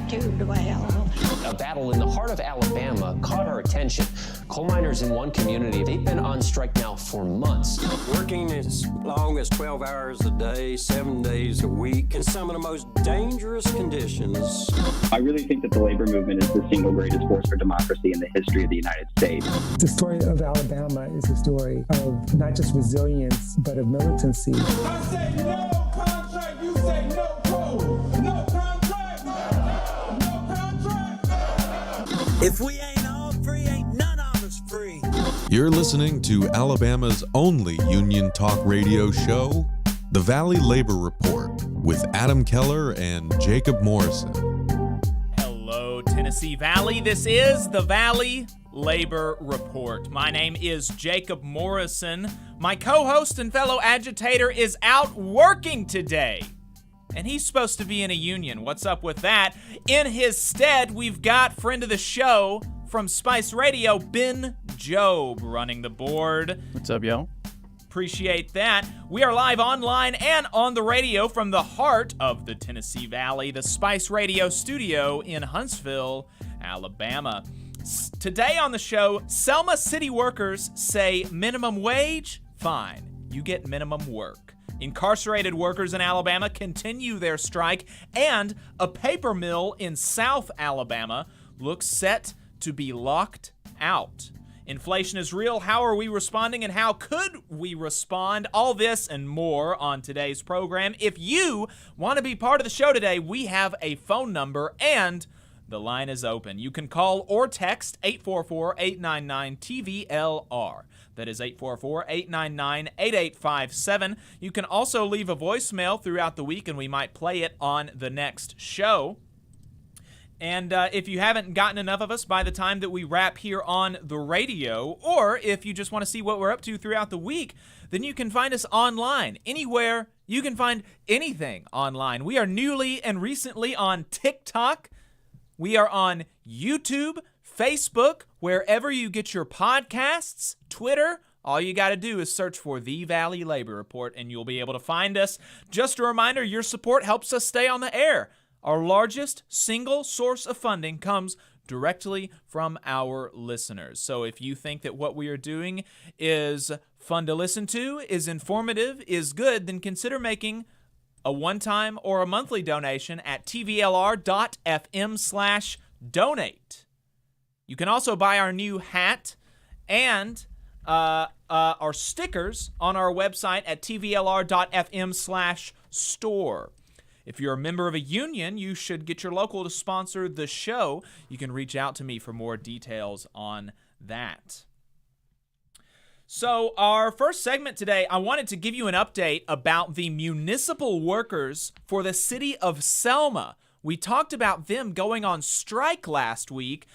to dwell. A battle in the heart of Alabama caught our attention. Coal miners in one community, they've been on strike now for months. Working as long as 12 hours a day, 7 days a week, in some of the most dangerous conditions. I really think that the labor movement is the single greatest force for democracy in the history of the United States. The story of Alabama is a story of not just resilience, but of militancy. I say no contract, you say no code. No contract, no contract. If we ain't all free, ain't none of us free. You're listening to Alabama's only union talk radio show, The Valley Labor Report, with Adam Keller and Jacob Morrison. Hello, Tennessee Valley. This is The Valley Labor Report. My name is Jacob Morrison. My co-host and fellow agitator is out working today, and he's supposed to be in a union. What's up with that? In his stead, we've got friend of the show from Spice Radio, Ben Job, running the board. What's up, y'all? Appreciate that. We are live online and on the radio from the heart of the Tennessee Valley, the Spice Radio studio in Huntsville, Alabama. Today on the show, Selma city workers say minimum wage? Fine, you get minimum work. Incarcerated workers in Alabama continue their strike, and a paper mill in South Alabama looks set to be locked out. Inflation is real. How are we responding, and how could we respond? All this and more on today's program. If you want to be part of the show today, we have a phone number, and the line is open. You can call or text 844-899-TVLR. That is 844-899-8857. You can also leave a voicemail throughout the week, and we might play it on the next show. And if you haven't gotten enough of us by the time that we wrap here on the radio, or if you just want to see what we're up to throughout the week, then you can find us online. Anywhere you can find anything online. We are newly and recently on TikTok. We are on YouTube, Facebook, wherever you get your podcasts, Twitter. All you got to do is search for The Valley Labor Report, and you'll be able to find us. Just a reminder, your support helps us stay on the air. Our largest single source of funding comes directly from our listeners. So if you think that what we are doing is fun to listen to, is informative, is good, then consider making a one-time or a monthly donation at tvlr.fm/donate. You can also buy our new hat and our stickers on our website at tvlr.fm/store. If you're a member of a union, you should get your local to sponsor the show. You can reach out to me for more details on that. So our first segment today, I wanted to give you an update about the municipal workers for the city of Selma. We talked about them going on strike last week.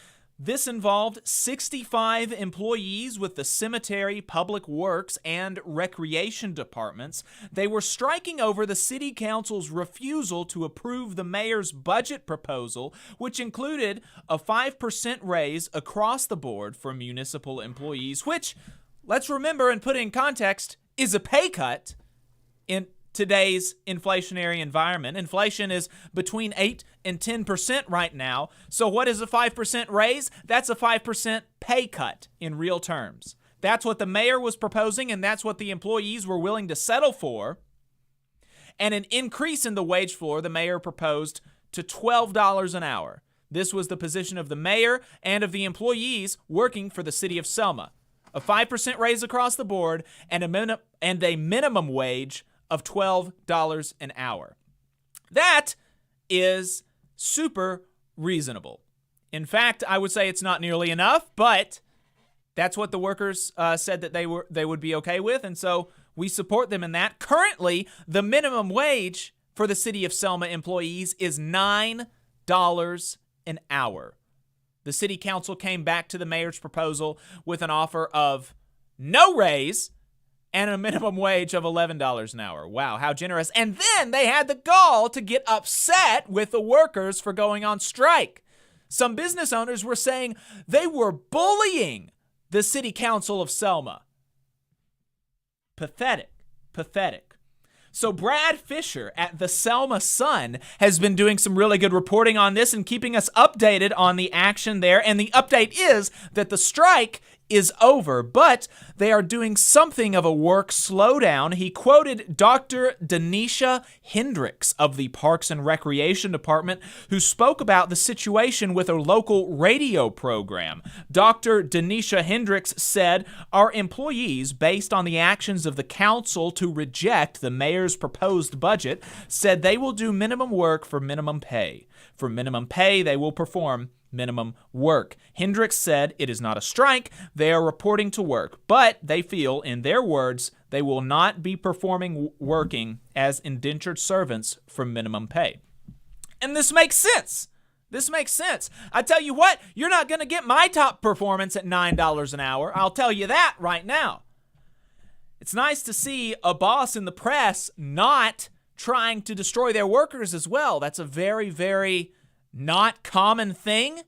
This involved 65 employees with the cemetery, public works, and recreation departments. They were striking over the city council's refusal to approve the mayor's budget proposal, which included a 5% raise across the board for municipal employees, which, let's remember and put in context, is a pay cut in today's inflationary environment. Inflation is between 8 and 10% right now. So what is a 5% raise? That's a 5% pay cut in real terms. That's what the mayor was proposing, and that's what the employees were willing to settle for. And an increase in the wage floor, the mayor proposed to $12 an hour. This was the position of the mayor and of the employees working for the city of Selma. A 5% raise across the board and a minimum wage of $12 an hour. That is super reasonable. In fact, I would say it's not nearly enough, but that's what the workers said that they would be okay with, and so we support them in that. Currently, the minimum wage for the city of Selma employees is $9 an hour. The city council came back to the mayor's proposal with an offer of no raise and a minimum wage of $11 an hour. Wow, how generous. And then they had the gall to get upset with the workers for going on strike. Some business owners were saying they were bullying the city council of Selma. Pathetic. So Brad Fisher at the Selma Sun has been doing some really good reporting on this and keeping us updated on the action there. And the update is that the strike is over, but they are doing something of a work slowdown. He quoted Dr. Denisha Hendricks of the Parks and Recreation Department, who spoke about the situation with a local radio program. Dr. Denisha Hendricks said, "Our employees, based on the actions of the council to reject the mayor's proposed budget, said they will do minimum work for minimum pay. For minimum pay, they will perform minimum work." Hendricks said it is not a strike, they are reporting to work, but they feel, in their words, they will not be working as indentured servants for minimum pay. And this makes sense. This makes sense. I tell you what, you're not going to get my top performance at $9 an hour. I'll tell you that right now. It's nice to see a boss in the press not trying to destroy their workers as well. That's a very, very not common thing.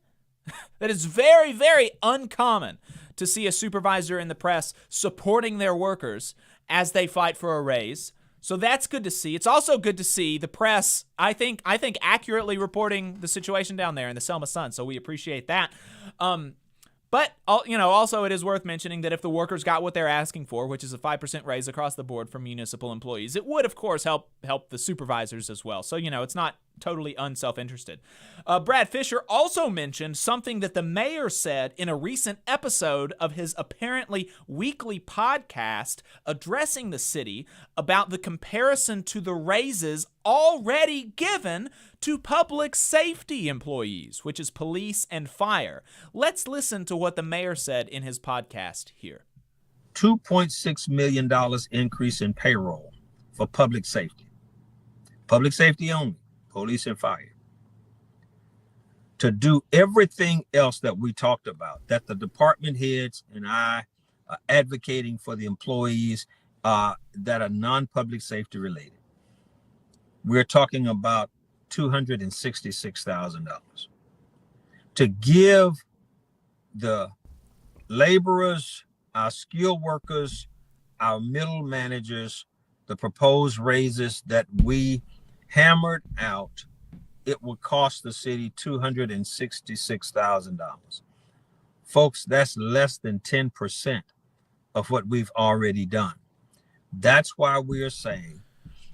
That is very, very uncommon to see a supervisor in the press supporting their workers as they fight for a raise. So that's good to see. It's also good to see the press, I think accurately reporting the situation down there in the Selma Sun. So we appreciate that. But, also it is worth mentioning that if the workers got what they're asking for, which is a 5% raise across the board for municipal employees, it would, of course, help the supervisors as well. So, it's not totally unself-interested. Brad Fisher also mentioned something that the mayor said in a recent episode of his apparently weekly podcast addressing the city about the comparison to the raises already given to public safety employees, which is police and fire. Let's listen to what the mayor said in his podcast here. $2.6 million increase in payroll for public safety. Public safety only, police and fire. To do everything else that we talked about, that the department heads and I are advocating for the employees that are non-public safety related. We're talking about $266,000. To give the laborers, our skilled workers, our middle managers, the proposed raises that we hammered out, it will cost the city $266,000. Folks, that's less than 10% of what we've already done. That's why we are saying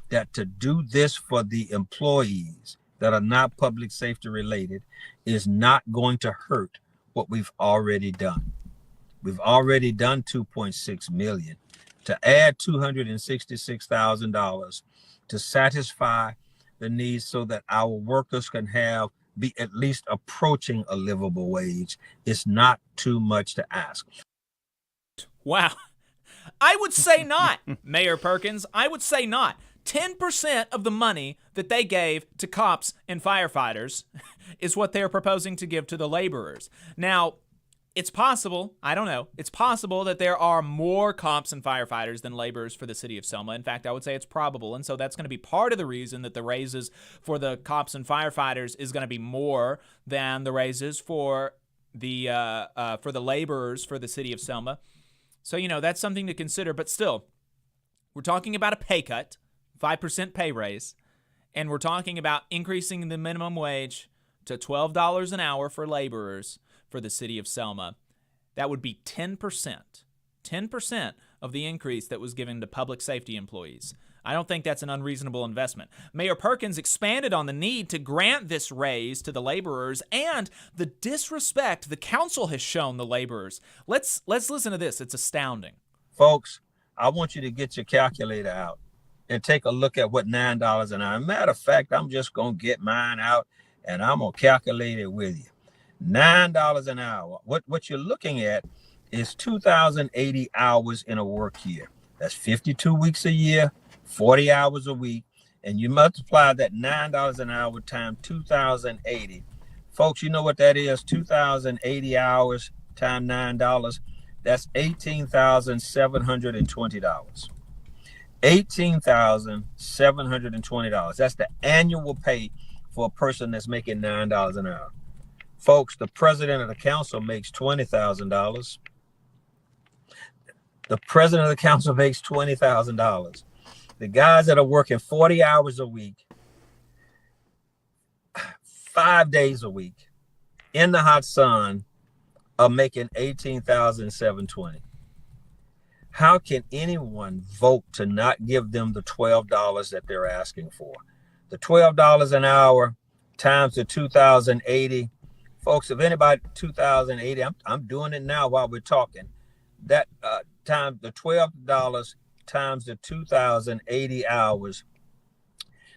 that to do this for the employees that are not public safety related is not going to hurt what we've already done. We've already done $2.6 million. To add $266,000 to satisfy the needs so that our workers can be at least approaching a livable wage is not too much to ask. Wow. I would say not, Mayor Perkins. I would say not. 10% of the money that they gave to cops and firefighters is what they're proposing to give to the laborers. Now, it's possible, I don't know, it's possible that there are more cops and firefighters than laborers for the city of Selma. In fact, I would say it's probable. And so that's going to be part of the reason that the raises for the cops and firefighters is going to be more than the raises for the laborers for the city of Selma. So, that's something to consider. But still, we're talking about a pay cut, 5% pay raise, and we're talking about increasing the minimum wage to $12 an hour for laborers for the city of Selma. That would be 10% of the increase that was given to public safety employees. I don't think that's an unreasonable investment. Mayor Perkins expanded on the need to grant this raise to the laborers and the disrespect the council has shown the laborers. Let's listen to this. It's astounding. Folks, I want you to get your calculator out and take a look at what $9 an hour. Matter of fact, I'm just going to get mine out and I'm going to calculate it with you. $9 an hour. What you're looking at is 2,080 hours in a work year. That's 52 weeks a year, 40 hours a week. And you multiply that $9 an hour times 2,080. Folks, you know what that is? 2,080 hours times $9. That's $18,720. $18,720. That's the annual pay for a person that's making $9 an hour. Folks, the president of the council makes $20,000. The president of the council makes $20,000. The guys that are working 40 hours a week, 5 days a week, in the hot sun, are making $18,720. How can anyone vote to not give them the $12 that they're asking for? The $12 an hour times the 2,080. Folks, if anybody 2,080, I'm doing it now while we're talking. That times the $12 times the 2,080 hours,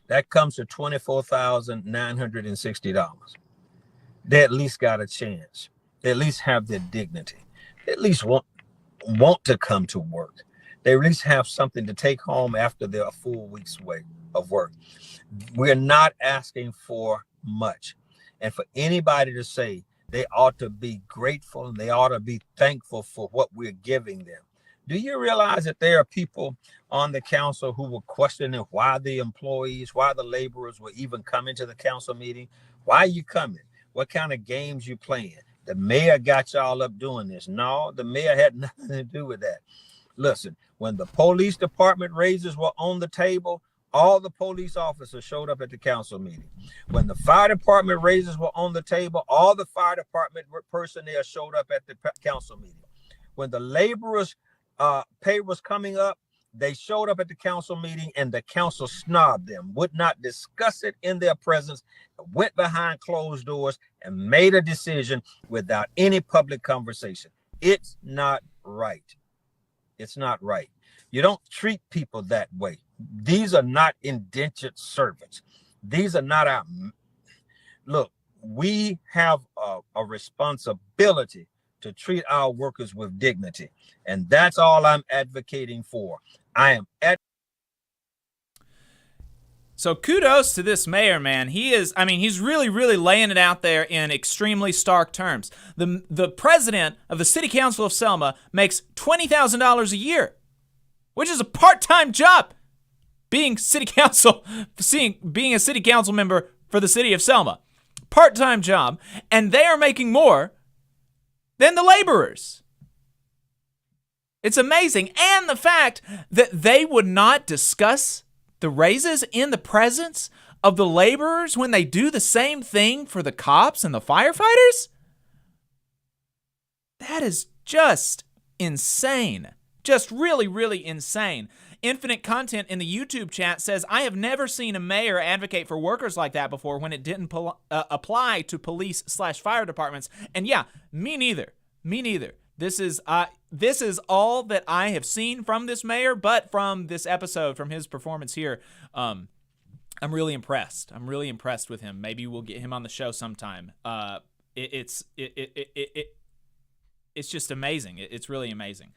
that comes to $24,960. They at least got a chance. They at least have their dignity. They at least want to come to work. They at least have something to take home after their full week's of work. We're not asking for much. And for anybody to say they ought to be grateful and they ought to be thankful for what we're giving them. Do you realize that there are people on the council who were questioning why the employees, why the laborers were even coming to the council meeting? Why are you coming? What kind of games you playing? The mayor got y'all up doing this. No, the mayor had nothing to do with that. Listen, when the police department raises were on the table, all the police officers showed up at the council meeting. When the fire department raises were on the table, all the fire department personnel showed up at the council meeting. When the laborers' pay was coming up, they showed up at the council meeting and the council snobbed them, would not discuss it in their presence, went behind closed doors and made a decision without any public conversation. It's not right. It's not right. You don't treat people that way. These are not indentured servants. These are not our... Look, we have a responsibility to treat our workers with dignity. And that's all I'm advocating for. So kudos to this mayor, man. He's really, really laying it out there in extremely stark terms. The president of the city council of Selma makes $20,000 a year, which is a part-time job. Being a city council member for the city of Selma, part-time job, and they are making more than the laborers. It's amazing. And the fact that they would not discuss the raises in the presence of the laborers when they do the same thing for the cops and the firefighters? That is just insane. Just really, really insane. Infinite Content in the YouTube chat says, I have never seen a mayor advocate for workers like that before when it didn't apply to police/fire departments. And yeah, me neither. Me neither. This is all that I have seen from this mayor, but from this episode, from his performance here, I'm really impressed. I'm really impressed with him. Maybe we'll get him on the show sometime. It's just amazing. It's really amazing.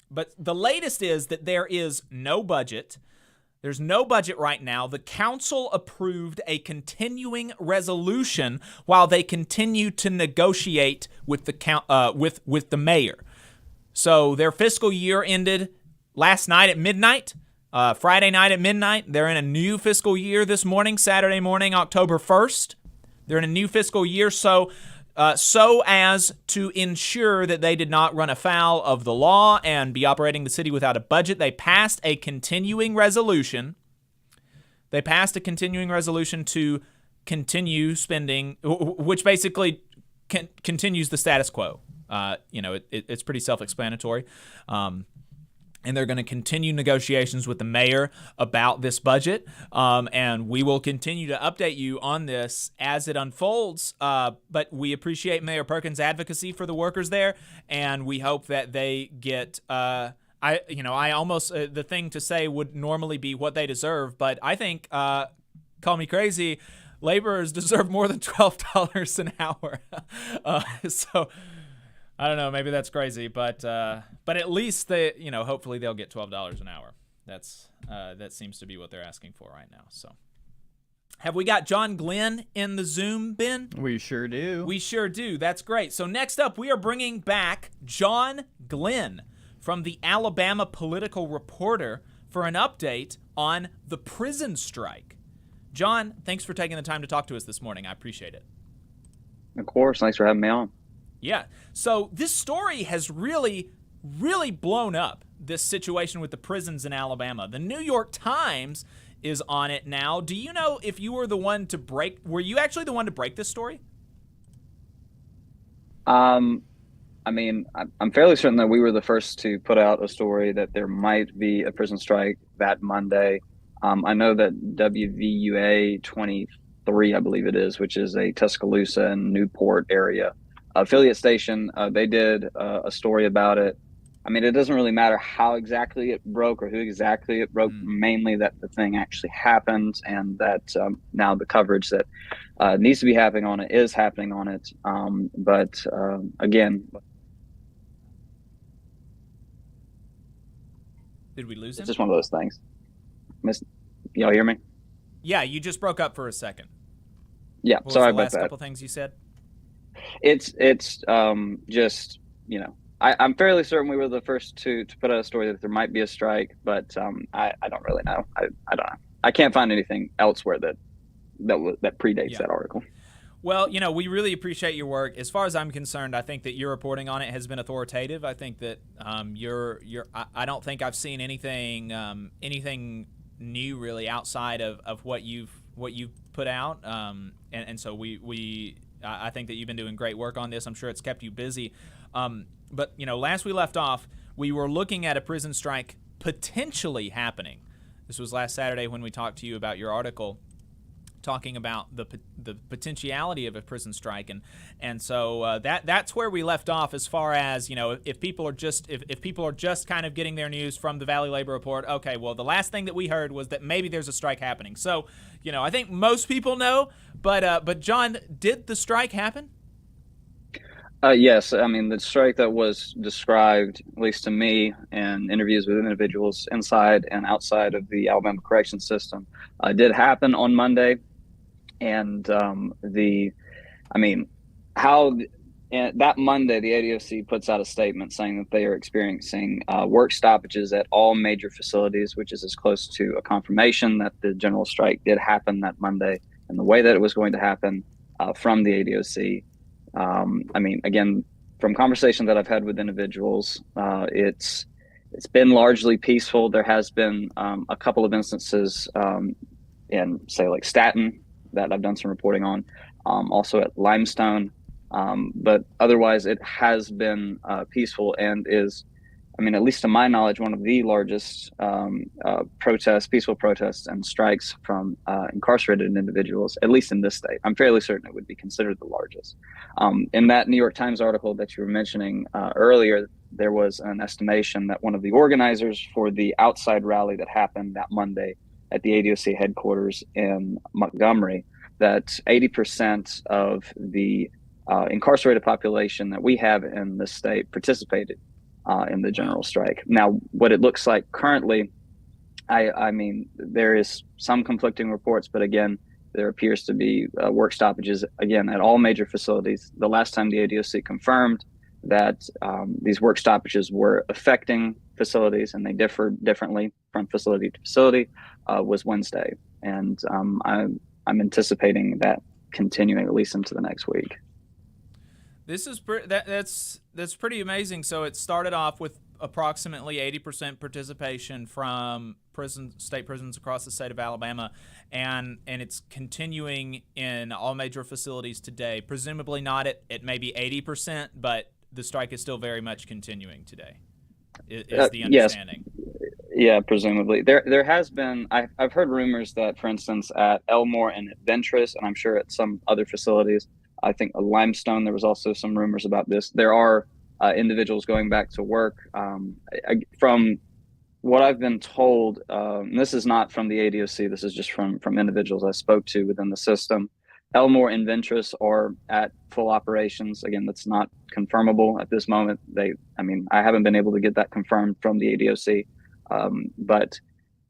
But the latest is that there is no budget. There's no budget right now. The council approved a continuing resolution while they continue to negotiate with the mayor. So their fiscal year ended last night at midnight, Friday night at midnight. They're in a new fiscal year this morning, Saturday morning, October 1st. They're in a new fiscal year, so as to ensure that they did not run afoul of the law and be operating the city without a budget, they passed a continuing resolution. They passed a continuing resolution to continue spending, which basically continues the status quo. It's pretty self-explanatory. And they're going to continue negotiations with the mayor about this budget. And we will continue to update you on this as it unfolds. But we appreciate Mayor Perkins' advocacy for the workers there. And we hope that they get, the thing to say would normally be what they deserve. But I think, call me crazy, laborers deserve more than $12 an hour. So I don't know, maybe that's crazy, but at least they, hopefully they'll get $12 an hour. That seems to be what they're asking for right now. So, have we got John Glenn in the Zoom, Ben? We sure do. We sure do. That's great. So next up, we are bringing back John Glenn from the Alabama Political Reporter for an update on the prison strike. John, thanks for taking the time to talk to us this morning. I appreciate it. Of course. Thanks for having me on. Yeah. So this story has really really blown up, this situation with the prisons in Alabama. The New York Times is on it now. Do you know if you were the one to were you actually the one to break this story? I mean, I'm fairly certain that we were the first to put out a story that there might be a prison strike that Monday. I know that WVUA 23, I believe it is, which is a Tuscaloosa and Newport area affiliate station, they did a story about it. I mean, it doesn't really matter how exactly it broke or who exactly it broke, mainly that the thing actually happened, and that now the coverage that needs to be happening on it is happening on it. But again, did we lose him? it's just one of those things. Y'all hear me? Yeah, you just broke up for a second. Yeah, What sorry was the about last that. couple things you said? It's just, you know, I'm fairly certain we were the first to put out a story that there might be a strike, but I don't really know. I don't know. I can't find anything elsewhere that predates that article. Well, you know, we really appreciate your work. As far as I'm concerned, I think that your reporting on it has been authoritative. I think that I don't think I've seen anything new really outside of what you've put out. And so I think that you've been doing great work on this. I'm sure it's kept you busy. But, you know, last we left off, we were looking at a prison strike potentially happening. This was last Saturday when we talked to you about your article talking about the potentiality of a prison strike, and so that's where we left off. As far as, you know, if people are just kind of getting their news from the Valley Labor Report, okay, well, the last thing that we heard was that maybe there's a strike happening. So, you know, I think most people know, but John, did the strike happen? Yes, I mean, the strike that was described, at least to me, in interviews with individuals inside and outside of the Alabama correction system, did happen on Monday. And that Monday, the ADOC puts out a statement saying that they are experiencing work stoppages at all major facilities, which is as close to a confirmation that the general strike did happen that Monday and the way that it was going to happen from the ADOC. I mean, again, from conversations that I've had with individuals, it's been largely peaceful. There has been a couple of instances in, say, like Staten that I've done some reporting on, also at Limestone. But otherwise, it has been peaceful and is, I mean, at least to my knowledge, one of the largest peaceful protests and strikes from incarcerated individuals, at least in this state. I'm fairly certain it would be considered the largest. In that New York Times article that you were mentioning earlier, there was an estimation that one of the organizers for the outside rally that happened that Monday at the ADOC headquarters in Montgomery, that 80% of the incarcerated population that we have in this state participated in the general strike. Now, what it looks like currently, I mean, there is some conflicting reports, but again, there appears to be work stoppages, again, at all major facilities. The last time the ADOC confirmed that these work stoppages were affecting facilities and they differed differently from facility to facility was Wednesday. And I'm anticipating that continuing at least into the next week. This is that's pretty amazing. So it started off with approximately 80% participation from state prisons across the state of Alabama, and it's continuing in all major facilities today. Presumably not at maybe 80%, but the strike is still very much continuing today. Is the understanding? Yes. Yeah, presumably. There has been. I've heard rumors that, for instance, at Elmore and at Ventress, and I'm sure at some other facilities, I think Limestone, there was also some rumors about this. There are individuals going back to work. From what I've been told, and this is not from the ADOC, this is just from individuals I spoke to within the system, Elmore and Ventress are at full operations. Again, that's not confirmable at this moment. I haven't been able to get that confirmed from the ADOC, but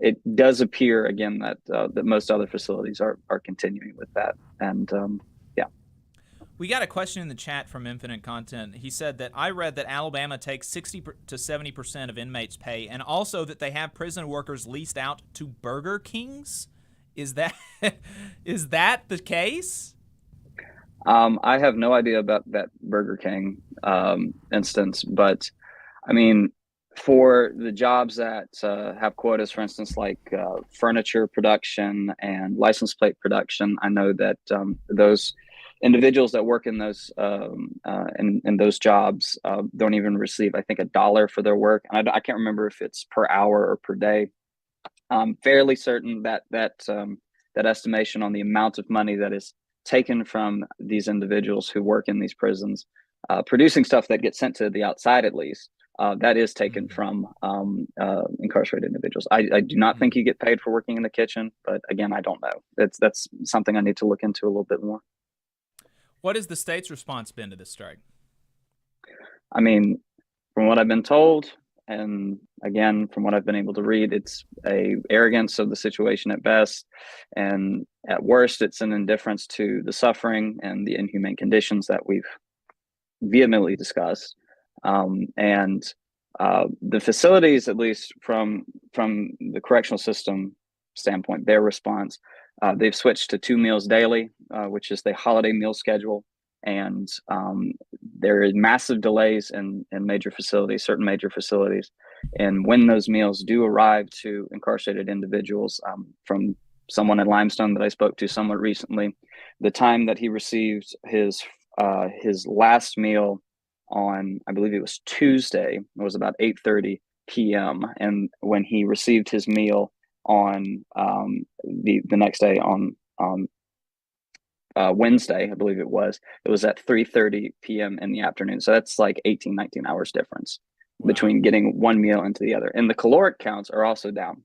it does appear, again, that most other facilities are continuing with that. And we got a question in the chat from Infinite Content. He said that I read that Alabama takes 60 to 70% of inmates' pay, and also that they have prison workers leased out to Burger Kings. Is that the case? I have no idea about that Burger King instance, but I mean, for the jobs that have quotas, for instance, like furniture production and license plate production, I know that those individuals that work in those in those jobs don't even receive, I think, $1 for their work. And I can't remember if it's per hour or per day. I'm fairly certain that that estimation on the amount of money that is taken from these individuals who work in these prisons, producing stuff that gets sent to the outside, at least. That is taken from incarcerated individuals. I do not think you get paid for working in the kitchen, but again, I don't know. That's something I need to look into a little bit more. What has the state's response been to this strike? I mean, from what I've been told, and again, from what I've been able to read, it's a arrogance of the situation at best, and at worst, it's an indifference to the suffering and the inhumane conditions that we've vehemently discussed. And the facilities, at least from the correctional system standpoint, their response, they've switched to 2 meals daily, which is the holiday meal schedule. And there are massive delays in major facilities, certain major facilities. And when those meals do arrive to incarcerated individuals, from someone at Limestone that I spoke to somewhat recently, the time that he received his last meal on, I believe it was Tuesday, it was about 8:30 p.m. And when he received his meal on the next day on Wednesday, I believe it was at 3:30 p.m. in the afternoon. So that's like 18, 19 hours difference between getting one meal into the other. And the caloric counts are also down.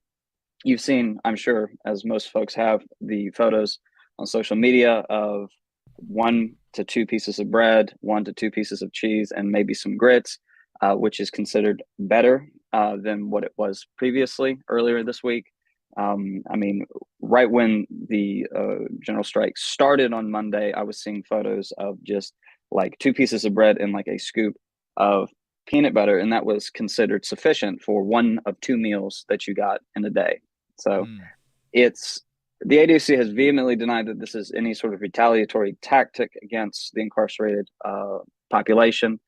You've seen, I'm sure, as most folks have, the photos on social media of 1 to 2 pieces of bread, 1 to 2 pieces of cheese, and maybe some grits, which is considered better than what it was previously earlier this week. I mean, right when the general strike started on Monday, I was seeing photos of just like 2 pieces of bread and like a scoop of peanut butter, and that was considered sufficient for 1 of 2 meals that you got in a day. So it's, the ADOC has vehemently denied that this is any sort of retaliatory tactic against the incarcerated population.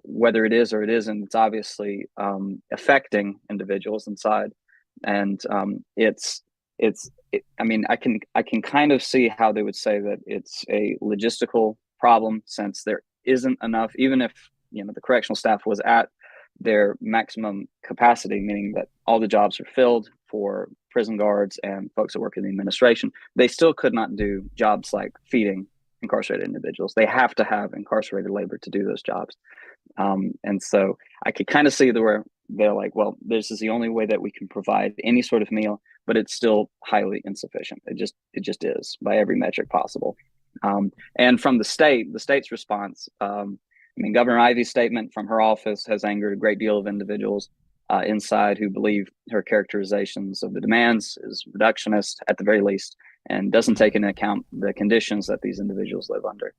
Whether it is or it isn't, it's obviously affecting individuals inside. And I mean, I can kind of see how they would say that it's a logistical problem, since there isn't enough, even if, you know, the correctional staff was at their maximum capacity, meaning that all the jobs are filled for prison guards and folks that work in the administration, they still could not do jobs like feeding incarcerated individuals. They have to have incarcerated labor to do those jobs. And so I could kind of see where they're like, well, this is the only way that we can provide any sort of meal, but it's still highly insufficient. It just is by every metric possible. And from the state's response, I mean, Governor Ivey's statement from her office has angered a great deal of individuals inside who believe her characterizations of the demands is reductionist at the very least, and doesn't take into account the conditions that these individuals live under.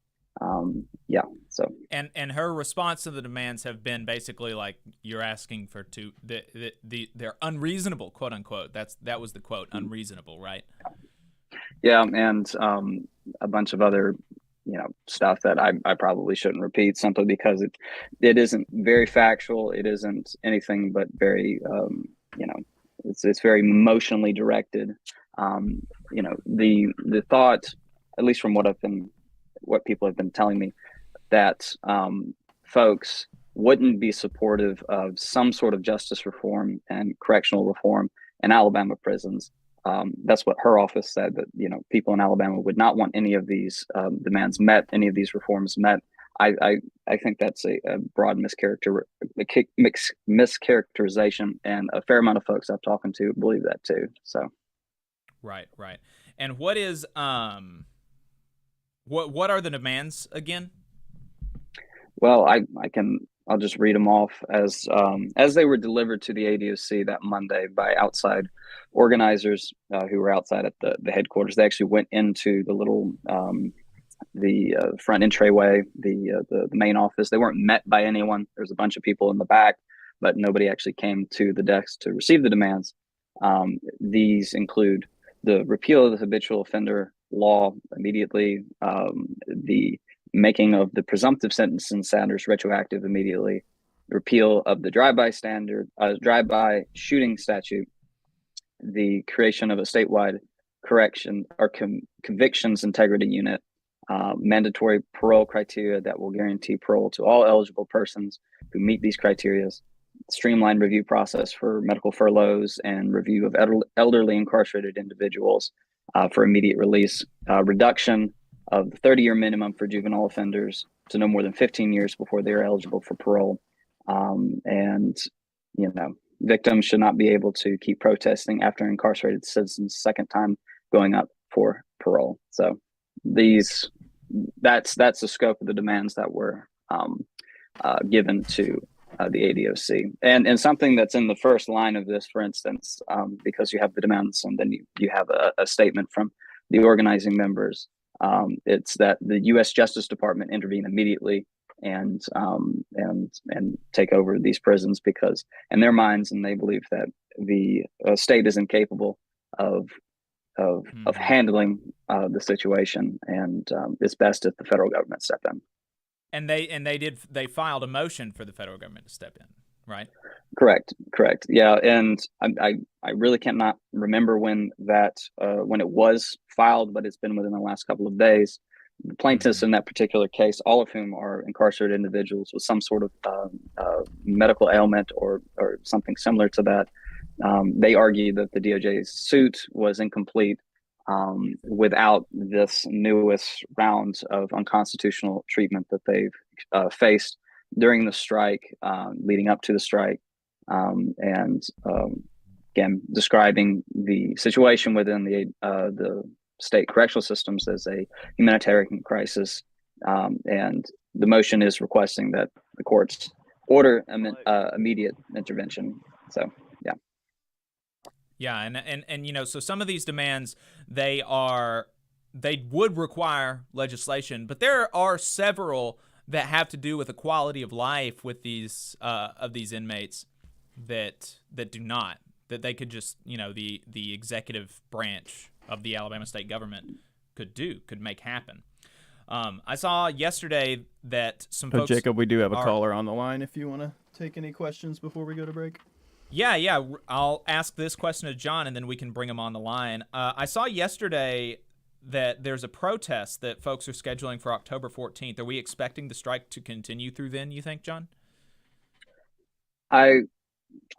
So and her response to the demands have been basically like, you're asking for they're unreasonable, quote unquote. That was the quote, unreasonable, right? Yeah, and a bunch of other, you know, stuff that I probably shouldn't repeat, simply because it isn't very factual. It isn't anything but very you know, it's very emotionally directed. You know, the thought, at least from what people have been telling me, that folks wouldn't be supportive of some sort of justice reform and correctional reform in Alabama prisons. That's what her office said, that, you know, people in Alabama would not want any of these demands met, any of these reforms met. I think that's a broad mischaracterization, and a fair amount of folks I've talked to believe that too. So, right. And what is what are the demands again? Well, I'll just read them off as they were delivered to the ADOC that Monday by outside organizers who were outside at the headquarters. They actually went into the little front entryway, the main office. They weren't met by anyone. There's a bunch of people in the back, but nobody actually came to the desk to receive the demands. These include the repeal of the habitual offender law immediately, the making of the presumptive sentence in Sanders retroactive immediately, repeal of the drive-by shooting statute, the creation of a statewide correction or convictions integrity unit, mandatory parole criteria that will guarantee parole to all eligible persons who meet these criteria, streamlined review process for medical furloughs and review of elderly incarcerated individuals for immediate release, reduction of the 30-year minimum for juvenile offenders to no more than 15 years before they are eligible for parole. And, victims should not be able to keep protesting after incarcerated citizens' second time going up for parole. So that's the scope of the demands that were given to the ADOC. And something that's in the first line of this, for instance, because you have the demands and then you have a statement from the organizing members, it's that the U.S. Justice Department intervene immediately and take over these prisons, because in their minds, and they believe that the state is incapable of handling the situation, and it's best if the federal government step in. And they filed a motion for the federal government to step in, right? Correct. Yeah, and I really cannot remember when it was filed, but it's been within the last couple of days. The plaintiffs in that particular case, all of whom are incarcerated individuals with some sort of medical ailment or something similar to that, they argue that the DOJ's suit was incomplete without this newest round of unconstitutional treatment that they've faced during the strike, leading up to the strike, and again, describing the situation within the state correctional systems as a humanitarian crisis, and the motion is requesting that the courts order immediate intervention. So, yeah. Yeah, and so some of these demands, they would require legislation, but there are several that have to do with the quality of life with these of these inmates that do not, that they could just, the executive branch of the Alabama state government could make happen. I saw yesterday that some folks... Jacob, we do have a caller on the line if you want to take any questions before we go to break. Yeah, I'll ask this question to John, and then we can bring him on the line. I saw yesterday that there's a protest that folks are scheduling for October 14th. Are we expecting the strike to continue through then, you think, John? I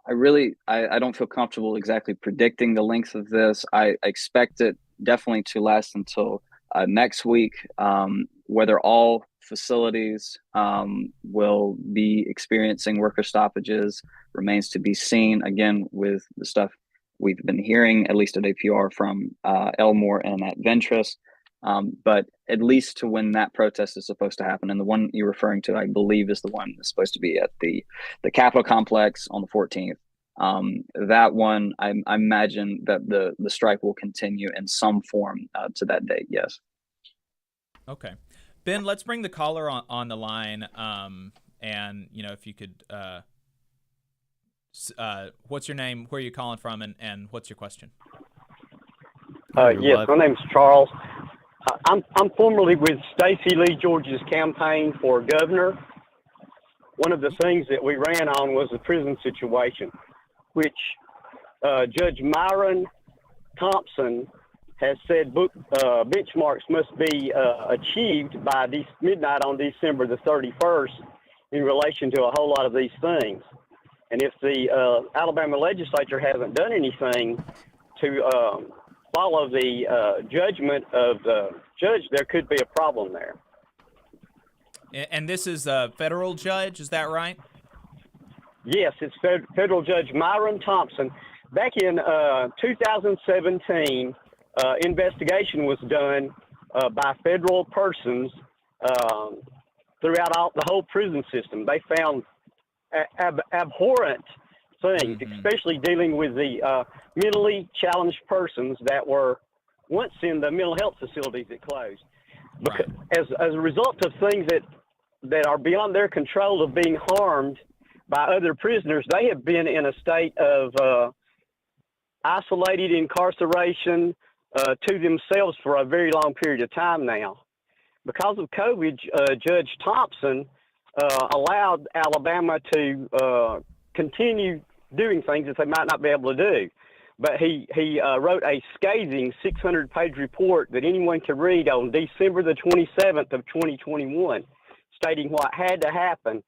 don't feel comfortable exactly predicting the length of this. I expect it definitely to last until next week. Whether all facilities will be experiencing worker stoppages remains to be seen. Again, with the stuff we've been hearing, at least at APR, from Elmore and at Ventress. But at least to when that protest is supposed to happen, and the one you're referring to, I believe, is the one that's supposed to be at the Capitol complex on the 14th. That one, I imagine that the strike will continue in some form to that date. Yes. Okay, Ben, let's bring the caller on the line. And if you could, what's your name? Where are you calling from? And what's your question? Yes, my name's Charles. I'm formerly with Stacey Lee George's campaign for governor. One of the things that we ran on was the prison situation, which Judge Myron Thompson has said benchmarks must be achieved by midnight on December the 31st in relation to a whole lot of these things. And if the Alabama legislature hasn't done anything to follow the judgment of the judge, there could be a problem there. And this is a federal judge, is that right? Yes, it's federal Judge Myron Thompson. Back in 2017, investigation was done by federal persons throughout the whole prison system. They found abhorrent things, especially dealing with the mentally challenged persons that were once in the mental health facilities that closed. Right. As a result of things that are beyond their control of being harmed by other prisoners, they have been in a state of isolated incarceration to themselves for a very long period of time now. Because of COVID, Judge Thompson allowed Alabama to continue doing things that they might not be able to do. But he wrote a scathing 600-page report that anyone could read on December the 27th of 2021, stating what had to happen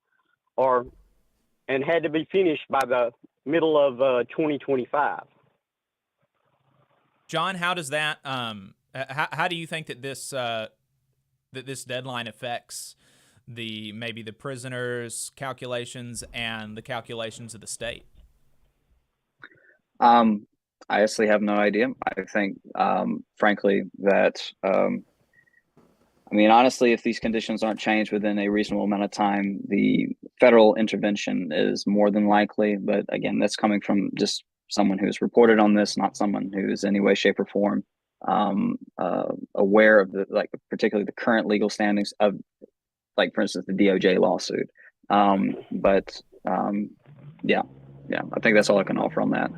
and had to be finished by the middle of 2025. John, how does that how do you think that this deadline affects maybe the prisoners' calculations and the calculations of the state? I honestly have no idea. I think, frankly, that honestly, if these conditions aren't changed within a reasonable amount of time, the federal intervention is more than likely. But again, that's coming from just someone who's reported on this, not someone who is in any way, shape, or form aware of particularly the current legal standings of, for instance, the DOJ lawsuit. Yeah, I think that's all I can offer on that.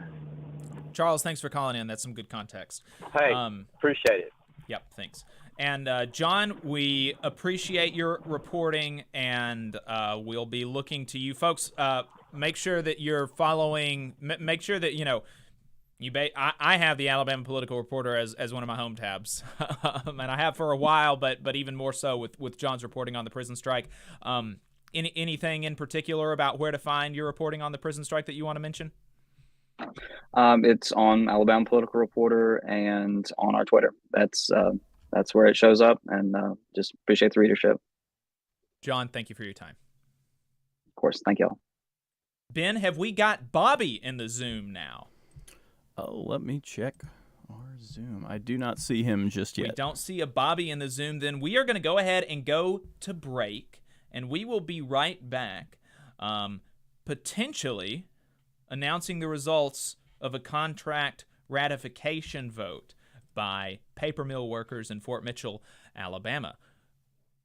Charles, thanks for calling in. That's some good context. Hey, appreciate it. Yep, thanks. And John, we appreciate your reporting, and we'll be looking to you folks. Make sure that you're following. Make sure that I have the Alabama Political Reporter as one of my home tabs, and I have for a while, but even more so with John's reporting on the prison strike. Anything in particular about where to find your reporting on the prison strike that you want to mention? It's on Alabama Political Reporter and on our Twitter. That's where it shows up, and just appreciate the readership. John, thank you for your time. Of course, thank y'all. Ben, have we got Bobby in the Zoom now? Oh, let me check our Zoom. I do not see him just yet. We don't see a Bobby in the Zoom. Then we are going to go ahead and go to break, and we will be right back, potentially announcing the results of a contract ratification vote by paper mill workers in Fort Mitchell, Alabama.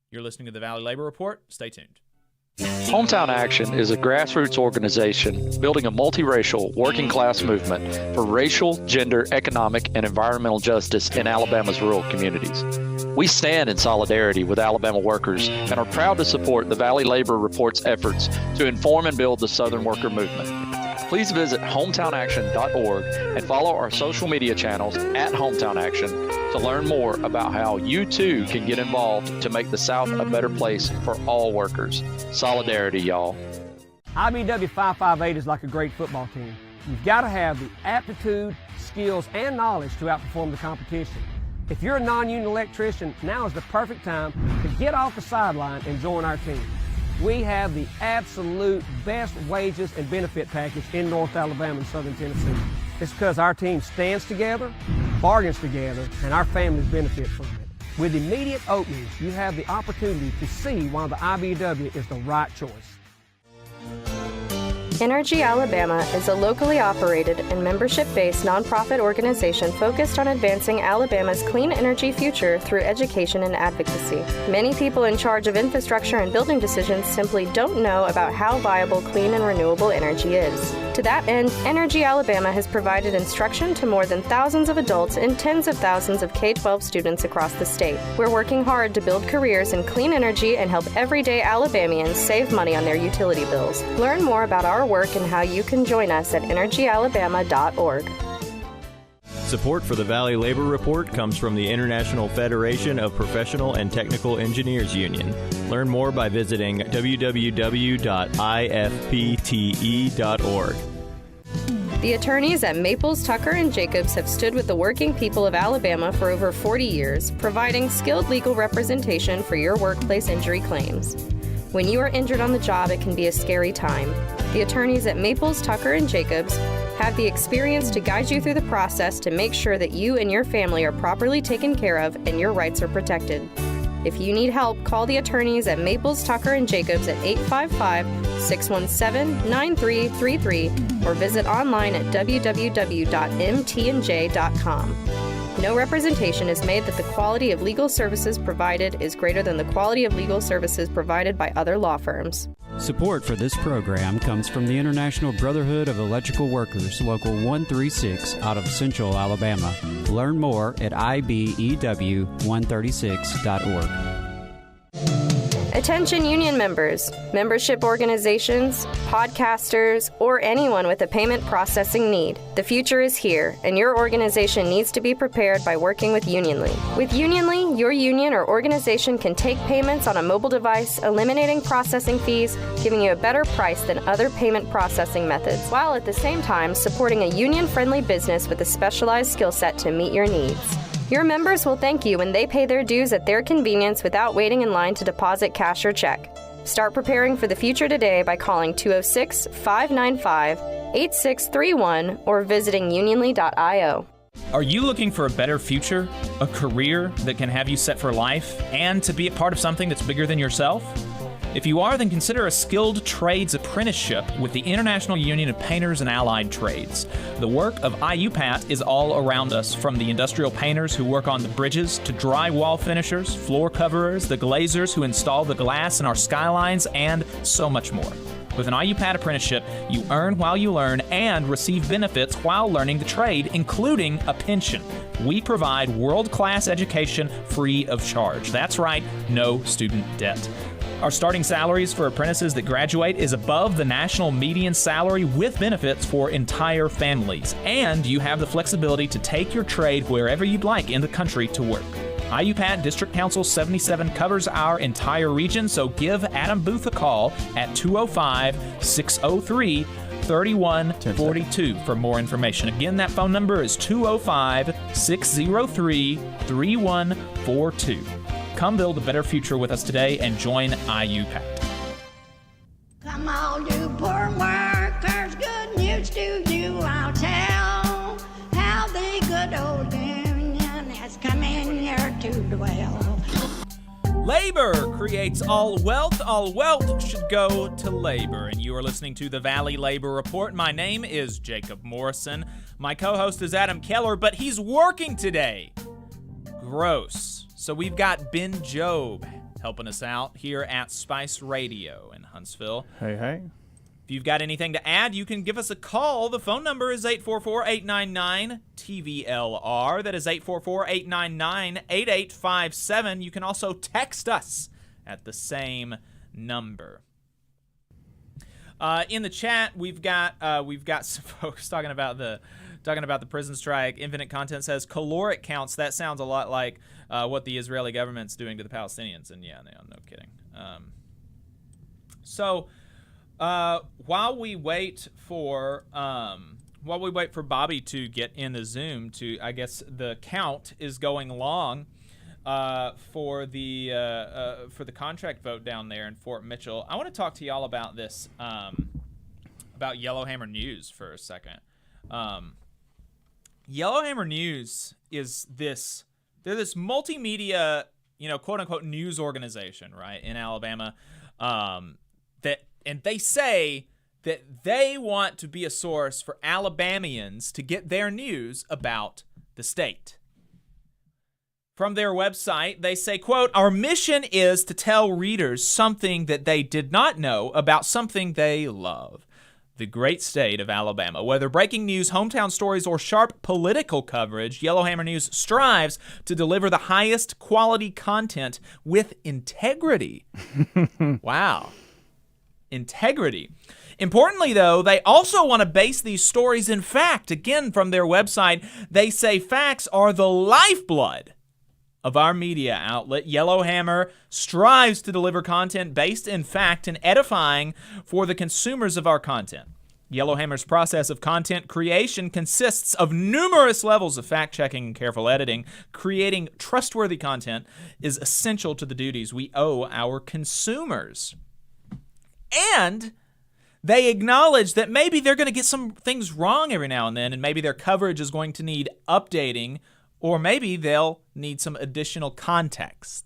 You're listening to the Valley Labor Report. Stay tuned. Hometown Action is a grassroots organization building a multiracial, working-class movement for racial, gender, economic, and environmental justice in Alabama's rural communities. We stand in solidarity with Alabama workers and are proud to support the Valley Labor Report's efforts to inform and build the Southern worker movement. Please visit hometownaction.org and follow our social media channels at Hometown Action to learn more about how you too can get involved to make the South a better place for all workers. Solidarity, y'all. IBW 558 is like a great football team. You've got to have the aptitude, skills, and knowledge to outperform the competition. If you're a non-union electrician, now is the perfect time to get off the sideline and join our team. We have the absolute best wages and benefit package in North Alabama and Southern Tennessee. It's because our team stands together, bargains together, and our families benefit from it. With immediate openings, you have the opportunity to see why the IBEW is the right choice. Energy Alabama is a locally operated and membership-based nonprofit organization focused on advancing Alabama's clean energy future through education and advocacy. Many people in charge of infrastructure and building decisions simply don't know about how viable clean and renewable energy is. To that end, Energy Alabama has provided instruction to more than thousands of adults and tens of thousands of K-12 students across the state. We're working hard to build careers in clean energy and help everyday Alabamians save money on their utility bills. Learn more about our work and how you can join us at energyalabama.org. Support for the Valley Labor Report comes from the International Federation of Professional and Technical Engineers Union. Learn more by visiting www.ifpte.org. The attorneys at Maples, Tucker, and Jacobs have stood with the working people of Alabama for over 40 years, providing skilled legal representation for your workplace injury claims. When you are injured on the job, it can be a scary time. The attorneys at Maples, Tucker, and Jacobs have the experience to guide you through the process to make sure that you and your family are properly taken care of and your rights are protected. If you need help, call the attorneys at Maples, Tucker, and Jacobs at 855-617-9333 or visit online at www.mtnj.com. No representation is made that the quality of legal services provided is greater than the quality of legal services provided by other law firms. Support for this program comes from the International Brotherhood of Electrical Workers, Local 136 out of Central Alabama. Learn more at IBEW136.org. Attention union members, membership organizations, podcasters, or anyone with a payment processing need. The future is here, and your organization needs to be prepared by working with Unionly. With Unionly, your union or organization can take payments on a mobile device, eliminating processing fees, giving you a better price than other payment processing methods, while at the same time supporting a union-friendly business with a specialized skill set to meet your needs. Your members will thank you when they pay their dues at their convenience without waiting in line to deposit cash or check. Start preparing for the future today by calling 206-595-8631 or visiting unionly.io. Are you looking for a better future, a career that can have you set for life, and to be a part of something that's bigger than yourself? If you are, then consider a skilled trades apprenticeship with the International Union of Painters and Allied Trades. The work of IUPAT is all around us, from the industrial painters who work on the bridges to drywall finishers, floor coverers, the glazers who install the glass in our skylines, and so much more. With an IUPAT apprenticeship, you earn while you learn and receive benefits while learning the trade, including a pension. We provide world-class education free of charge. That's right, no student debt. Our starting salaries for apprentices that graduate is above the national median salary with benefits for entire families. And you have the flexibility to take your trade wherever you'd like in the country to work. IUPAT District Council 77 covers our entire region, so give Adam Booth a call at 205-603-3142 for more information. Again, that phone number is 205-603-3142. Come build a better future with us today and join IUPAT. Come on, you poor workers, good news to you I'll tell, how the good old union has come in here to dwell. Labor creates all wealth should go to labor. And you are listening to the Valley Labor Report. My name is Jacob Morrison. My co-host is Adam Keller, but he's working today. Gross. So we've got Ben Job helping us out here at Spice Radio in Huntsville. Hey. If you've got anything to add, you can give us a call. The phone number is 844-899-TVLR. That is 844-899-8857. You can also text us at the same number. In the chat, we've got some folks talking about the prison strike. Infinite Content says caloric counts. That sounds a lot like what the Israeli government's doing to the Palestinians. And yeah, no kidding. So while we wait for Bobby to get in the Zoom, I guess the count is going long for the contract vote down there in Fort Mitchell. I want to talk to y'all about this, about Yellowhammer News for a second. Yellowhammer News is they're this multimedia, quote unquote news organization, right, in Alabama, and they say that they want to be a source for Alabamians to get their news about the state. From their website, they say, quote, "Our mission is to tell readers something that they did not know about something they love. The great state of Alabama. Whether breaking news, hometown stories, or sharp political coverage, Yellowhammer News strives to deliver the highest quality content with integrity." Wow. Integrity. Importantly, though, they also want to base these stories in fact. Again, from their website, they say facts are the lifeblood of our media outlet. Yellowhammer strives to deliver content based in fact and edifying for the consumers of our content. Yellowhammer's process of content creation consists of numerous levels of fact-checking and careful editing. Creating trustworthy content is essential to the duties we owe our consumers. And they acknowledge that maybe they're going to get some things wrong every now and then, and maybe their coverage is going to need updating, or maybe they'll need some additional context.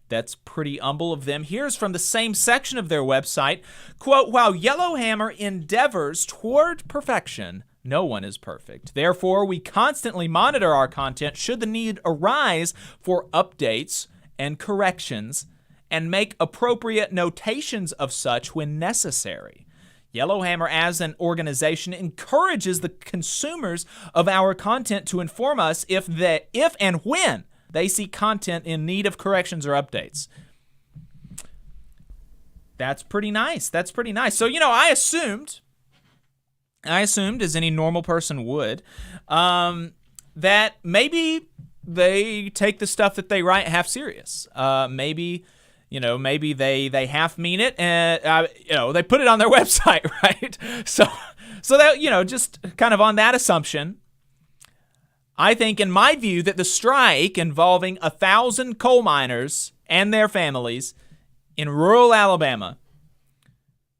That's pretty humble of them. Here's from the same section of their website, quote, "While Yellowhammer endeavors toward perfection, no one is perfect. Therefore, we constantly monitor our content should the need arise for updates and corrections and make appropriate notations of such when necessary. Yellowhammer as an organization encourages the consumers of our content to inform us if and when they see content in need of corrections or updates." That's pretty nice. That's pretty nice. So, I assumed, as any normal person would, that maybe they take the stuff that they write half serious. Maybe they half mean it, and they put it on their website, right? So that just kind of on that assumption, I think, in my view, that the strike involving 1,000 coal miners and their families in rural Alabama,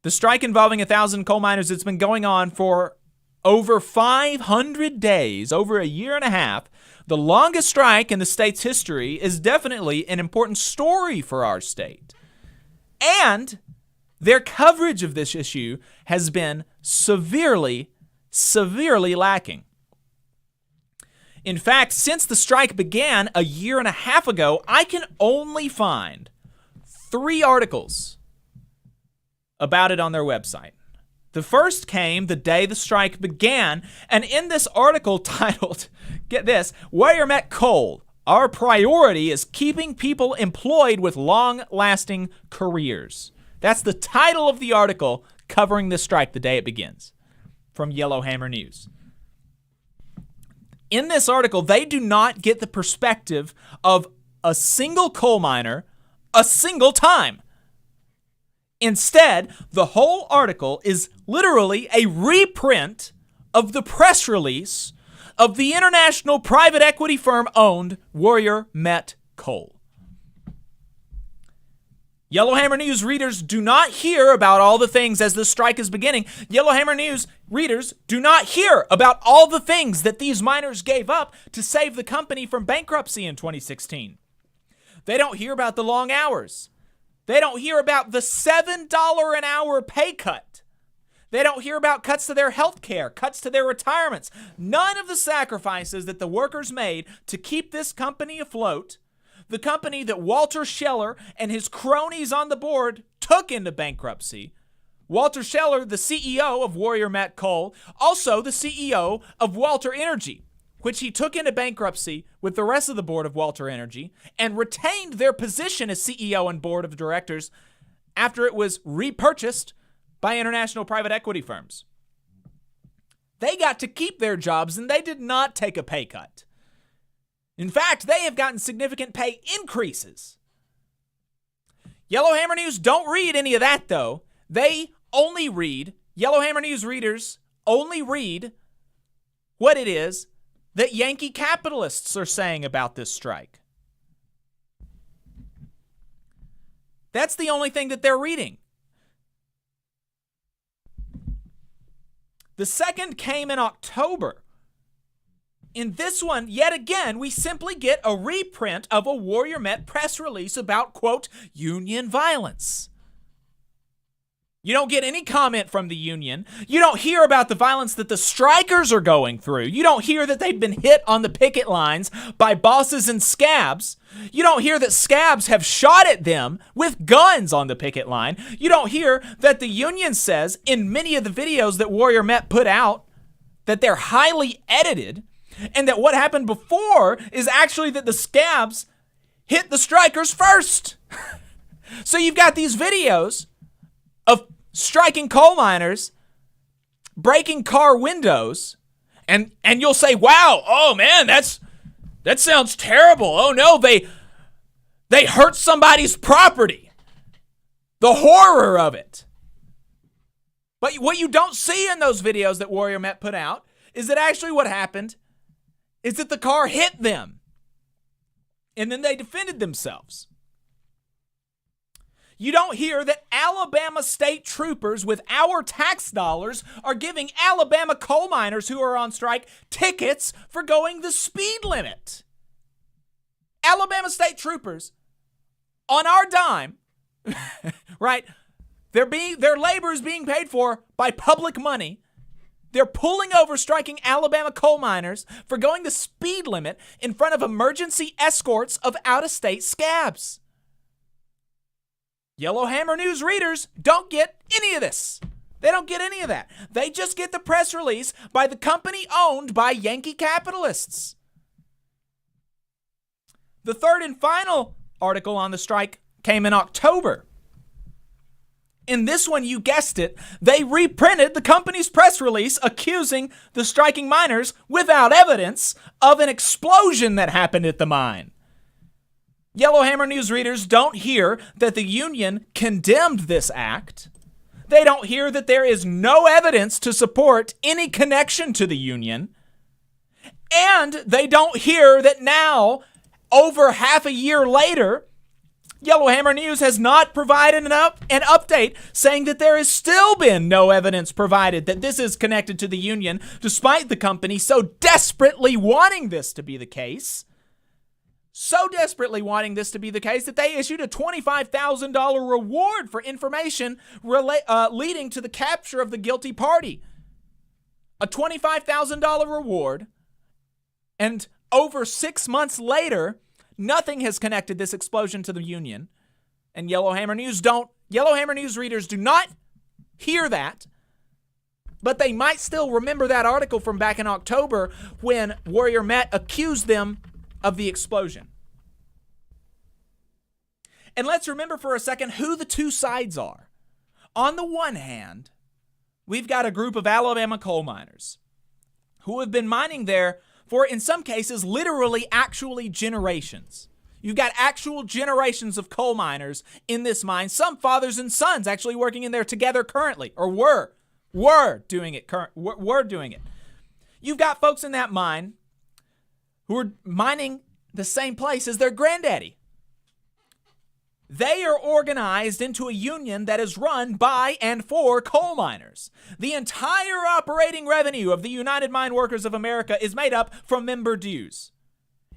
the strike involving 1,000 coal miners that's been going on for over 500 days, over a year and a half, the longest strike in the state's history, is definitely an important story for our state. And their coverage of this issue has been severely, severely lacking. In fact, since the strike began a year and a half ago, I can only find 3 articles about it on their website. The first came the day the strike began, and in this article titled, get this, Warrior Met Coal, Our Priority is Keeping People Employed with Long-Lasting Careers. That's the title of the article covering the strike the day it begins, from Yellowhammer News. In this article, they do not get the perspective of a single coal miner a single time. Instead, the whole article is literally a reprint of the press release of the international private equity firm-owned Warrior Met Coal. Yellowhammer News readers do not hear about all the things as the strike is beginning. Yellowhammer News readers do not hear about all the things that these miners gave up to save the company from bankruptcy in 2016. They don't hear about the long hours. They don't hear about the $7 an hour pay cut. They don't hear about cuts to their health care, cuts to their retirements. None of the sacrifices that the workers made to keep this company afloat, the company that Walter Scheller and his cronies on the board took into bankruptcy. Walter Scheller, the CEO of Warrior Met Coal, also the CEO of Walter Energy, which he took into bankruptcy with the rest of the board of Walter Energy and retained their position as CEO and board of directors after it was repurchased by international private equity firms. They got to keep their jobs and they did not take a pay cut. In fact, they have gotten significant pay increases. Yellowhammer News don't read any of that, though. Yellowhammer News readers only read what it is that Yankee capitalists are saying about this strike. That's the only thing that they're reading. The second came in October. In this one, yet again, we simply get a reprint of a Warrior Met press release about, quote, union violence. You don't get any comment from the union. You don't hear about the violence that the strikers are going through. You don't hear that they've been hit on the picket lines by bosses and scabs. You don't hear that scabs have shot at them with guns on the picket line. You don't hear that the union says in many of the videos that Warrior Met put out that they're highly edited and that what happened before is actually that the scabs hit the strikers first. So you've got these videos of striking coal miners, breaking car windows, and you'll say, wow, oh man, that sounds terrible. Oh no, they hurt somebody's property. The horror of it. But what you don't see in those videos that Warrior Met put out is that actually what happened is that the car hit them. And then they defended themselves. You don't hear that Alabama state troopers with our tax dollars are giving Alabama coal miners who are on strike tickets for going the speed limit. Alabama state troopers, on our dime, right? Their labor is being paid for by public money. They're pulling over striking Alabama coal miners for going the speed limit in front of emergency escorts of out-of-state scabs. Yellowhammer News readers don't get any of this. They don't get any of that. They just get the press release by the company owned by Yankee capitalists. The third and final article on the strike came in October. In this one, you guessed it, they reprinted the company's press release accusing the striking miners without evidence of an explosion that happened at the mine. Yellowhammer News readers don't hear that the union condemned this act. They don't hear that there is no evidence to support any connection to the union. And they don't hear that now, over half a year later, Yellowhammer News has not provided an update saying that there has still been no evidence provided that this is connected to the union, despite the company so desperately wanting this to be the case. So desperately wanting this to be the case that they issued a $25,000 reward for information leading to the capture of the guilty party. A $25,000 reward, and over 6 months later, nothing has connected this explosion to the union. And Yellowhammer News readers do not hear that, but they might still remember that article from back in October when Warrior Met accused them of the explosion. And let's remember for a second who the two sides are. On the one hand, we've got a group of Alabama coal miners who have been mining there for, in some cases, literally actually generations. You've got actual generations of coal miners in this mine, some fathers and sons actually working in there together currently, or were doing it. You've got folks in that mine who are mining the same place as their granddaddy. They are organized into a union that is run by and for coal miners. The entire operating revenue of the United Mine Workers of America is made up from member dues.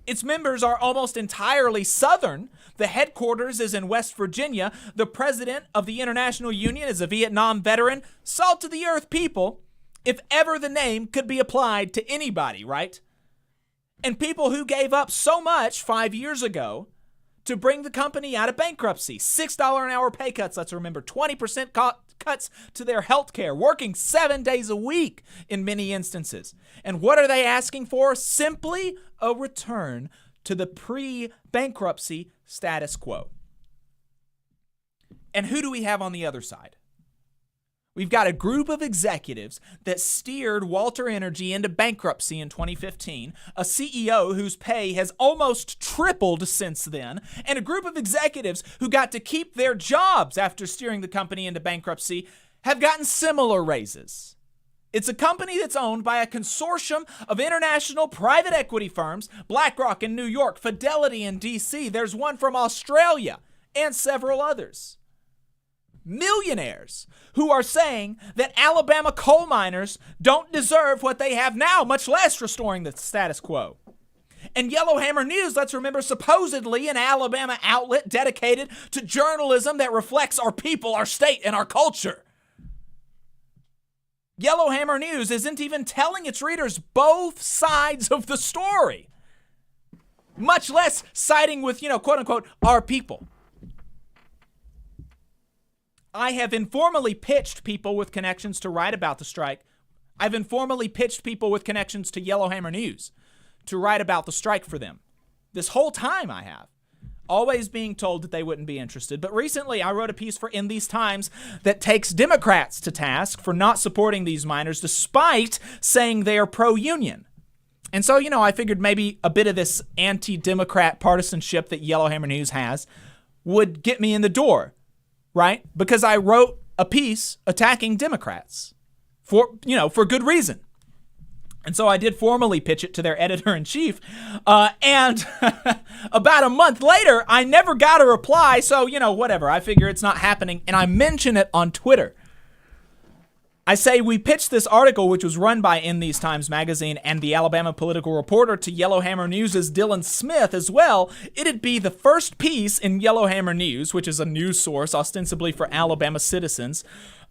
Its members are almost entirely Southern. The headquarters is in West Virginia. The president of the International Union is a Vietnam veteran. Salt of the earth people, if ever the name could be applied to anybody, right? And people who gave up so much 5 years ago to bring the company out of bankruptcy. $6 an hour pay cuts, let's remember. 20% cuts to their health care. Working 7 days a week in many instances. And what are they asking for? Simply a return to the pre-bankruptcy status quo. And who do we have on the other side? We've got a group of executives that steered Walter Energy into bankruptcy in 2015, a CEO whose pay has almost tripled since then, and a group of executives who got to keep their jobs after steering the company into bankruptcy have gotten similar raises. It's a company that's owned by a consortium of international private equity firms, BlackRock in New York, Fidelity in DC, there's one from Australia, and several others. Millionaires who are saying that Alabama coal miners don't deserve what they have now, much less restoring the status quo. And Yellowhammer News, let's remember, supposedly an Alabama outlet dedicated to journalism that reflects our people, our state, and our culture. Yellowhammer News isn't even telling its readers both sides of the story, much less siding with, quote unquote, our people. I have informally pitched people with connections to write about the strike. I've informally pitched people with connections to Yellowhammer News to write about the strike for them. This whole time I have. Always being told that they wouldn't be interested. But recently I wrote a piece for In These Times that takes Democrats to task for not supporting these miners despite saying they are pro-union. And so, I figured maybe a bit of this anti-Democrat partisanship that Yellowhammer News has would get me in the door. Right? Because I wrote a piece attacking Democrats for good reason. And so I did formally pitch it to their editor-in-chief. And about a month later, I never got a reply. So, whatever. I figure it's not happening. And I mention it on Twitter. I say we pitched this article, which was run by In These Times magazine and the Alabama Political Reporter, to Yellowhammer News' Dylan Smith as well. It'd be the first piece in Yellowhammer News, which is a news source ostensibly for Alabama citizens,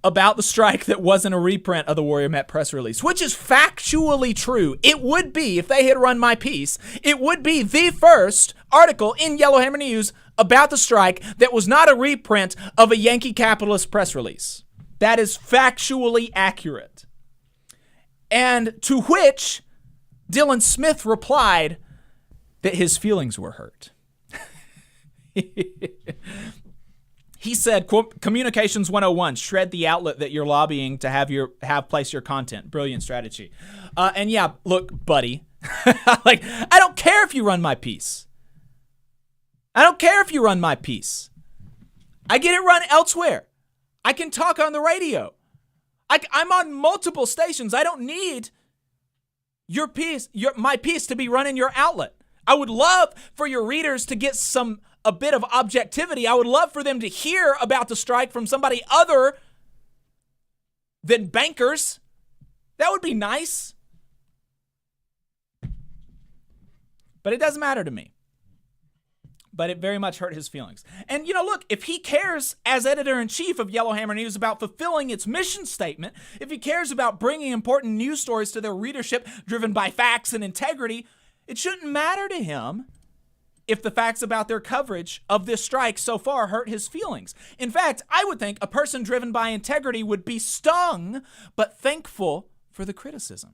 about the strike that wasn't a reprint of the Warrior Met press release, which is factually true. It would be, if they had run my piece, it would be the first article in Yellowhammer News about the strike that was not a reprint of a Yankee capitalist press release. That is factually accurate. And to which Dylan Smith replied that his feelings were hurt. He said, quote, Communications 101, shred the outlet that you're lobbying to have place your content. Brilliant strategy. And yeah, look, buddy, like, I don't care if you run my piece. I don't care if you run my piece. I get it run elsewhere. I can talk on the radio. I'm on multiple stations. I don't need my piece to be run in your outlet. I would love for your readers to get a bit of objectivity. I would love for them to hear about the strike from somebody other than bankers. That would be nice. But it doesn't matter to me. But it very much hurt his feelings. And, look, if he cares as editor-in-chief of Yellowhammer News about fulfilling its mission statement, if he cares about bringing important news stories to their readership driven by facts and integrity, it shouldn't matter to him if the facts about their coverage of this strike so far hurt his feelings. In fact, I would think a person driven by integrity would be stung, but thankful for the criticism.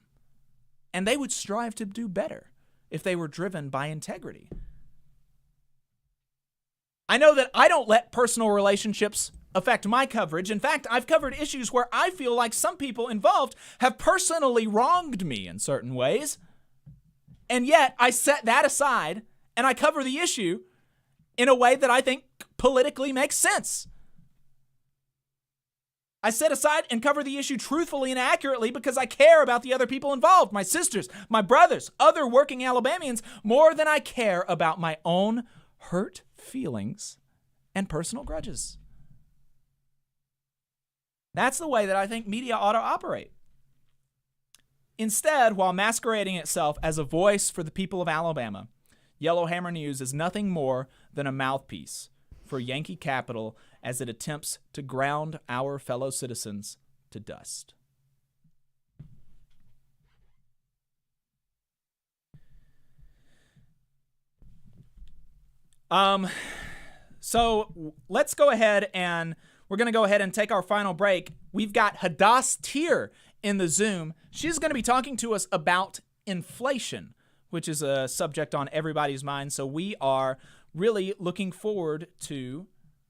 And they would strive to do better if they were driven by integrity. I know that I don't let personal relationships affect my coverage. In fact, I've covered issues where I feel like some people involved have personally wronged me in certain ways. And yet I set that aside and I cover the issue in a way that I think politically makes sense. I set aside and cover the issue truthfully and accurately because I care about the other people involved, my sisters, my brothers, other working Alabamians, more than I care about my own hurt feelings and personal grudges. That's the way that I think media ought to operate. Instead, while masquerading itself as a voice for the people of Alabama, Yellowhammer News is nothing more than a mouthpiece for Yankee capital as it attempts to ground our fellow citizens to dust. So let's go ahead and we're going to go ahead and take our final break. We've got Hadas Thier in the Zoom. She's going to be talking to us about inflation, which is a subject on everybody's mind. So we are really looking forward to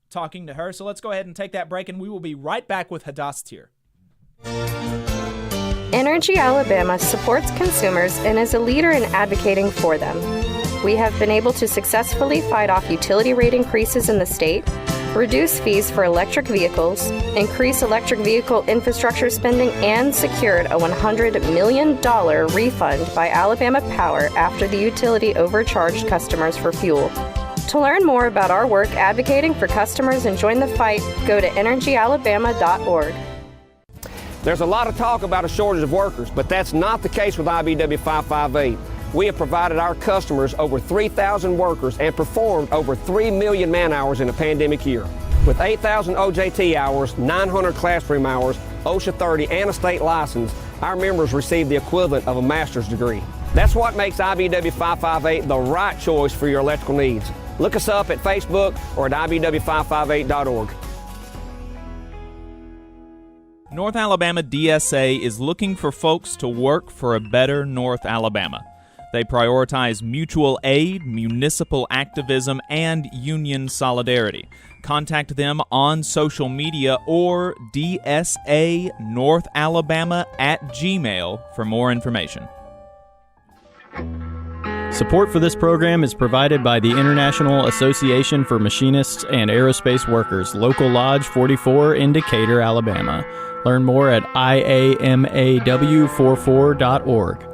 talking to her. So let's go ahead and take that break, and we will be right back with Hadas Thier. Energy Alabama supports consumers and is a leader in advocating for them. We have been able to successfully fight off utility rate increases in the state, reduce fees for electric vehicles, increase electric vehicle infrastructure spending, and secured a $100 million refund by Alabama Power after the utility overcharged customers for fuel. To learn more about our work advocating for customers and join the fight, go to energyalabama.org. There's a lot of talk about a shortage of workers, but that's not the case with IBW 558. We have provided our customers over 3,000 workers and performed over 3 million man-hours in a pandemic year. With 8,000 OJT hours, 900 classroom hours, OSHA 30, and a state license, our members receive the equivalent of a master's degree. That's what makes IBW 558 the right choice for your electrical needs. Look us up at Facebook or at IBW558.org. North Alabama DSA is looking for folks to work for a better North Alabama. They prioritize mutual aid, municipal activism, and union solidarity. Contact them on social media or dsanorthalabama@gmail for more information. Support for this program is provided by the International Association for Machinists and Aerospace Workers, Local Lodge 44 in Decatur, Alabama. Learn more at iamaw44.org.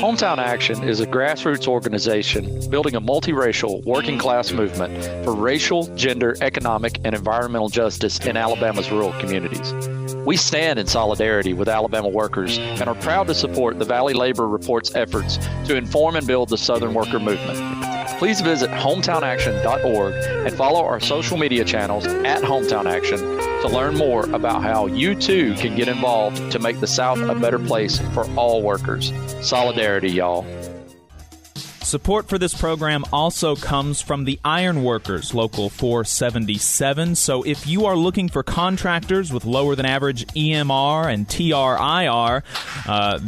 Hometown Action is a grassroots organization building a multiracial working class movement for racial, gender, economic, and environmental justice in Alabama's rural communities. We stand in solidarity with Alabama workers and are proud to support the Valley Labor Report's efforts to inform and build the Southern worker movement. Please visit hometownaction.org and follow our social media channels at Hometown Action to learn more about how you too can get involved to make the South a better place for all workers. Solidarity, y'all. Support for this program also comes from the Ironworkers, Local 477. So if you are looking for contractors with lower than average EMR and TRIR,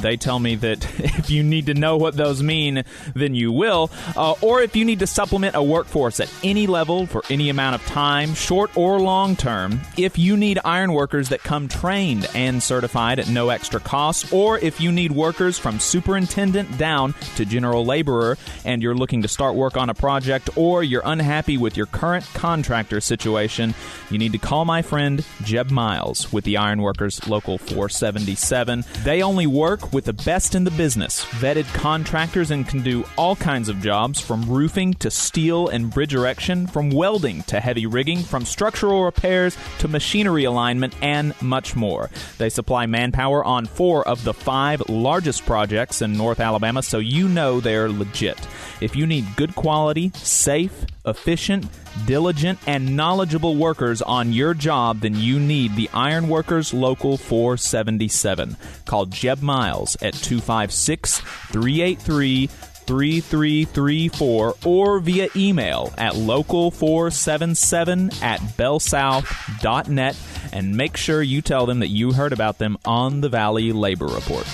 they tell me that if you need to know what those mean, then you will. Or if you need to supplement a workforce at any level for any amount of time, short or long term, if you need ironworkers that come trained and certified at no extra cost, or if you need workers from superintendent down to general laborer, and you're looking to start work on a project, or you're unhappy with your current contractor situation, you need to call my friend Jeb Miles with the Ironworkers Local 477. They only work with the best in the business, vetted contractors, and can do all kinds of jobs from roofing to steel and bridge erection, from welding to heavy rigging, from structural repairs to machinery alignment, and much more. They supply manpower on 4 of the 5 largest projects in North Alabama, so you know they're legit. If you need good quality, safe, efficient, diligent, and knowledgeable workers on your job, then you need the Ironworkers Local 477. Call Jeb Miles at 256-383-3334 or via email at local477@bellsouth.net, and make sure you tell them that you heard about them on the Valley Labor Report.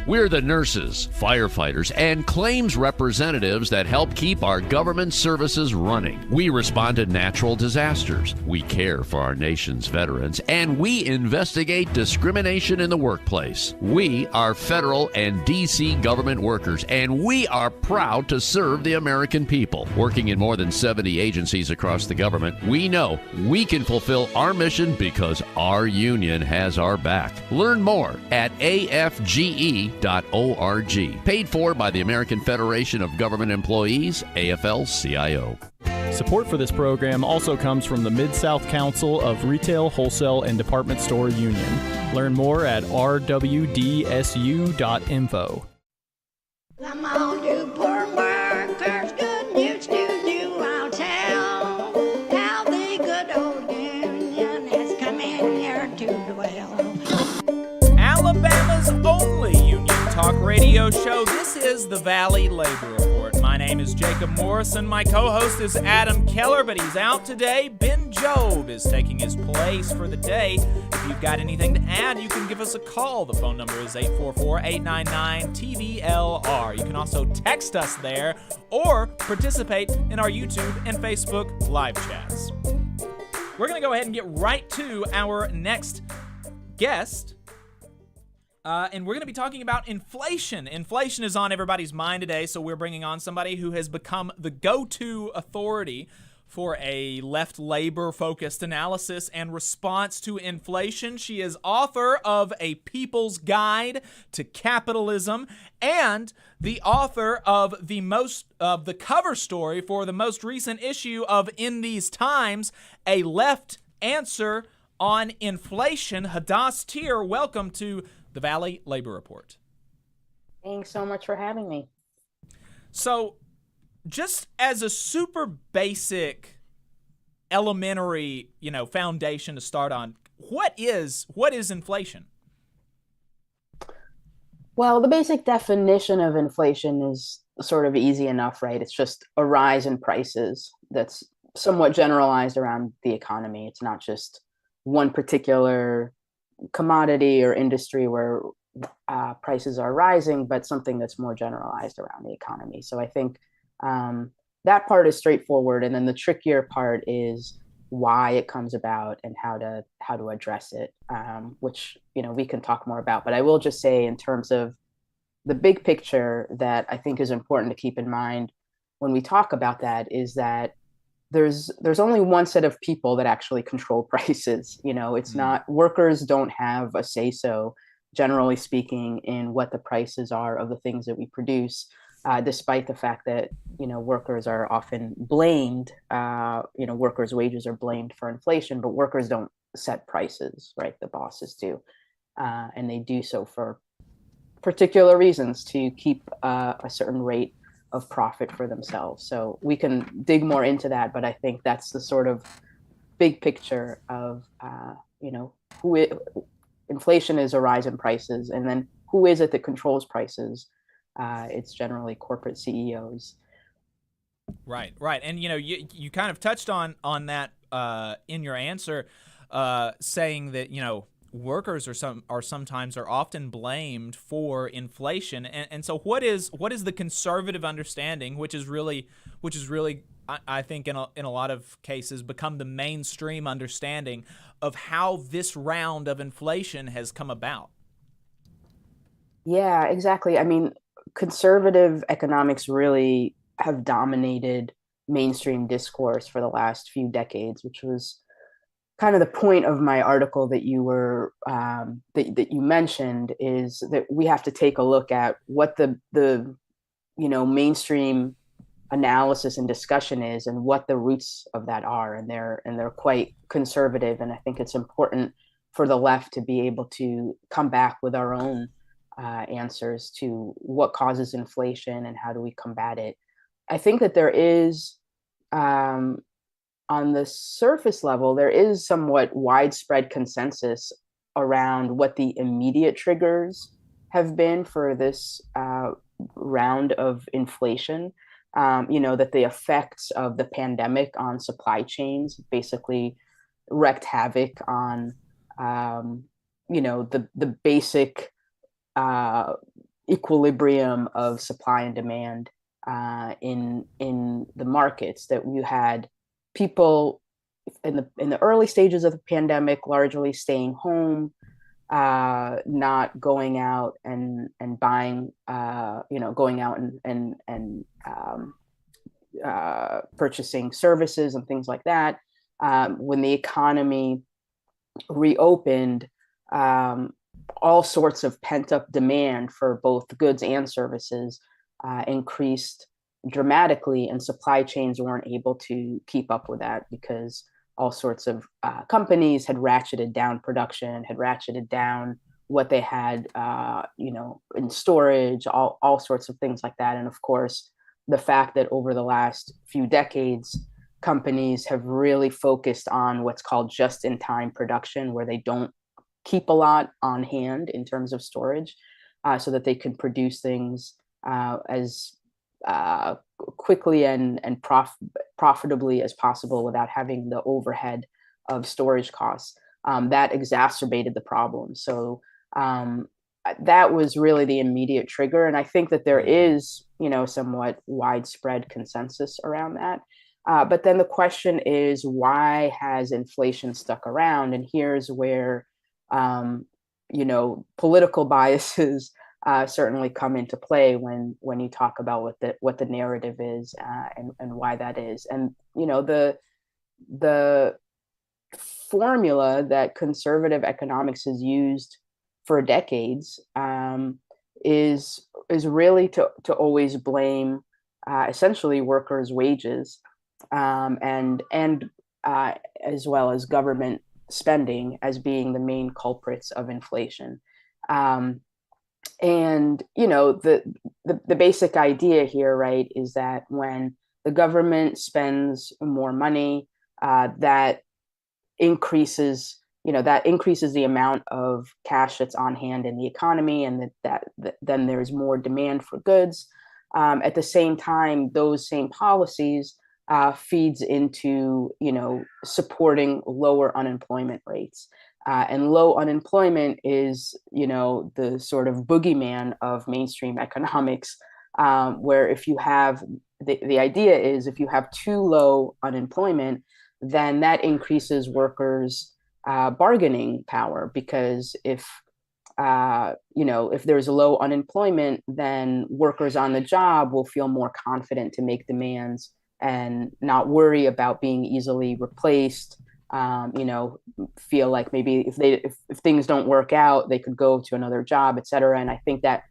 We're the nurses, firefighters, and claims representatives that help keep our government services running. We respond to natural disasters. We care for our nation's veterans, and we investigate discrimination in the workplace. We are federal and D.C. government workers, and we are proud to serve the American people. Working in more than 70 agencies across the government, we know we can fulfill our mission because our union has our back. Learn more at afge.org. Paid for by the American Federation of Government Employees, AFL-CIO. Support for this program also comes from the Mid-South Council of Retail, Wholesale, and Department Store Union. Learn more at rwdsu.info. Come on, you poor workers, good news to you I'll tell. How the good old union has come in here to dwell. Alabama's only union talk radio show. This is the Valley Labor Report. My name is Jacob Morrison. My co-host is Adam Keller, but he's out today. Ben Job is taking his place for the day. If you've got anything to add, you can give us a call. The phone number is 844-899-TVLR. You can also text us there or participate in our YouTube and Facebook live chats. We're going to go ahead and get right to our next guest. And we're going to be talking about inflation. Inflation is on everybody's mind today, so we're bringing on somebody who has become the go-to authority for a left labor-focused analysis and response to inflation. She is author of A People's Guide to Capitalism and the author of the cover story for the most recent issue of In These Times, A Left Answer on Inflation. Hadas Thier, welcome to the Valley Labor Report. Thanks so much for having me. So, just as a super basic, elementary, foundation to start on, what is inflation? Well, the basic definition of inflation is sort of easy enough, right? It's just a rise in prices that's somewhat generalized around the economy. It's not just one particular commodity or industry where prices are rising, but something that's more generalized around the economy. So I think that part is straightforward, and then the trickier part is why it comes about and how to address it, which we can talk more about. But I will just say, in terms of the big picture, that I think is important to keep in mind when we talk about that is that there's only one set of people that actually control prices. It's not, workers don't have a say-so, generally speaking, in what the prices are of the things that we produce, despite the fact that, workers are often blamed, workers' wages are blamed for inflation, but workers don't set prices, right? The bosses do. And they do so for particular reasons, to keep a certain rate of profit for themselves. So we can dig more into that, but I think that's the sort of big picture of, inflation is a rise in prices, and then who is it that controls prices? it's generally corporate CEOs. Right. And you kind of touched on that in your answer, saying that workers are sometimes often blamed for inflation, and so what is the conservative understanding, which is really I think in a lot of cases become the mainstream understanding of how this round of inflation has come about? Yeah, exactly. I mean, conservative economics really have dominated mainstream discourse for the last few decades, which was kind of the point of my article that you were that you mentioned, is that we have to take a look at what the mainstream analysis and discussion is, and what the roots of that are, and they're quite conservative. And I think it's important for the left to be able to come back with our own answers to what causes inflation and how do we combat it. I think that there is, on the surface level, there is somewhat widespread consensus around what the immediate triggers have been for this round of inflation. That the effects of the pandemic on supply chains basically wreaked havoc on, the basic equilibrium of supply and demand in the markets. That you had people in the early stages of the pandemic largely staying home, not going out and buying, going out and purchasing services and things like that. When the economy reopened, all sorts of pent-up demand for both goods and services increased dramatically, and supply chains weren't able to keep up with that because all sorts of companies had ratcheted down production, had ratcheted down what they had, in storage, all sorts of things like that. And of course, the fact that over the last few decades, companies have really focused on what's called just-in-time production, where they don't keep a lot on hand in terms of storage, so that they can produce things as quickly and profitably as possible without having the overhead of storage costs. That exacerbated the problem. So that was really the immediate trigger. And I think that there is, somewhat widespread consensus around that. But then the question is, why has inflation stuck around? And here's where, political biases certainly come into play when you talk about what the narrative is, and why that is. And the formula that conservative economics has used for decades is really to always blame essentially workers' wages, and as well as government spending as being the main culprits of inflation. And the basic idea here, right, is that when the government spends more money, that increases the amount of cash that's on hand in the economy, and that then there's more demand for goods. At the same time, those same policies feeds into supporting lower unemployment rates. And low unemployment is, the sort of boogeyman of mainstream economics, where if you have, the idea is if you have too low unemployment, then that increases workers' bargaining power, because if there's low unemployment, then workers on the job will feel more confident to make demands and not worry about being easily replaced. Feel like maybe if things don't work out, they could go to another job, et cetera. And I think that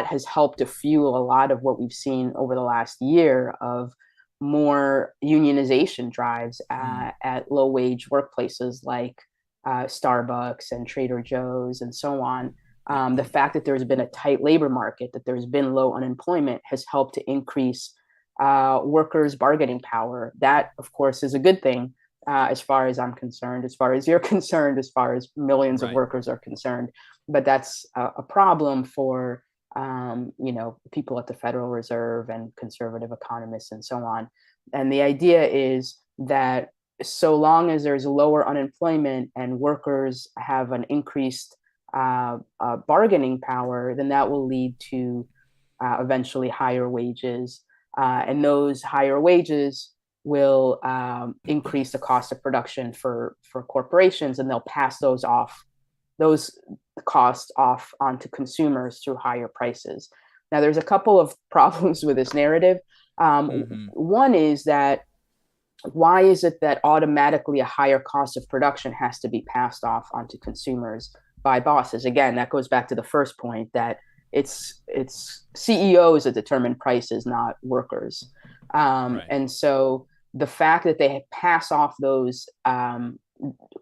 has helped to fuel a lot of what we've seen over the last year of more unionization drives at low wage workplaces like Starbucks and Trader Joe's and so on. The fact that there's been a tight labor market, that there's been low unemployment, has helped to increase workers' bargaining power. That, of course, is a good thing. As far as I'm concerned, as far as you're concerned, as far as millions of workers are concerned. But that's a problem for people at the Federal Reserve and conservative economists and so on. And the idea is that so long as there's lower unemployment and workers have an increased bargaining power, then that will lead to eventually higher wages. And those higher wages will increase the cost of production for corporations, and they'll pass those costs off onto consumers through higher prices. Now, there's a couple of problems with this narrative. One is that why is it that automatically a higher cost of production has to be passed off onto consumers by bosses? Again, that goes back to the first point that it's CEOs that determine prices, not workers. Right. And so the fact that they pass off those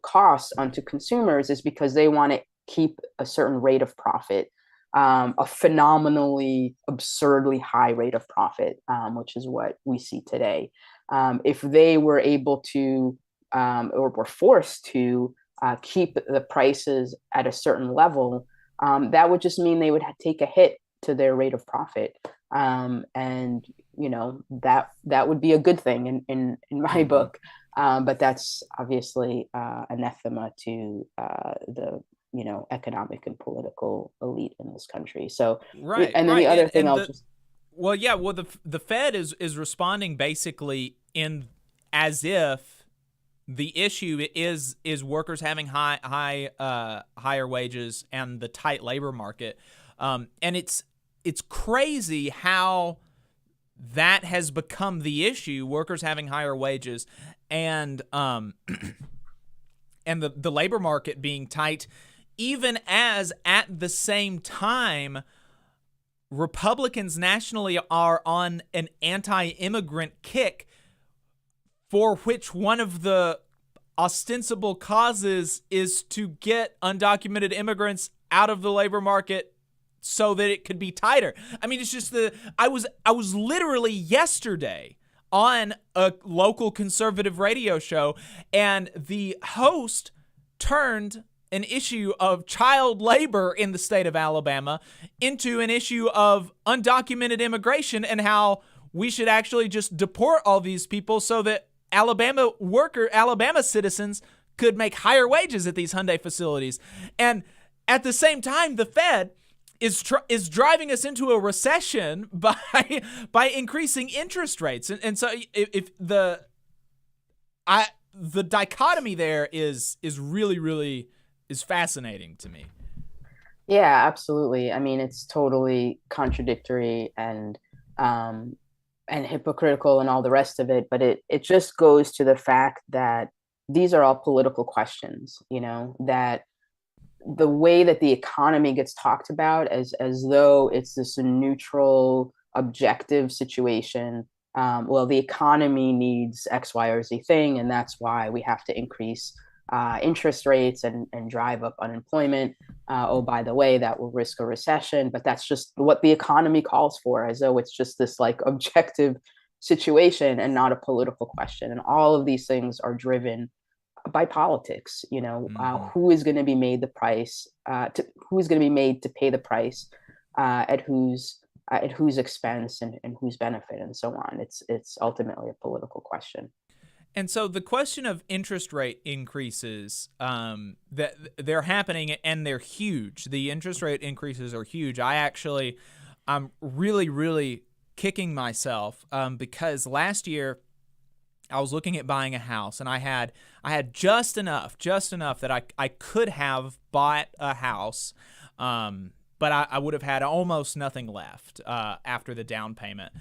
costs onto consumers is because they want to keep a certain rate of profit, a phenomenally, absurdly high rate of profit, which is what we see today. If they were able to, or were forced to keep the prices at a certain level, that would just mean they would take a hit to their rate of profit. And, that would be a good thing in my book. But that's obviously anathema to the economic and political elite in this country. So, right. And then the other thing the Fed is responding basically as if the issue is workers having higher wages and the tight labor market, and it's crazy how that has become the issue: workers having higher wages and the labor market being tight, even as at the same time Republicans nationally are on an anti-immigrant kick, for which one of the ostensible causes is to get undocumented immigrants out of the labor market so that it could be tighter. I mean, it's just I was literally yesterday on a local conservative radio show, and the host turned an issue of child labor in the state of Alabama into an issue of undocumented immigration and how we should actually just deport all these people so that Alabama citizens could make higher wages at these Hyundai facilities. And at the same time, the Fed is driving us into a recession by increasing interest rates. And so if the dichotomy there is really, really is fascinating to me. Yeah, absolutely. I mean, it's totally contradictory and hypocritical and all the rest of it, but it just goes to the fact that these are all political questions, that the way that the economy gets talked about as though it's this neutral, objective situation. Well, the economy needs X, Y, or Z thing, and that's why we have to increase interest rates and drive up unemployment. Oh, by the way, that will risk a recession, but that's just what the economy calls for, as though it's just this like objective situation and not a political question. And all of these things are driven by politics. Who is going to be made the price? Who is going to be made to pay the price at whose expense and whose benefit, and so on. It's ultimately a political question. And so the question of interest rate increases, that they're happening and they're huge. The interest rate increases are huge. I'm really, really kicking myself because last year I was looking at buying a house, and I had just enough that I could have bought a house, but I would have had almost nothing left after the down payment.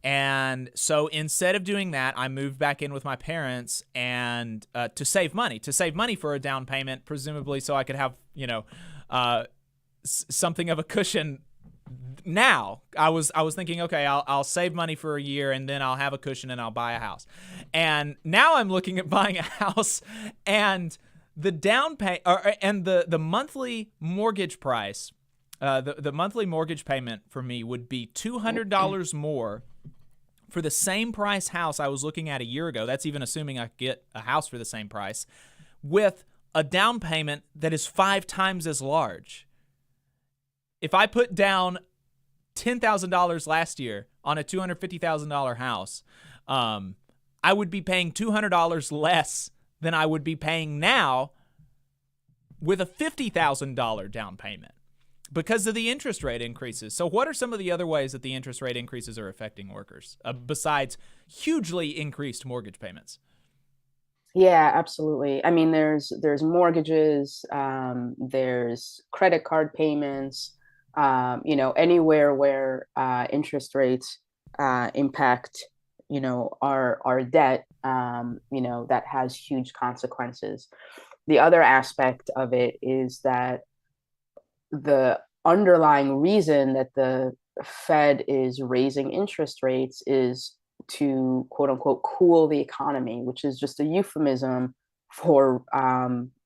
And so instead of doing that, I moved back in with my parents and to save money for a down payment, presumably so I could have, something of a cushion. Now I was thinking, okay, I'll save money for a year and then I'll have a cushion and I'll buy a house. And now I'm looking at buying a house, and the down pay and the monthly mortgage price, the monthly mortgage payment for me would be $200 more for the same price house I was looking at a year ago. That's even assuming I could get a house for the same price, with a down payment that is 5 times as large. if I put down $10,000 last year on a $250,000 house, I would be paying $200 less than I would be paying now with a $50,000 down payment because of the interest rate increases. So what are some of the other ways that the interest rate increases are affecting workers besides hugely increased mortgage payments? Yeah, absolutely. I mean, there's mortgages, there's credit card payments, anywhere where interest rates impact, our debt, that has huge consequences. The other aspect of it is that the underlying reason that the Fed is raising interest rates is to quote unquote cool the economy, which is just a euphemism for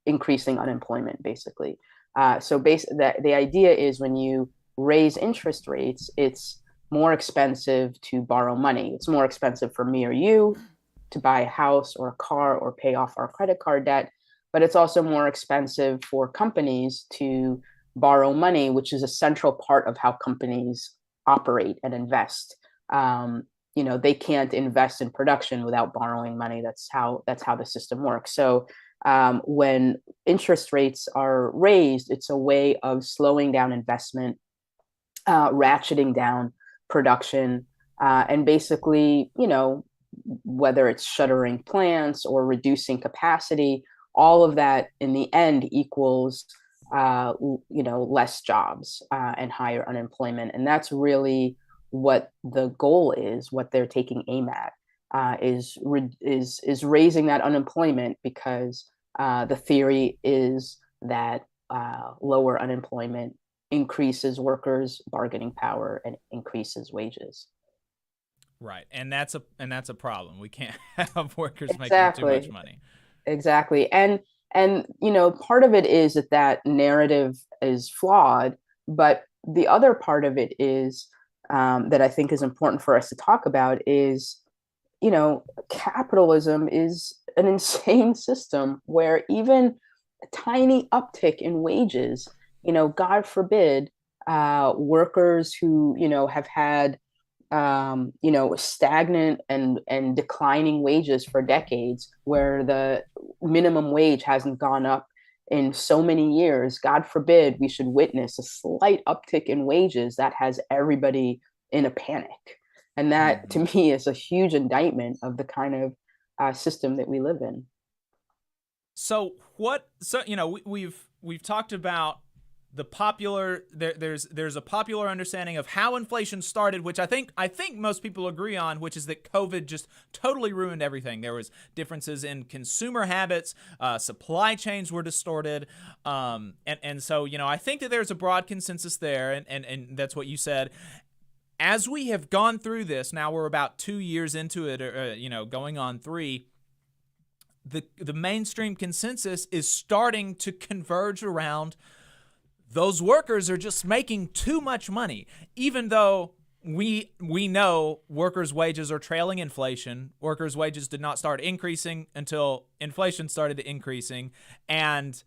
increasing unemployment, basically. The idea is when you raise interest rates, it's more expensive to borrow money. It's more expensive for me or you to buy a house or a car or pay off our credit card debt, but it's also more expensive for companies to borrow money, which is a central part of how companies operate and invest. They can't invest in production without borrowing money. That's how the system works. So when interest rates are raised, it's a way of slowing down investment, ratcheting down production, and basically, whether it's shuttering plants or reducing capacity, all of that in the end equals less jobs and higher unemployment. And that's really what the goal is, what they're taking aim at, is raising that unemployment, because the theory is that lower unemployment increases workers' bargaining power and increases wages. Right, and that's a problem. We can't have workers making too much money. Exactly, and part of it is that narrative is flawed, but the other part of it is that I think is important for us to talk about is, capitalism is an insane system where even a tiny uptick in wages, God forbid, workers who, have had, stagnant and declining wages for decades, where the minimum wage hasn't gone up in so many years, God forbid we should witness a slight uptick in wages that has everybody in a panic. And that, to me, is a huge indictment of the kind of system that we live in. So we've talked about the popular there's a popular understanding of how inflation started, which I think most people agree on, which is that COVID just totally ruined everything. There was differences in consumer habits, supply chains were distorted, and so I think that there's a broad consensus there, and that's what you said. As we have gone through this, now we're about 2 years into it, going on 3. The mainstream consensus is starting to converge around those workers are just making too much money, even though we know workers' wages are trailing inflation. Workers' wages did not start increasing until inflation started increasing, and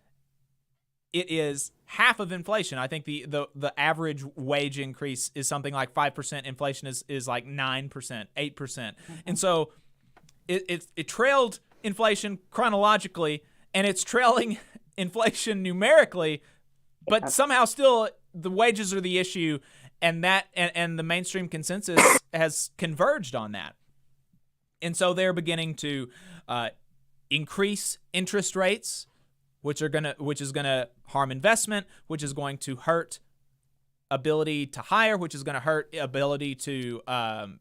it is half of inflation. I think the average wage increase is something like 5%. Inflation is like 9%, 8%. And so it trailed inflation chronologically, and it's trailing inflation numerically, but somehow still the wages are the issue, and the mainstream consensus has converged on that. And so they're beginning to increase interest rates, which is gonna harm investment, which is going to hurt ability to hire, which is going to hurt ability to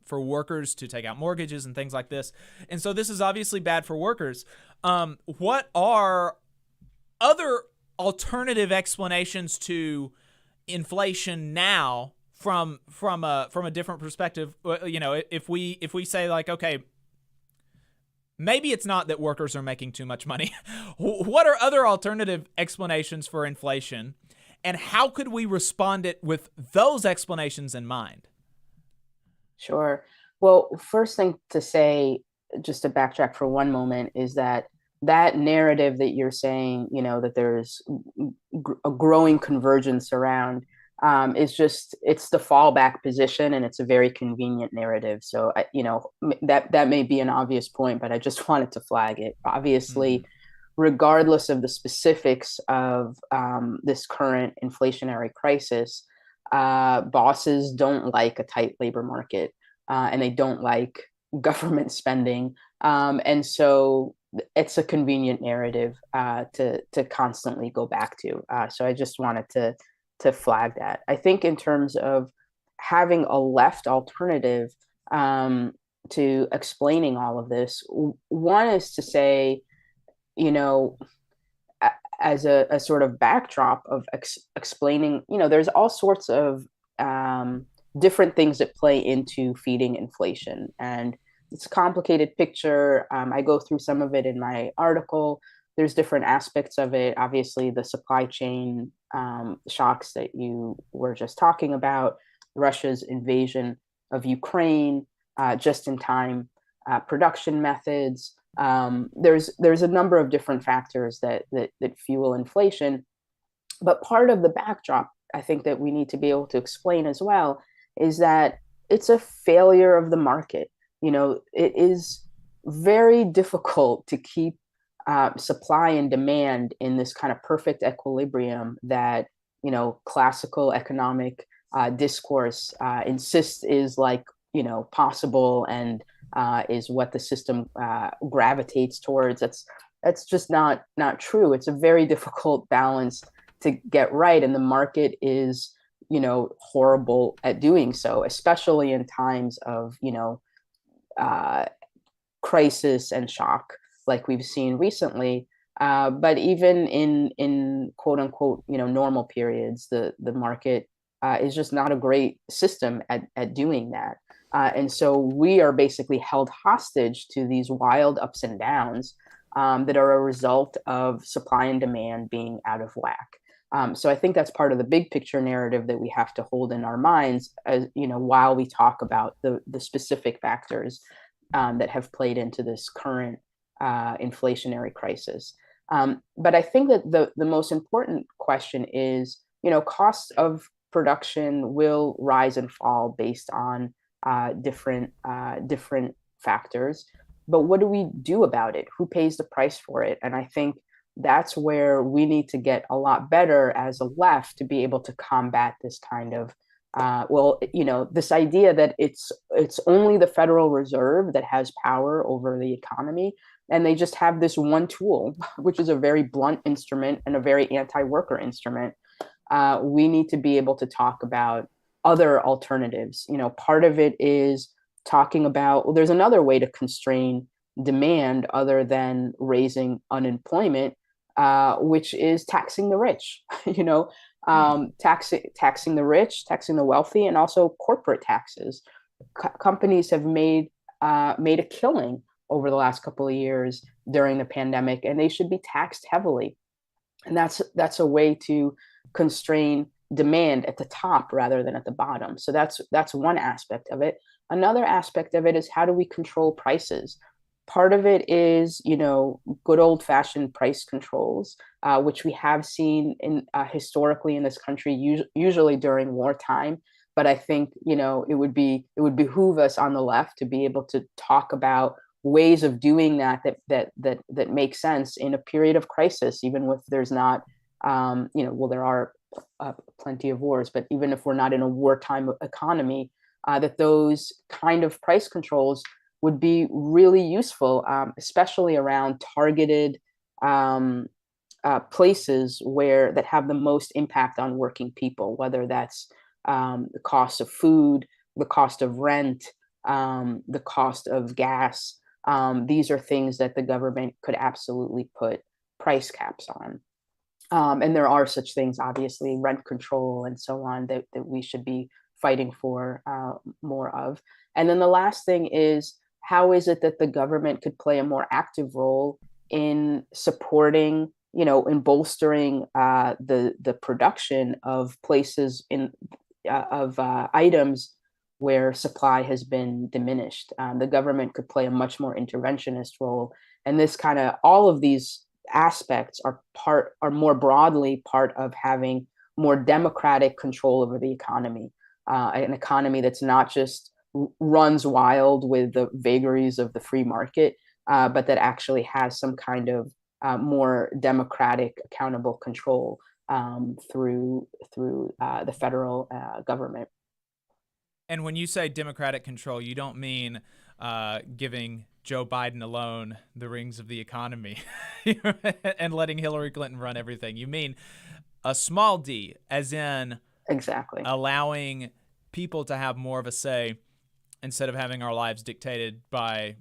for workers to take out mortgages and things like this. And so this is obviously bad for workers. What are other alternative explanations to inflation now from a different perspective? If we say, like, okay, maybe it's not that workers are making too much money. What are other alternative explanations for inflation, and how could we respond it with those explanations in mind? Sure. Well, first thing to say, just to backtrack for one moment, is that narrative that you're saying, that there's a growing convergence around, it's the fallback position, and it's a very convenient narrative. So that may be an obvious point, but I just wanted to flag it. Obviously, regardless of the specifics of this current inflationary crisis, bosses don't like a tight labor market, and they don't like government spending, and so it's a convenient narrative to constantly go back to. So I just wanted to flag that. I think in terms of having a left alternative to explaining all of this, one is to say, as a sort of backdrop of explaining, there's all sorts of different things that play into feeding inflation. And it's a complicated picture. I go through some of it in my article. There's different aspects of it. Obviously, the supply chain shocks that you were just talking about, Russia's invasion of Ukraine, just-in-time production methods. There's a number of different factors that fuel inflation. But part of the backdrop, I think, that we need to be able to explain as well is that it's a failure of the market. It is very difficult to keep supply and demand in this kind of perfect equilibrium that classical economic discourse insists is possible and is what the system gravitates towards. That's just not true. It's a very difficult balance to get right, and the market is horrible at doing so, especially in times of crisis and shock like we've seen recently. But even in quote unquote normal periods, the market is just not a great system at doing that. And so we are basically held hostage to these wild ups and downs that are a result of supply and demand being out of whack. So I think that's part of the big picture narrative that we have to hold in our minds, as while we talk about the specific factors that have played into this current inflationary crisis. But I think that the most important question is, costs of production will rise and fall based on different factors. But what do we do about it? Who pays the price for it? And I think that's where we need to get a lot better as a left to be able to combat this kind of this idea that it's only the Federal Reserve that has power over the economy, and they just have this one tool, which is a very blunt instrument and a very anti-worker instrument. We need to be able to talk about other alternatives. Part of it is talking about, there's another way to constrain demand other than raising unemployment, which is taxing the rich. Taxing the rich, taxing the wealthy, and also corporate taxes. Companies have made a killing over the last couple of years during the pandemic, and they should be taxed heavily. And that's a way to constrain demand at the top rather than at the bottom. So that's one aspect of it. Another aspect of it is, how do we control prices? Part of it is, good old-fashioned price controls, which we have seen historically in this country, usually during wartime. But I think it would behoove us on the left to be able to talk about ways of doing that make sense in a period of crisis, even if there's not, there are plenty of wars, but even if we're not in a wartime economy, that those kind of price controls would be really useful, especially around targeted places that have the most impact on working people, whether that's the cost of food, the cost of rent, the cost of gas. These are things that the government could absolutely put price caps on. And there are such things, obviously, rent control and so on, that we should be fighting for more of. And then the last thing is, how is it that the government could play a more active role in supporting, in bolstering the production of places of items where supply has been diminished? The government could play a much more interventionist role. And all of these aspects are more broadly part of having more democratic control over the economy, an economy that's not just runs wild with the vagaries of the free market, but that actually has some kind of more democratic, accountable control through the federal government. And when you say democratic control, you don't mean giving Joe Biden alone the reins of the economy and letting Hillary Clinton run everything. You mean a small d, as in exactly allowing people to have more of a say instead of having our lives dictated by,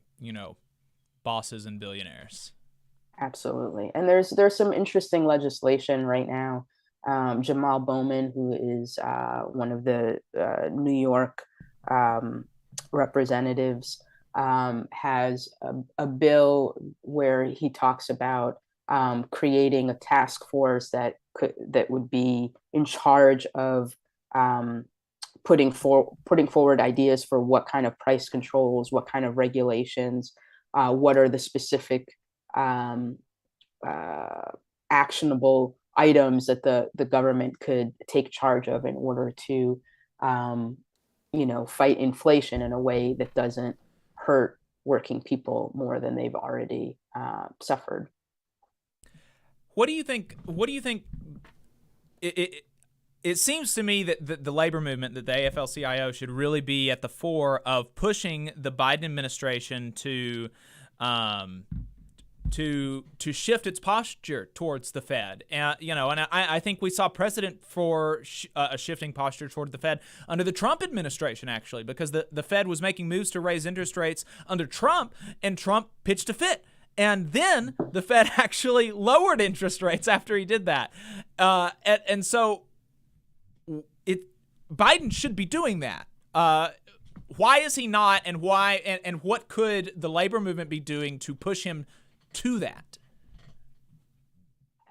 bosses and billionaires. Absolutely. And there's some interesting legislation right now. Jamal Bowman, who is one of the New York representatives, has a bill where he talks about creating a task force that would be in charge of putting forward ideas for what kind of price controls, what kind of regulations, what are the specific actionable items that the government could take charge of in order to fight inflation in a way that doesn't hurt working people more than they've already suffered. What do you think it seems to me that the labor movement, that the AFL-CIO should really be at the fore of pushing the Biden administration to shift its posture towards the Fed. And I think we saw precedent for a shifting posture toward the Fed under the Trump administration, actually, because the Fed was making moves to raise interest rates under Trump, and Trump pitched a fit. And then the Fed actually lowered interest rates after he did that. And so Biden should be doing that. Why is he not, and why? And what could the labor movement be doing to push him to that?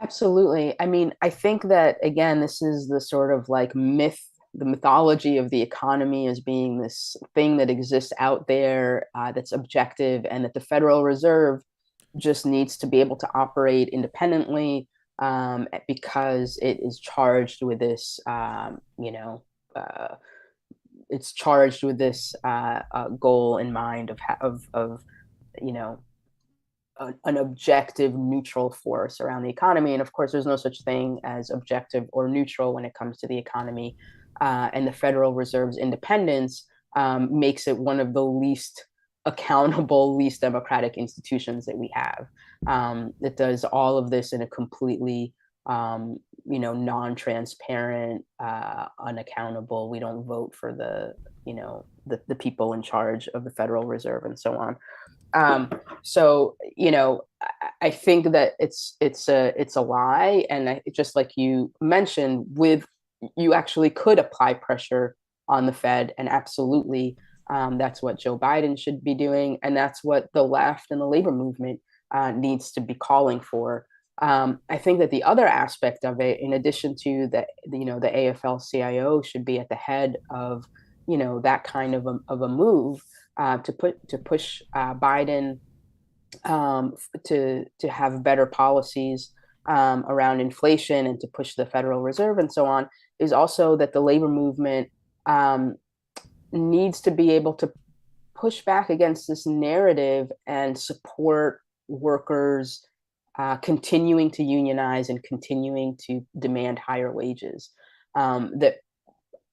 Absolutely. I mean, I think that, again, this is the sort of like the mythology of the economy as being this thing that exists out there that's objective, and that the Federal Reserve just needs to be able to operate independently because it is charged with this, it's charged with this goal in mind of an objective neutral force around the economy. And of course, there's no such thing as objective or neutral when it comes to the economy. And the Federal Reserve's independence makes it one of the least accountable, least democratic institutions that we have. It does all of this in a completely, non-transparent, unaccountable. We don't vote for the people in charge of the Federal Reserve and so on. So I think that it's a lie, and just like you mentioned, you actually could apply pressure on the Fed, and absolutely that's what Joe Biden should be doing, and that's what the left and the labor movement needs to be calling for. I think that the other aspect of it, in addition to the AFL-CIO should be at the head of that kind of a move to push Biden to have better policies around inflation, and to push the Federal Reserve and so on, is also that the labor movement needs to be able to push back against this narrative and support workers continuing to unionize and continuing to demand higher wages. That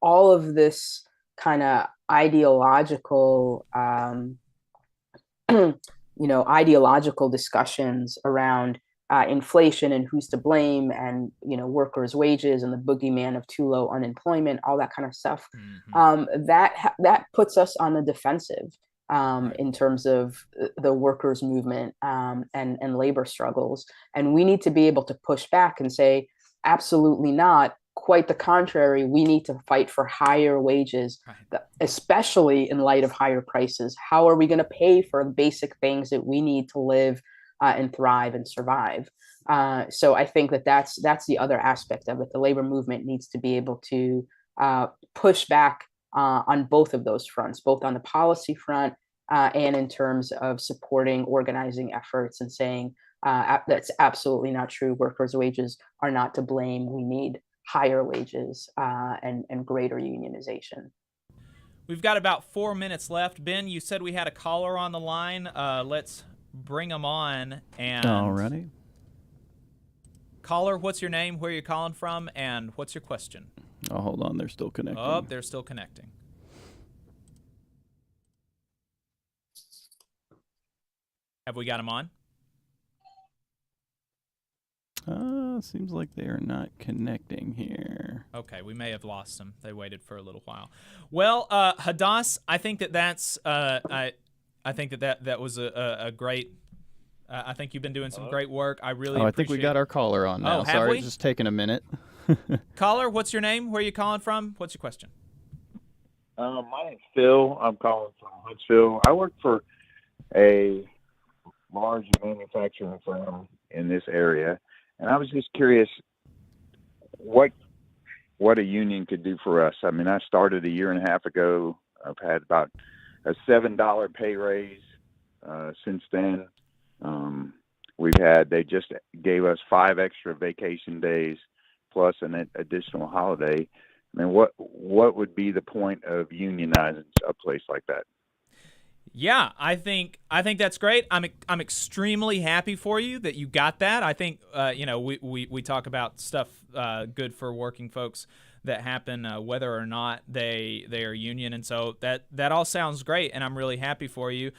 all of this kind of ideological, ideological discussions around inflation and who's to blame, and workers' wages and the boogeyman of too low unemployment, all that kind of stuff, that puts us on the defensive in terms of the workers' movement and labor struggles. And we need to be able to push back and say, absolutely not. Quite the contrary, we need to fight for higher wages, especially in light of higher prices. How are we going to pay for the basic things that we need to live and thrive and survive? So I think that's the other aspect of it. The labor movement needs to be able to push back on both of those fronts, both on the policy front and in terms of supporting organizing efforts and saying that's absolutely not true. Workers' wages are not to blame. We need higher wages and greater unionization. We've got about 4 minutes left. Ben, you said we had a caller on the line. Let's bring them on. And Alrighty. Caller, what's your name, where you're calling from, and what's your question? Oh, hold on. They're still connecting. Oh, they're still connecting. Have we got them on? Seems like they are not connecting here. Okay, we may have lost them. They waited for a little while. Well, Hadas, I think that's I think that was a great. I think you've been doing some great work. I really. I think we got our caller on now. Oh, have Sorry, we? it's just taking a minute. Caller, what's your name? Where are you calling from? What's your question? My name's Phil. I'm calling from Huntsville. I work for a large manufacturing firm in this area, and I was just curious what a union could do for us. I mean, I started a year and a half ago. I've had about a $7 pay raise since then. They just gave us 5 extra vacation days plus an additional holiday. I mean, what would be the point of unionizing a place like that? Yeah, I think that's great. I'm extremely happy for you that you got that. I think we talk about stuff good for working folks that happen whether or not they are union, and so that all sounds great, and I'm really happy for you.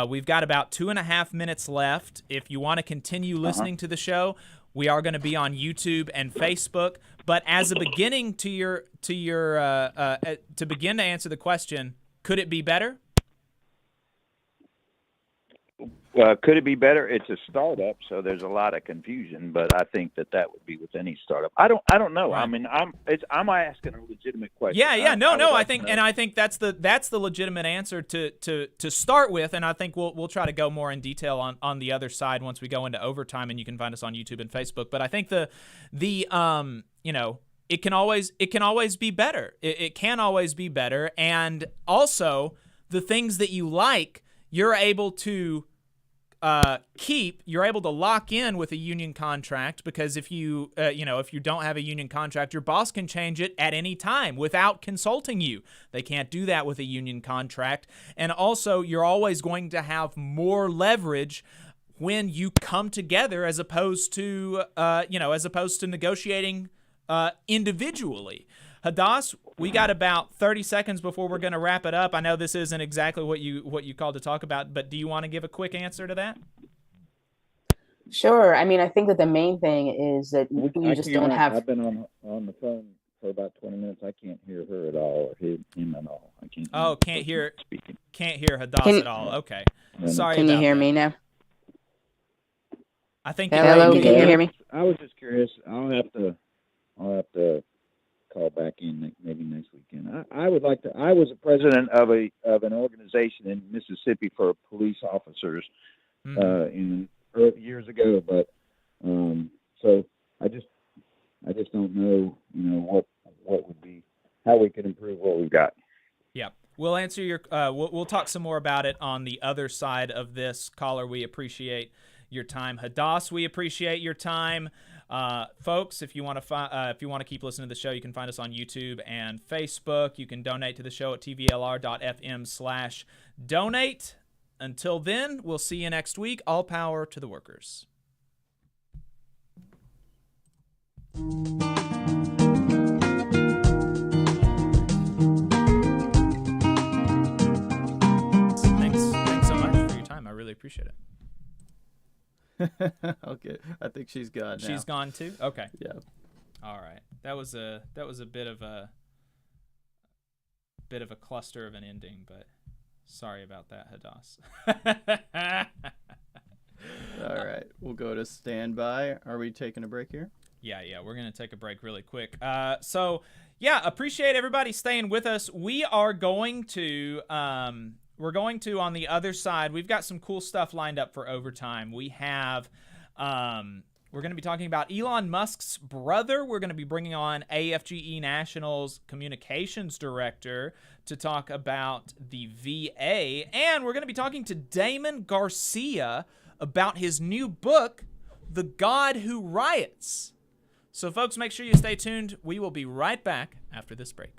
We've got about 2.5 minutes left. If you want to continue listening to the show, we are going to be on YouTube and Facebook. But as a beginning to begin to answer the question, could it be better? Could it be better? It's a startup, so there's a lot of confusion. But I think that would be with any startup. I don't know. Right. I mean, I'm asking a legitimate question. Yeah. No. I think that's the legitimate answer to start with, and I think we'll try to go more in detail on the other side once we go into overtime, and you can find us on YouTube and Facebook. But I think it can always be better. It can always be better, and also the things that you like, you're able to you're able to lock in with a union contract, because if you don't have a union contract, your boss can change it at any time without consulting you. They can't do that with a union contract. And also, you're always going to have more leverage when you come together, as opposed to negotiating individually. Hadas, we got about 30 seconds before we're going to wrap it up. I know this isn't exactly what you called to talk about, but do you want to give a quick answer to that? Sure. I mean, I think that the main thing is that you just don't have. I've been on the phone for about 20 minutes. I can't hear her at all, or him at all. I can't. Oh, can't hear Hadas at all. Okay, sorry. Can you hear me now? I think. Hello, can you hear me? I was just curious. I'll have to call back in maybe next weekend. I would like to. I was a president of an organization in Mississippi for police officers years ago, but so I just don't know, what would be, how we could improve what we've got. Yeah, we'll answer your. We'll talk some more about it on the other side of this. Caller, we appreciate your time. Hadas, we appreciate your time. Folks, if you want to keep listening to the show, you can find us on YouTube and Facebook. You can donate to the show at tvlr.fm/donate. Until then, we'll see you next week. All power to the workers. Thanks so much for your time. I really appreciate it. Okay, I think she's gone now. She's gone too? Okay. Yeah. All right. That was a bit of a cluster of an ending, but sorry about that, Hadas. All right, we'll go to standby. Are we taking a break here? Yeah, we're going to take a break really quick. Appreciate everybody staying with us. We're going to, on the other side, we've got some cool stuff lined up for overtime. We have, we're going to be talking about Elon Musk's brother. We're going to be bringing on AFGE National's communications director to talk about the VA. And we're going to be talking to Damon Garcia about his new book, The God Who Riots. So, folks, make sure you stay tuned. We will be right back after this break.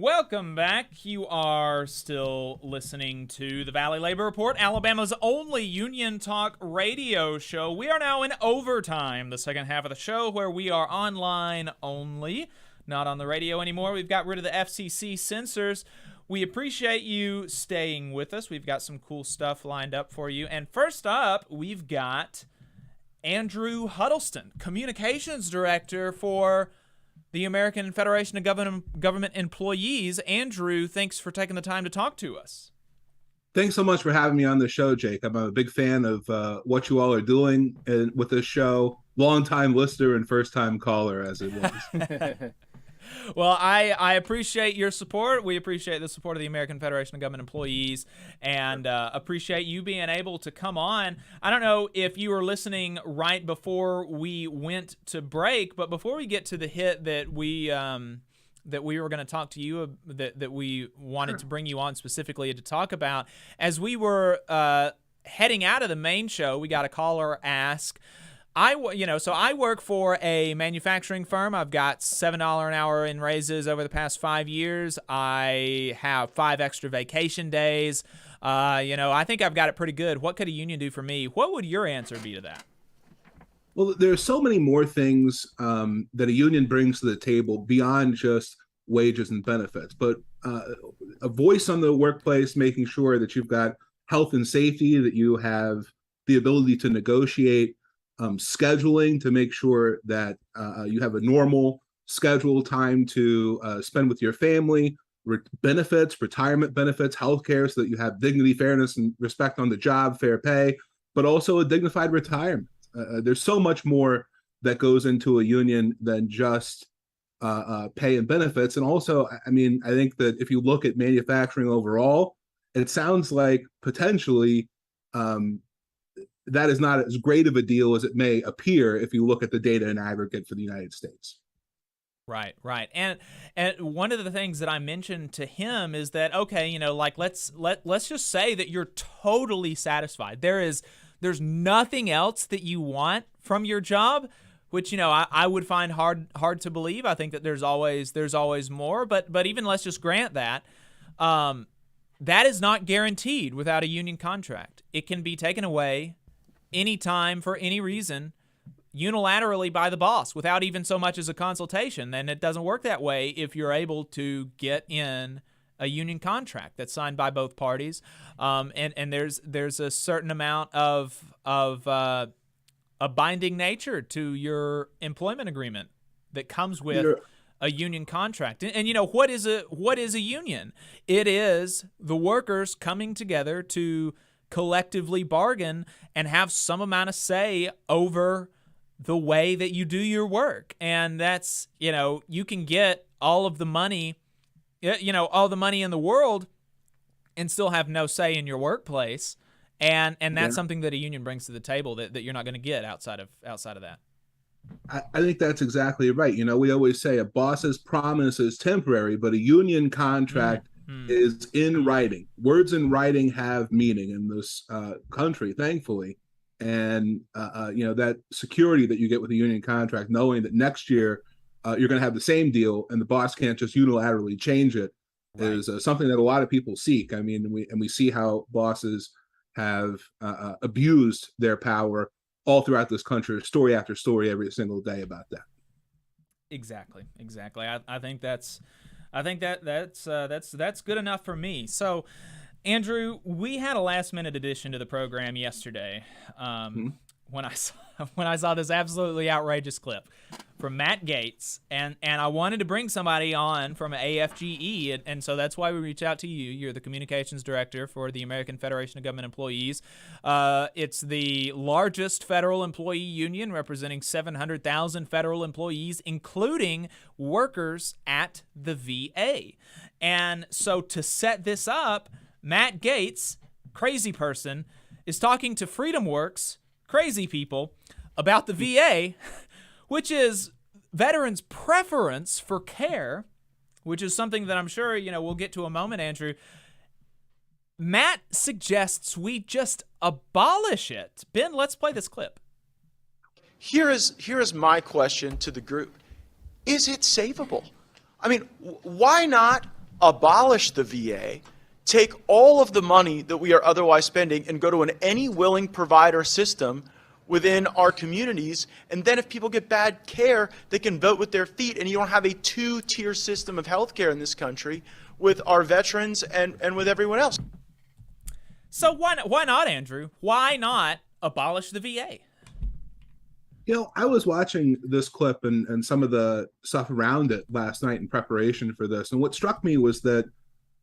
Welcome back. You are still listening to the Valley Labor Report, Alabama's only union talk radio show. We are now in overtime, the second half of the show, where we are online only, not on the radio anymore. We've got rid of the FCC censors. We appreciate you staying with us. We've got some cool stuff lined up for you. And first up, we've got Andrew Huddleston, Communications Director for the American Federation of Government Employees. Andrew, thanks for taking the time to talk to us. Thanks so much for having me on the show, Jake. I'm a big fan of what you all are doing with this show. Long-time listener and first-time caller, as it was. Well, I appreciate your support. We appreciate the support of the American Federation of Government Employees, and appreciate you being able to come on. I don't know if you were listening right before we went to break, but before we get to the hit that we were going to talk to you, that we wanted to bring you on specifically to talk about, as we were heading out of the main show, we got a caller ask, so I work for a manufacturing firm. I've got $7 an hour in raises over the past 5 years. I have 5 extra vacation days. I think I've got it pretty good. What could a union do for me? What would your answer be to that? Well, there are so many more things that a union brings to the table beyond just wages and benefits, but a voice on the workplace, making sure that you've got health and safety, that you have the ability to negotiate, scheduling to make sure that you have a normal schedule time to spend with your family, benefits, retirement benefits, healthcare, so that you have dignity, fairness, and respect on the job, fair pay, but also a dignified retirement. There's so much more that goes into a union than just pay and benefits. And also, I think that if you look at manufacturing overall, it sounds like potentially that is not as great of a deal as it may appear if you look at the data in aggregate for the United States. Right. And one of the things that I mentioned to him is that, okay, let's just say that you're totally satisfied. There's nothing else that you want from your job, which, I would find hard to believe. I think that there's always more, but even let's just grant that. That is not guaranteed without a union contract. It can be taken away anytime for any reason unilaterally by the boss without even so much as a consultation. And it doesn't work that way if you're able to get in a union contract that's signed by both parties. And there's a certain amount of a binding nature to your employment agreement that comes with a union contract. And what is a union? It is the workers coming together to collectively bargain and have some amount of say over the way that you do your work. And that's, you can get all of the money, all the money in the world and still have no say in your workplace. And that's something that a union brings to the table that you're not going to get outside of that. I think that's exactly right. We always say a boss's promise is temporary, but a union contract is in writing. Words in writing have meaning in this country, thankfully. And, that security that you get with a union contract, knowing that next year you're going to have the same deal and the boss can't just unilaterally change it, is something that a lot of people seek. We see how bosses have abused their power all throughout this country, story after story, every single day about that. Exactly. I think that's good enough for me. So, Andrew, we had a last-minute addition to the program yesterday when I saw this absolutely outrageous clip from Matt Gaetz, and I wanted to bring somebody on from AFGE, and so that's why we reached out to you. You're the communications director for the American Federation of Government Employees. It's the largest federal employee union, representing 700,000 federal employees, including workers at the VA. And so to set this up, Matt Gaetz, crazy person, is talking to FreedomWorks, crazy people, about the VA, which is veterans' preference for care, which is something that I'm sure, we'll get to a moment, Andrew. Matt suggests we just abolish it. Ben, let's play this clip. Here is my question to the group. Is it savable? Why not abolish the VA, take all of the money that we are otherwise spending and go to an any willing provider system within our communities. And then if people get bad care, they can vote with their feet, and you don't have a two-tier system of health care in this country with our veterans and with everyone else. So why not, Andrew? Why not abolish the VA? You know, I was watching this clip and some of the stuff around it last night in preparation for this. And what struck me was that,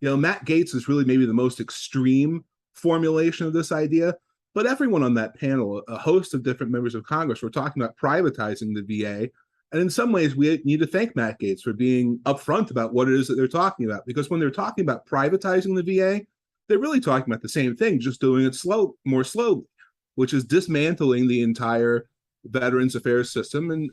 you know, Matt Gaetz is really maybe the most extreme formulation of this idea. But everyone on that panel, a host of different members of Congress, were talking about privatizing the VA. And in some ways, we need to thank Matt Gaetz for being upfront about what it is that they're talking about. Because when they're talking about privatizing the VA, they're really talking about the same thing, just doing it more slowly, which is dismantling the entire Veterans Affairs system and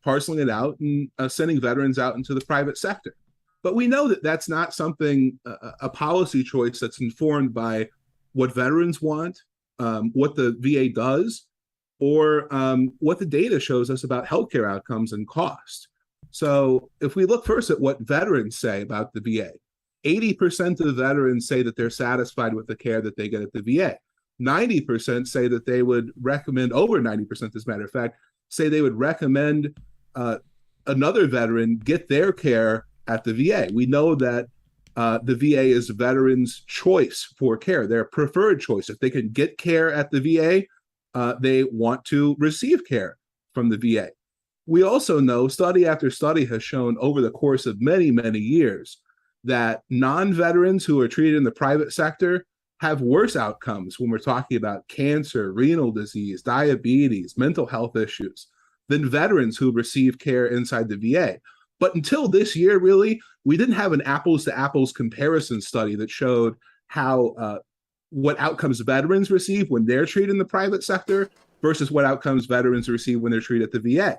parceling it out and sending veterans out into the private sector. But we know that that's not something, a policy choice that's informed by what veterans want, what the VA does, or what the data shows us about healthcare outcomes and cost. So if we look first at what veterans say about the VA, 80% of veterans say that they're satisfied with the care that they get at the VA. 90% say that they would recommend, over 90% as a matter of fact, say they would recommend another veteran get their care at the VA. We know that the VA is veterans' choice for care, their preferred choice. If they can get care at the VA, they want to receive care from the VA. We also know study after study has shown over the course of many, many years that non-veterans who are treated in the private sector have worse outcomes when we're talking about cancer, renal disease, diabetes, mental health issues than veterans who receive care inside the VA. But until this year, really, we didn't have an apples to apples comparison study that showed how what outcomes veterans receive when they're treated in the private sector versus what outcomes veterans receive when they're treated at the VA.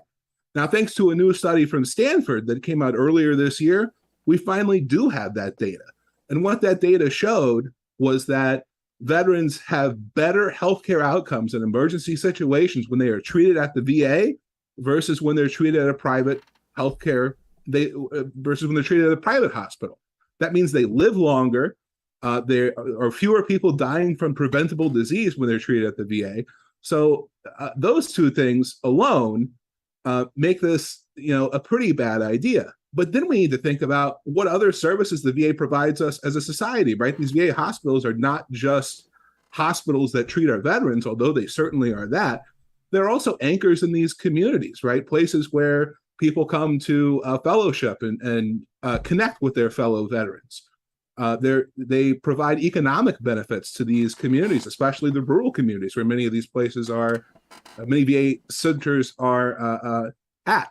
Now, thanks to a new study from Stanford that came out earlier this year, we finally do have that data. And what that data showed was that veterans have better healthcare outcomes in emergency situations when they are treated at the VA versus when they're treated at a private healthcare, versus when they're treated at a private hospital. That means they live longer. There are fewer people dying from preventable disease when they're treated at the VA. So those two things alone make this, a pretty bad idea. But then we need to think about what other services the VA provides us as a society, right? These VA hospitals are not just hospitals that treat our veterans, although they certainly are that. They're also anchors in these communities, right? Places where people come to fellowship and connect with their fellow veterans. They provide economic benefits to these communities, especially the rural communities where many of these places are, many VA centers are at.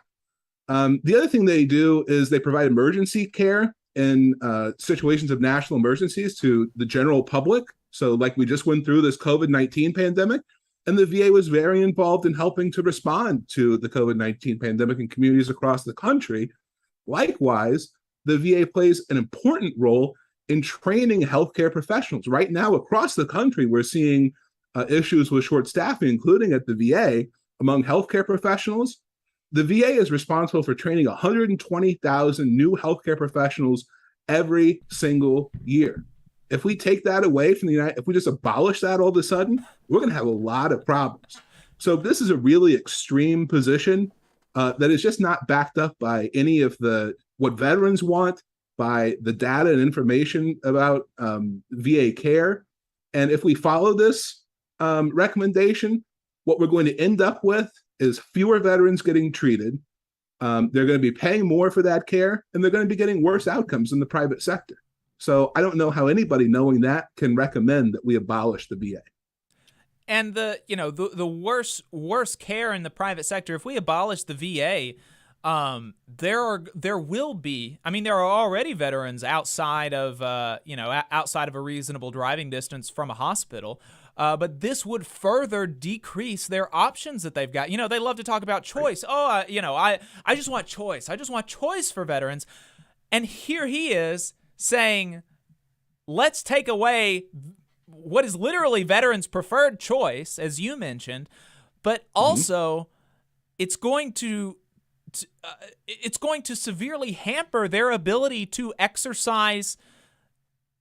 The other thing they do is they provide emergency care in situations of national emergencies to the general public. So like we just went through this COVID-19 pandemic, and the VA was very involved in helping to respond to the COVID-19 pandemic in communities across the country. Likewise, the VA plays an important role in training healthcare professionals. Right now, across the country, we're seeing issues with short staffing, including at the VA, among healthcare professionals. The VA is responsible for training 120,000 new healthcare professionals every single year. If we take that away from the United, if we just abolish that all of a sudden, we're going to have a lot of problems. So this is a really extreme position that is just not backed up by any of what veterans want, by the data and information about VA care. And if we follow this recommendation, what we're going to end up with is fewer veterans getting treated. They're going to be paying more for that care, and they're going to be getting worse outcomes in the private sector. So I don't know how anybody knowing that can recommend that we abolish the VA. And the worse care in the private sector, if we abolish the VA, there will be, there are already veterans outside of outside of a reasonable driving distance from a hospital. But this would further decrease their options that they've got. They love to talk about choice. I just want choice. I just want choice for veterans. And here he is saying, let's take away what is literally veterans' preferred choice, as you mentioned, but also it's going to it's going to severely hamper their ability to exercise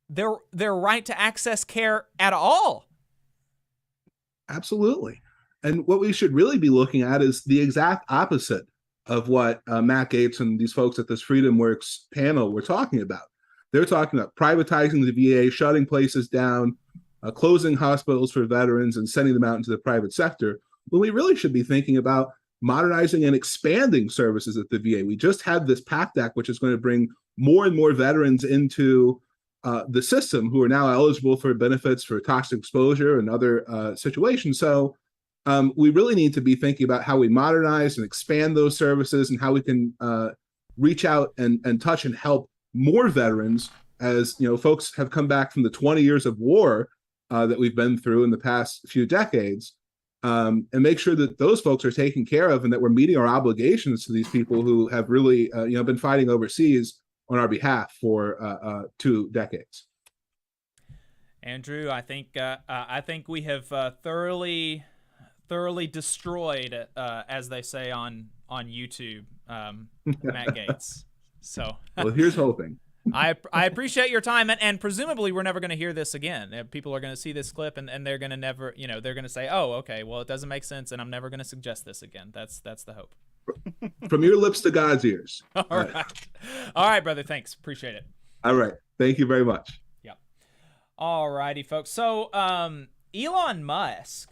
their right to access care at all. Absolutely. And what we should really be looking at is the exact opposite of what Matt Gaetz and these folks at this Freedom Works panel were talking about. They're talking about privatizing the VA, shutting places down, closing hospitals for veterans, and sending them out into the private sector, when we really should be thinking about modernizing and expanding services at the VA. We just had this PACT Act, which is going to bring more and more veterans into the system who are now eligible for benefits for toxic exposure and other situations. So we really need to be thinking about how we modernize and expand those services and how we can reach out and touch and help more veterans, as folks have come back from the 20 years of war that we've been through in the past few decades, and make sure that those folks are taken care of and that we're meeting our obligations to these people who have really been fighting overseas on our behalf for 2 decades. Andrew, I think we have thoroughly destroyed, as they say on YouTube, Matt Gaetz. So well, here's hoping. I appreciate your time, and presumably we're never going to hear this again. People are going to see this clip and they're going to never, they're going to say, oh, okay, well, it doesn't make sense, and I'm never going to suggest this again. That's the hope. From your lips to God's ears. All right, brother. Thanks. Appreciate it. All right. Thank you very much. Yep. All righty, folks. So Elon Musk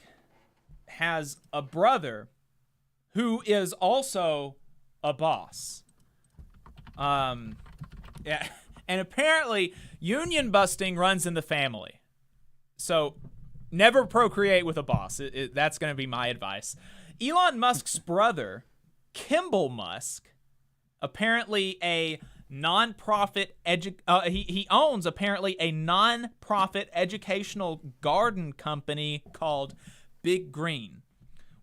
has a brother who is also a boss. Yeah. And apparently union busting runs in the family. So never procreate with a boss. That's going to be my advice. Elon Musk's brother, Kimball Musk, apparently a nonprofit he owns apparently a nonprofit educational garden company called Big Green.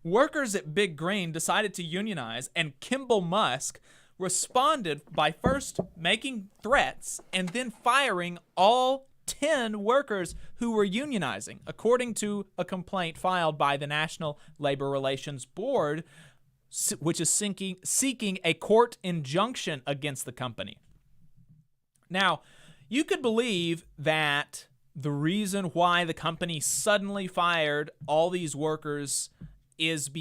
Workers at Big Green decided to unionize, and Kimball Musk responded by first making threats and then firing all 10 workers who were unionizing, according to a complaint filed by the National Labor Relations Board, which is seeking a court injunction against the company. Now, you could believe that the reason why the company suddenly fired all these workers is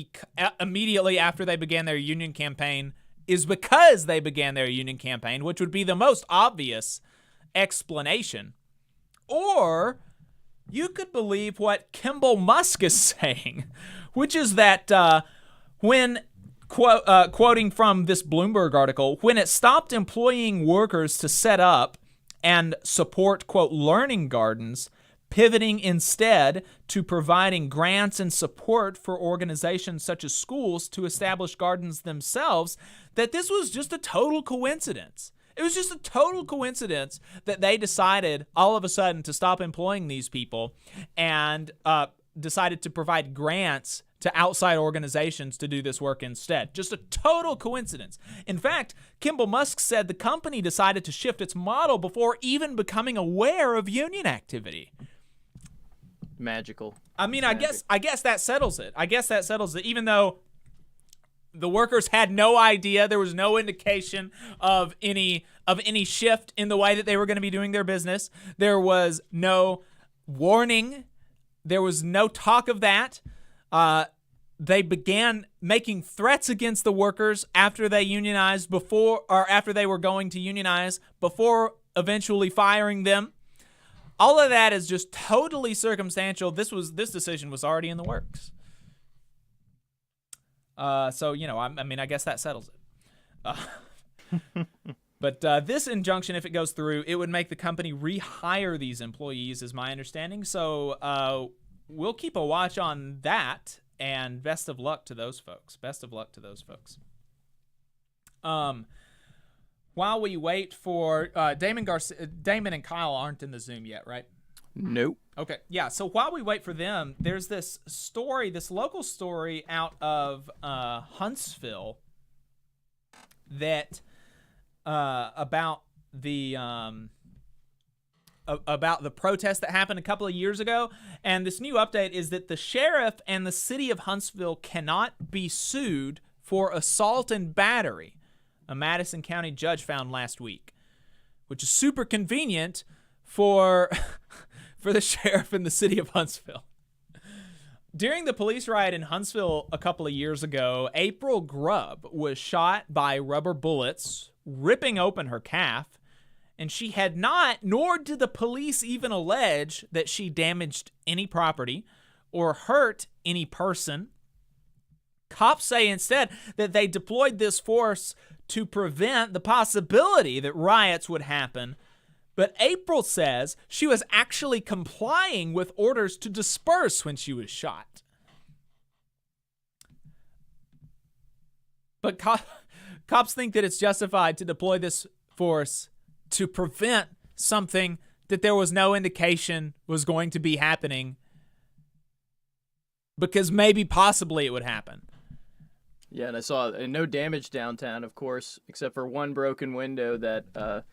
immediately after they began their union campaign is because they began their union campaign, which would be the most obvious explanation. Or you could believe what Kimball Musk is saying, which is that when, quoting from this Bloomberg article, when it stopped employing workers to set up and support, quote, learning gardens, pivoting instead to providing grants and support for organizations such as schools to establish gardens themselves, that this was just a total coincidence. It was just a total coincidence that they decided all of a sudden to stop employing these people and decided to provide grants to outside organizations to do this work instead. Just a total coincidence. In fact, Kimball Musk said the company decided to shift its model before even becoming aware of union activity. Magical. I mean, I guess that settles it. Even though the workers had no idea, there was no indication of any shift in the way that they were going to be doing their business. There was no warning. There was no talk of that. They began making threats against the workers after they unionized after they were going to unionize, before eventually firing them. All of that is just totally circumstantial. This decision was already in the works. So, I guess that settles it. But this injunction, if it goes through, it would make the company rehire these employees, is my understanding. So we'll keep a watch on that, and best of luck to those folks. While we wait for Damon Garcia, Damon and Kyle aren't in the Zoom yet, right? Nope. Okay, yeah. So while we wait for them, there's this local story out of Huntsville that about the protest that happened a couple of years ago. And this new update is that the sheriff and the city of Huntsville cannot be sued for assault and battery, a Madison County judge found last week, which is super convenient for the sheriff in the city of Huntsville. During the police riot in Huntsville a couple of years ago, April Grubb was shot by rubber bullets, ripping open her calf, and she had not, nor did the police even allege that she damaged any property or hurt any person. Cops say instead that they deployed this force to prevent the possibility that riots would happen. But April says she was actually complying with orders to disperse when she was shot. But cops think that it's justified to deploy this force to prevent something that there was no indication was going to be happening, because maybe possibly it would happen. Yeah, and I saw no damage downtown, of course, except for one broken window that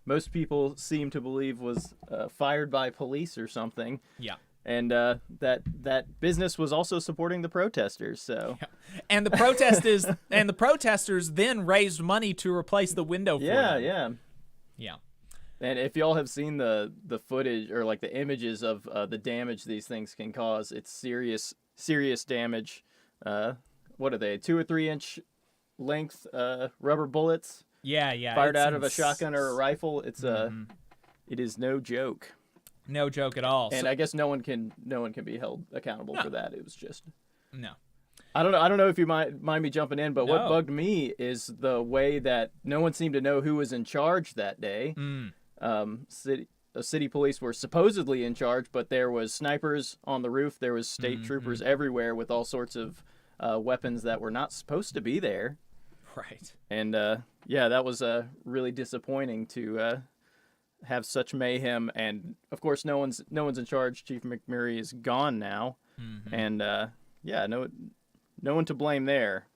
most people seem to believe was fired by police or something. Yeah. And that business was also supporting the protesters. So, yeah. And the protesters then raised money to replace the window for them. Yeah. And if y'all have seen the footage or like the images of the damage these things can cause, it's serious damage. What are they? 2 or 3 inch length rubber bullets? Yeah. Fired out of a shotgun or a rifle. It's it is no joke. No joke at all. And I guess no one can be held accountable for that. It was just no. I don't know if you mind me jumping in, but what bugged me is the way that no one seemed to know who was in charge that day. City police were supposedly in charge, but there was snipers on the roof. There was state troopers everywhere with all sorts of weapons that were not supposed to be there. Right. And that was really disappointing to have such mayhem. And of course, no one's in charge. Chief McMurray is gone now, and no one to blame there.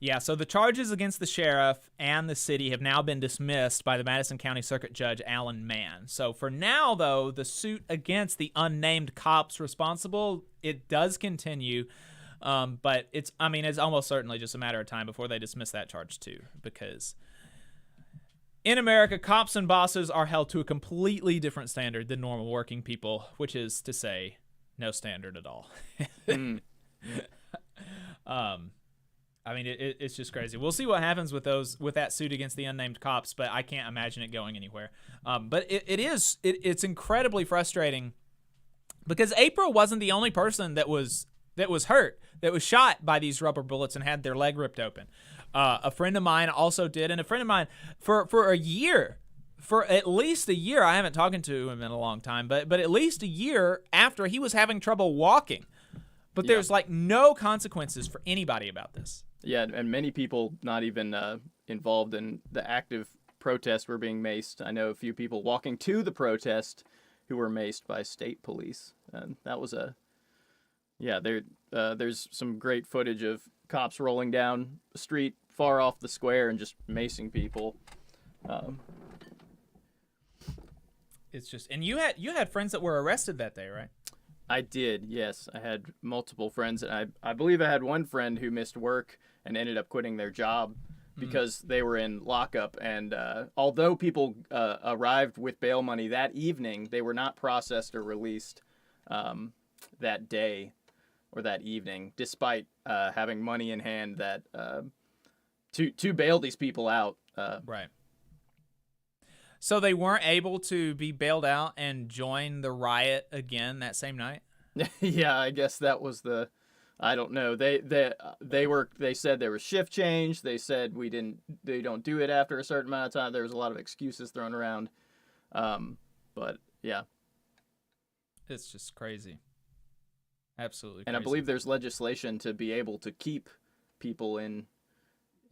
Yeah, so the charges against the sheriff and the city have now been dismissed by the Madison County Circuit Judge Alan Mann. So for now, though, the suit against the unnamed cops responsible, it does continue. But it's almost certainly just a matter of time before they dismiss that charge too, because in America, cops and bosses are held to a completely different standard than normal working people, which is to say, no standard at all. It's just crazy. We'll see what happens with that suit against the unnamed cops, but I can't imagine it going anywhere. But it's incredibly frustrating because April wasn't the only person that was hurt, that was shot by these rubber bullets and had their leg ripped open. A friend of mine also did, and a friend of mine for at least a year, I haven't talked to him in a long time, but at least a year after, he was having trouble walking. But there's no consequences for anybody about this. Yeah, and many people not even involved in the active protest were being maced. I know a few people walking to the protest who were maced by state police. And that was there's some great footage of cops rolling down the street far off the square and just macing people. It's just, and you had friends that were arrested that day, right? I did, yes. I had multiple friends, and I believe I had one friend who missed work and ended up quitting their job because they were in lockup. And although people arrived with bail money that evening, they were not processed or released that day or that evening, despite having money in hand that to bail these people out. Right. So they weren't able to be bailed out and join the riot again that same night? Yeah, I guess that was I don't know. They said there was shift change. They said they don't do it after a certain amount of time. There was a lot of excuses thrown around. But yeah. It's just crazy. Absolutely crazy. And I believe there's legislation to be able to keep people in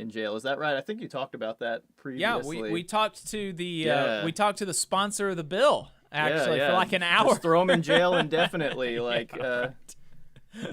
jail. Is that right? I think you talked about that previously. Yeah, we talked to the sponsor of the bill actually for like an hour. Just throw them in jail indefinitely.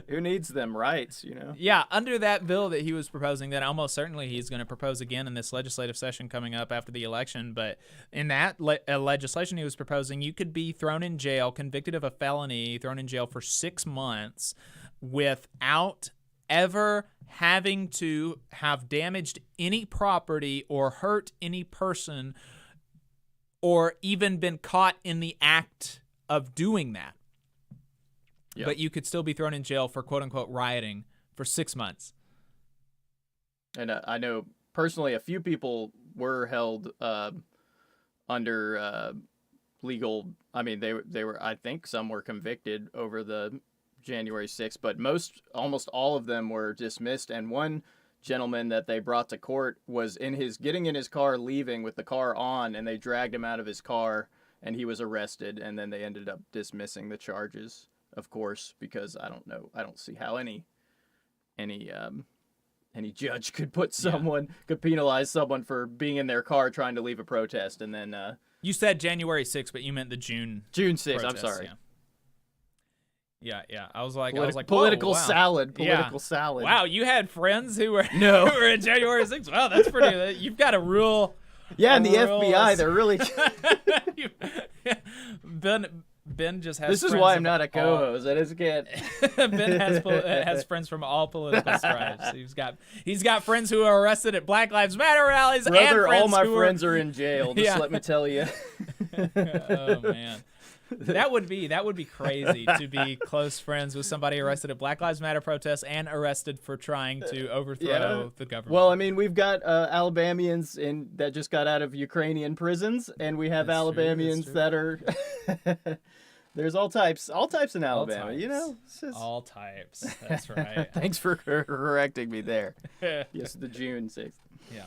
Who needs them rights, Yeah, under that bill that he was proposing, that almost certainly he's going to propose again in this legislative session coming up after the election. But in that legislation he was proposing, you could be thrown in jail, convicted of a felony, thrown in jail for 6 months without ever having to have damaged any property or hurt any person or even been caught in the act of doing that. Yep. But you could still be thrown in jail for quote-unquote rioting for 6 months. And I know personally a few people were held under legal. I mean, they were. I think some were convicted over the January 6th, but almost all of them were dismissed. And one gentleman that they brought to court was getting in his car, leaving with the car on, and they dragged him out of his car, and he was arrested. And then they ended up dismissing the charges, of course, because I don't see how any judge could could penalize someone for being in their car trying to leave a protest. And then you said January 6th, but you meant the June 6th. protest, I'm sorry. Yeah. I was like, political whoa, wow. salad. Political salad. Wow, you had friends who were who were in January 6th. Wow, that's pretty. You've got a real. Yeah, and the FBI, they're really. Ben just has. This is why I'm not a co-host. I just can't. Ben has friends from all political stripes. He's got friends who are arrested at Black Lives Matter rallies. Brother, and friends all my who friends are in jail. Just let me tell you. Oh man, that would be crazy to be close friends with somebody arrested at Black Lives Matter protests and arrested for trying to overthrow the government. Well, I mean, we've got Alabamians that just got out of Ukrainian prisons, and we have Alabamians that are. There's all types in Alabama, you know? All types. That's right. Thanks for correcting me there. Yes, the June 6th. Yeah.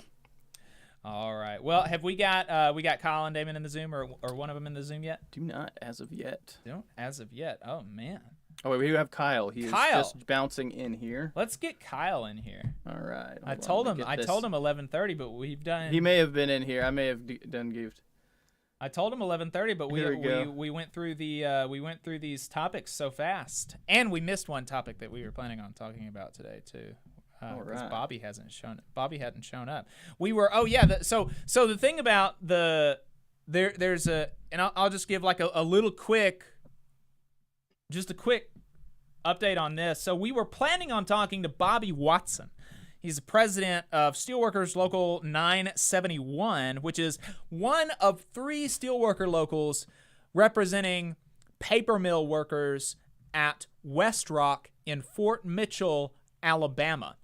All right. Well, have we got Kyle and Damon in the Zoom or one of them in the Zoom yet? Do not as of yet. Don't as of yet. Oh man. Oh wait, we do have Kyle. He is just bouncing in here. Let's get Kyle in here. All right. I told him 11:30, but we've done. He may have been in here. I may have done goofed. I told him 11:30, but we went through these topics so fast, and we missed one topic that we were planning on talking about today too. Because Bobby hadn't shown up. We were so the thing about there's a, and I'll just give like a little quick update on this. So we were planning on talking to Bobby Watson. He's the president of Steelworkers Local 971, which is one of 3 steelworker locals representing paper mill workers at West Rock in Fort Mitchell, Alabama.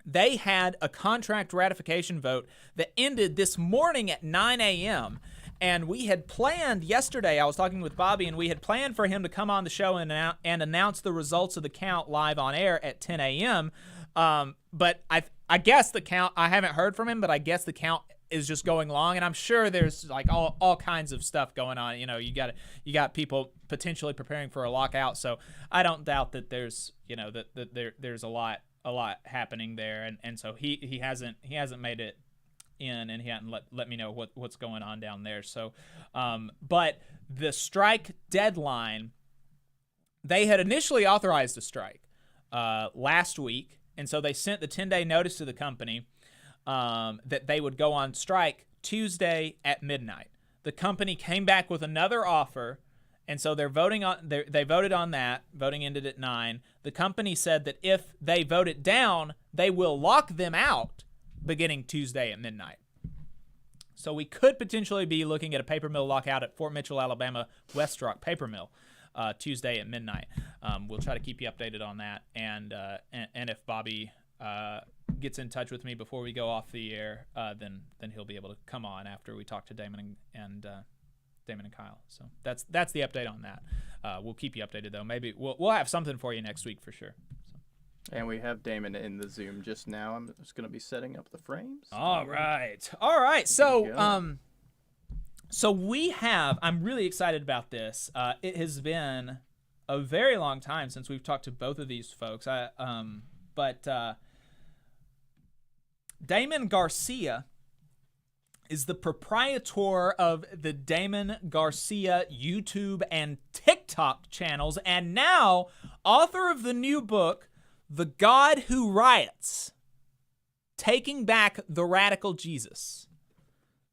They had a contract ratification vote that ended this morning at 9 a.m., and we had planned yesterday, I was talking with Bobby, and we had planned for him to come on the show and announce the results of the count live on air at 10 a.m., but I guess the count, I haven't heard from him, but I guess the count is just going long, and I'm sure there's like all kinds of stuff going on. You know, you got people potentially preparing for a lockout, so I don't doubt that there's there's a lot happening there, and so he hasn't made it in, and he hadn't let me know what's going on down there. So, but the strike deadline, they had initially authorized a strike last week. And so they sent the 10-day notice to the company that they would go on strike Tuesday at midnight. The company came back with another offer, and so they voted on that. Voting ended at 9. The company said that if they vote it down, they will lock them out beginning Tuesday at midnight. So we could potentially be looking at a paper mill lockout at Fort Mitchell, Alabama, West Rock Paper Mill. Tuesday at midnight. We'll try to keep you updated on that, and if Bobby gets in touch with me before we go off the air, then he'll be able to come on after we talk to Damon and Kyle. So that's the update on that. We'll keep you updated though. Maybe we'll have something for you next week for sure. So. And we have Damon in the Zoom just now. I'm just going to be setting up the frames. All right. So we have, I'm really excited about this. It has been a very long time since we've talked to both of these folks. But Damon Garcia is the proprietor of the Damon Garcia YouTube and TikTok channels, and now author of the new book, The God Who Riots, Taking Back the Radical Jesus.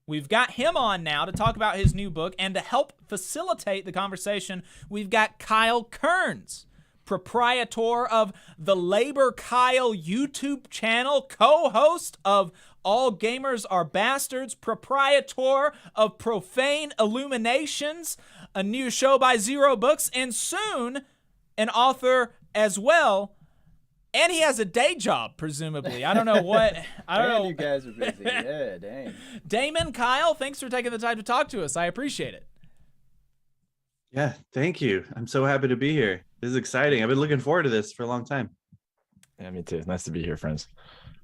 We've got him on now to talk about his new book, and to help facilitate the conversation, we've got Kyle Kearns, proprietor of the Labor Kyle YouTube channel, co-host of All Gamers Are Bastards, proprietor of Profane Illuminations, a new show by Zero Books, and soon an author as well. And he has a day job, presumably. I don't know what. I don't know. You guys are busy. Yeah, dang. Damon, Kyle, thanks for taking the time to talk to us. I appreciate it. Yeah, thank you. I'm so happy to be here. This is exciting. I've been looking forward to this for a long time. Yeah, me too. Nice to be here, friends.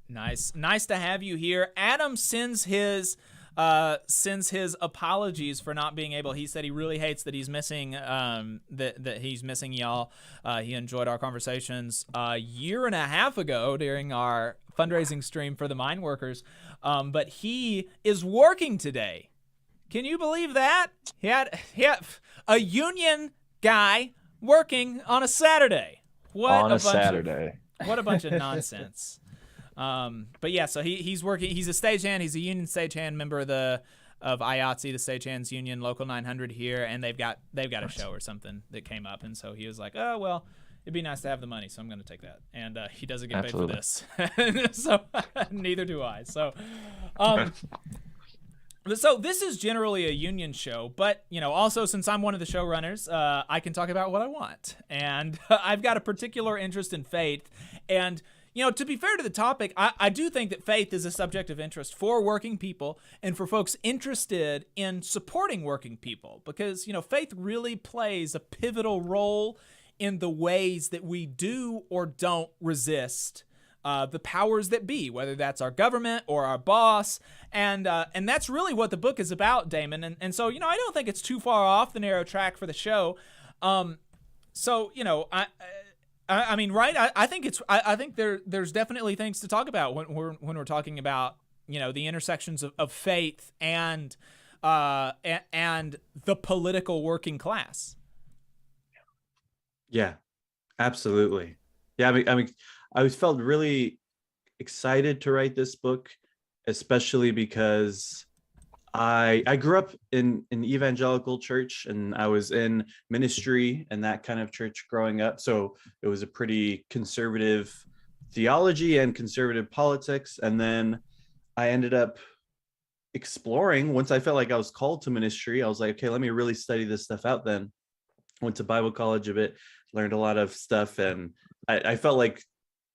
Nice to have you here. Adam sends his apologies for not being able. He said he really hates that he's missing that he's missing y'all. He enjoyed our conversations a year and a half ago during our fundraising stream for the mine workers, but he is working today. Can you believe that? He had a union guy working on a Saturday. What a bunch of nonsense. But yeah, so he's working. He's a stagehand. He's a union stagehand member of IATSE, the Stagehands Union, Local 900 here, and they've got a show or something that came up, and so he was like, oh well, it'd be nice to have the money, so I'm going to take that. And he doesn't get paid for this, so neither do I. So, so this is generally a union show, but also since I'm one of the showrunners, I can talk about what I want, and I've got a particular interest in faith, and to be fair to the topic, I do think that faith is a subject of interest for working people and for folks interested in supporting working people, because faith really plays a pivotal role in the ways that we do or don't resist the powers that be, whether that's our government or our boss, and that's really what the book is about, Damon. And so I don't think it's too far off the narrow track for the show. I mean, right? I think there's definitely things to talk about when we're talking about the intersections of faith and the political working class. Yeah, absolutely. Yeah, I mean, I felt really excited to write this book, especially because I grew up in an evangelical church, and I was in ministry and that kind of church growing up. So it was a pretty conservative theology and conservative politics. And then I ended up exploring, once I felt like I was called to ministry, I was like, okay, let me really study this stuff out then. Went to Bible college a bit, learned a lot of stuff. And I felt like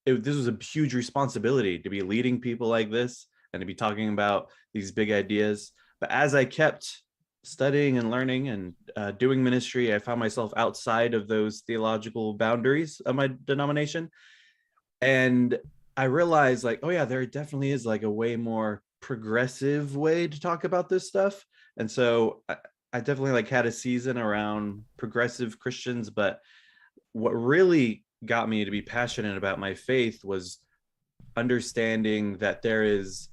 this was a huge responsibility to be leading people like this and to be talking about these big ideas. But as I kept studying and learning and doing ministry, I found myself outside of those theological boundaries of my denomination. And I realized oh yeah, there definitely is a way more progressive way to talk about this stuff. And so I definitely had a season around progressive Christians. But what really got me to be passionate about my faith was understanding that there is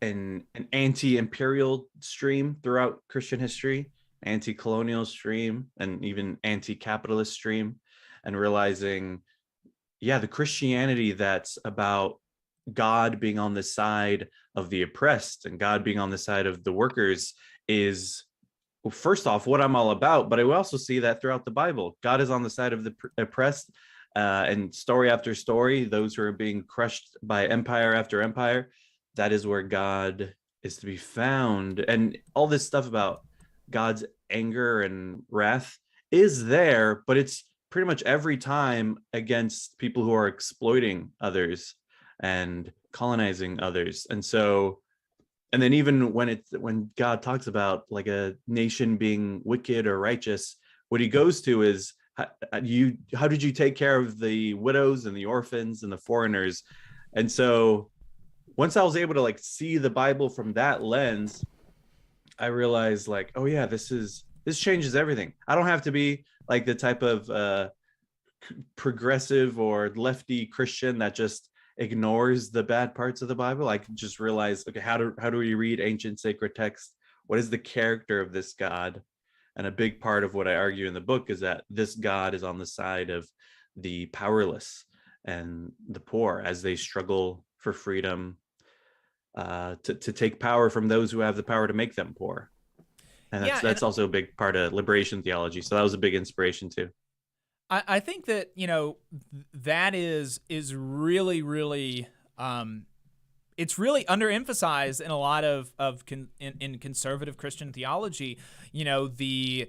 an anti-imperial stream throughout Christian history, anti-colonial stream, and even anti-capitalist stream, and realizing, yeah, the Christianity that's about God being on the side of the oppressed and God being on the side of the workers is, well, first off, what I'm all about. But I also see that throughout the Bible, God is on the side of the oppressed, and story after story, those who are being crushed by empire after empire, that is where God is to be found. And all this stuff about God's anger and wrath is there, but it's pretty much every time against people who are exploiting others and colonizing others. And so, and then even when God talks about a nation being wicked or righteous, what he goes to is, how did you take care of the widows and the orphans and the foreigners? And so once I was able to see the Bible from that lens, I realized oh yeah, this changes everything. I don't have to be the type of progressive or lefty Christian that just ignores the bad parts of the Bible. I can just realize, okay, how do we read ancient sacred text? What is the character of this God? And a big part of what I argue in the book is that this God is on the side of the powerless and the poor as they struggle for freedom, to take power from those who have the power to make them poor. And that's also a big part of liberation theology. So that was a big inspiration too. I think that, that is really, really, it's really underemphasized in a lot of in conservative Christian theology. The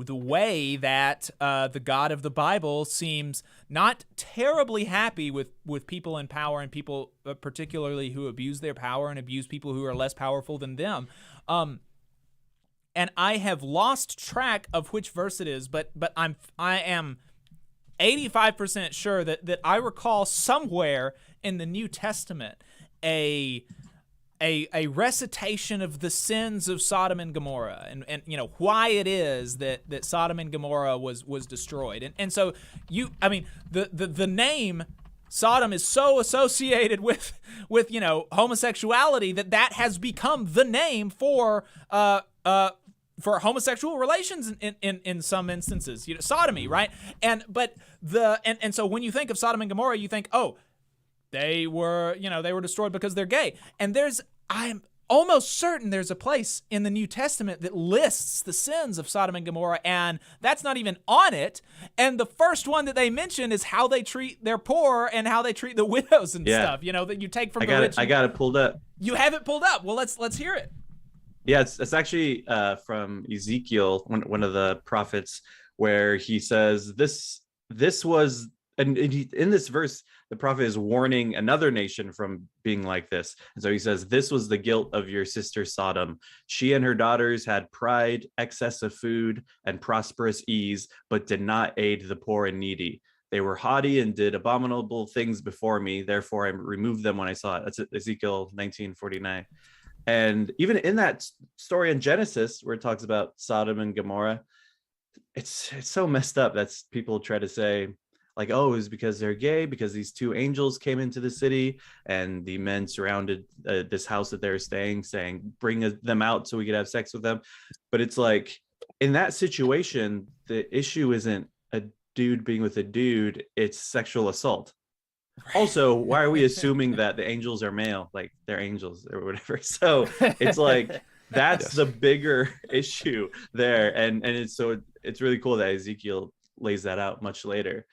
way that the God of the Bible seems not terribly happy with people in power and people particularly who abuse their power and abuse people who are less powerful than them. And I have lost track of which verse it is, but I am 85% sure that I recall somewhere in the New Testament a recitation of the sins of Sodom and Gomorrah and why it is that Sodom and Gomorrah was destroyed. And so the name Sodom is so associated with homosexuality that has become the name for homosexual relations in some instances, sodomy, right? And so when you think of Sodom and Gomorrah, you think, oh, they were destroyed because they're gay. And I'm almost certain there's a place in the New Testament that lists the sins of Sodom and Gomorrah, and that's not even on it. And the first one that they mention is how they treat their poor and how they treat the widows and stuff, that you take from the rich. I got it pulled up. You have it pulled up. Well, let's hear it. Yeah, it's actually from Ezekiel, one of the prophets, where he says this was, and in this verse, the prophet is warning another nation from being like this. And so he says, this was the guilt of your sister Sodom. She and her daughters had pride, excess of food, and prosperous ease, but did not aid the poor and needy. They were haughty and did abominable things before me. Therefore, I removed them when I saw it. That's Ezekiel 19:49. And even in that story in Genesis, where it talks about Sodom and Gomorrah, it's so messed up that people try to say, like, oh, it was because they're gay, because these two angels came into the city and the men surrounded this house that they're staying, saying, bring them out so we could have sex with them. But it's like, in that situation, the issue isn't a dude being with a dude, it's sexual assault. Also, why are we assuming that the angels are male? Like, they're angels or whatever. So it's like, that's the bigger issue there. And it's really cool that Ezekiel lays that out much later.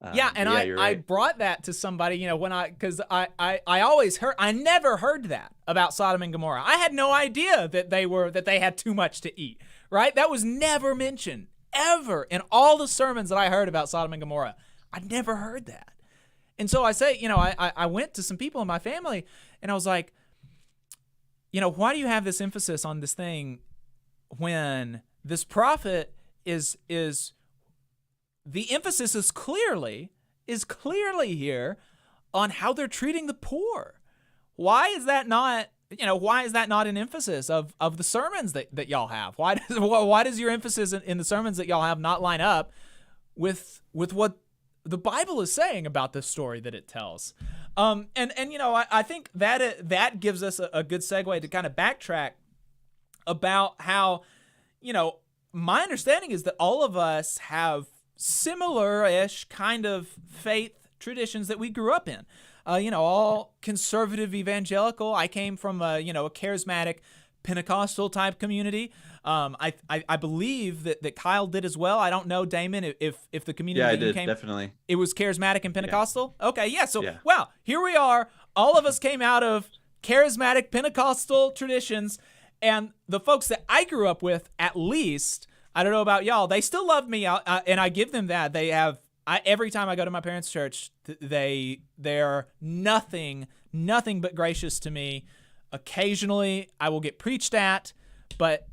I brought that to somebody, because I always heard, I never heard that about Sodom and Gomorrah. I had no idea that they had too much to eat, right? That was never mentioned ever in all the sermons that I heard about Sodom and Gomorrah. I never heard that. And so I say, I went to some people in my family and I was like, why do you have this emphasis on this thing when this prophet is the emphasis is clearly here on how they're treating the poor? Why is that not an emphasis of the sermons that y'all have? Why does your emphasis in the sermons that y'all have not line up with what the Bible is saying about this story that it tells? I think that gives us a good segue to kind of backtrack about how, my understanding is that all of us have similar-ish kind of faith traditions that we grew up in. All conservative evangelical. I came from a charismatic Pentecostal type community. I believe that Kyle did as well. I don't know, Damon, if the community I that you did, came, definitely. It was charismatic and Pentecostal? Yeah. Okay, yeah. So, wow, here we are. All of us came out of charismatic Pentecostal traditions, and the folks that I grew up with, at least, I don't know about y'all, they still love me, and I give them that. They have, every time I go to my parents' church, they're nothing but gracious to me. Occasionally, I will get preached at, but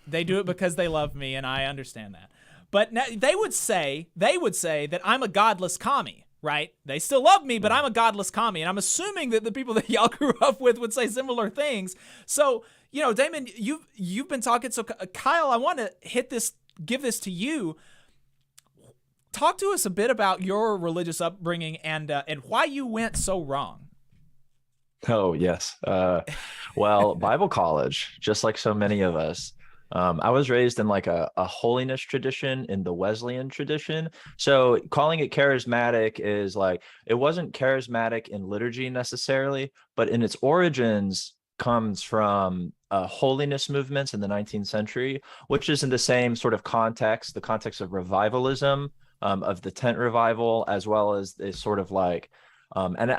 they do it because they love me, and I understand that. But they would say that I'm a godless commie, right? They still love me, but I'm a godless commie, and I'm assuming that the people that y'all grew up with would say similar things. So, Damon, you've been talking. So, Kyle, I want to give this to you. Talk to us a bit about your religious upbringing and why you went so wrong. Oh, yes. Well, Bible college, just like so many of us, I was raised in like a holiness tradition, in the Wesleyan tradition. So calling it charismatic is like, it wasn't charismatic in liturgy necessarily, but in its origins comes from holiness movements in the 19th century, which is in the same sort of context, the context of revivalism, of the tent revival, as well as this sort of like and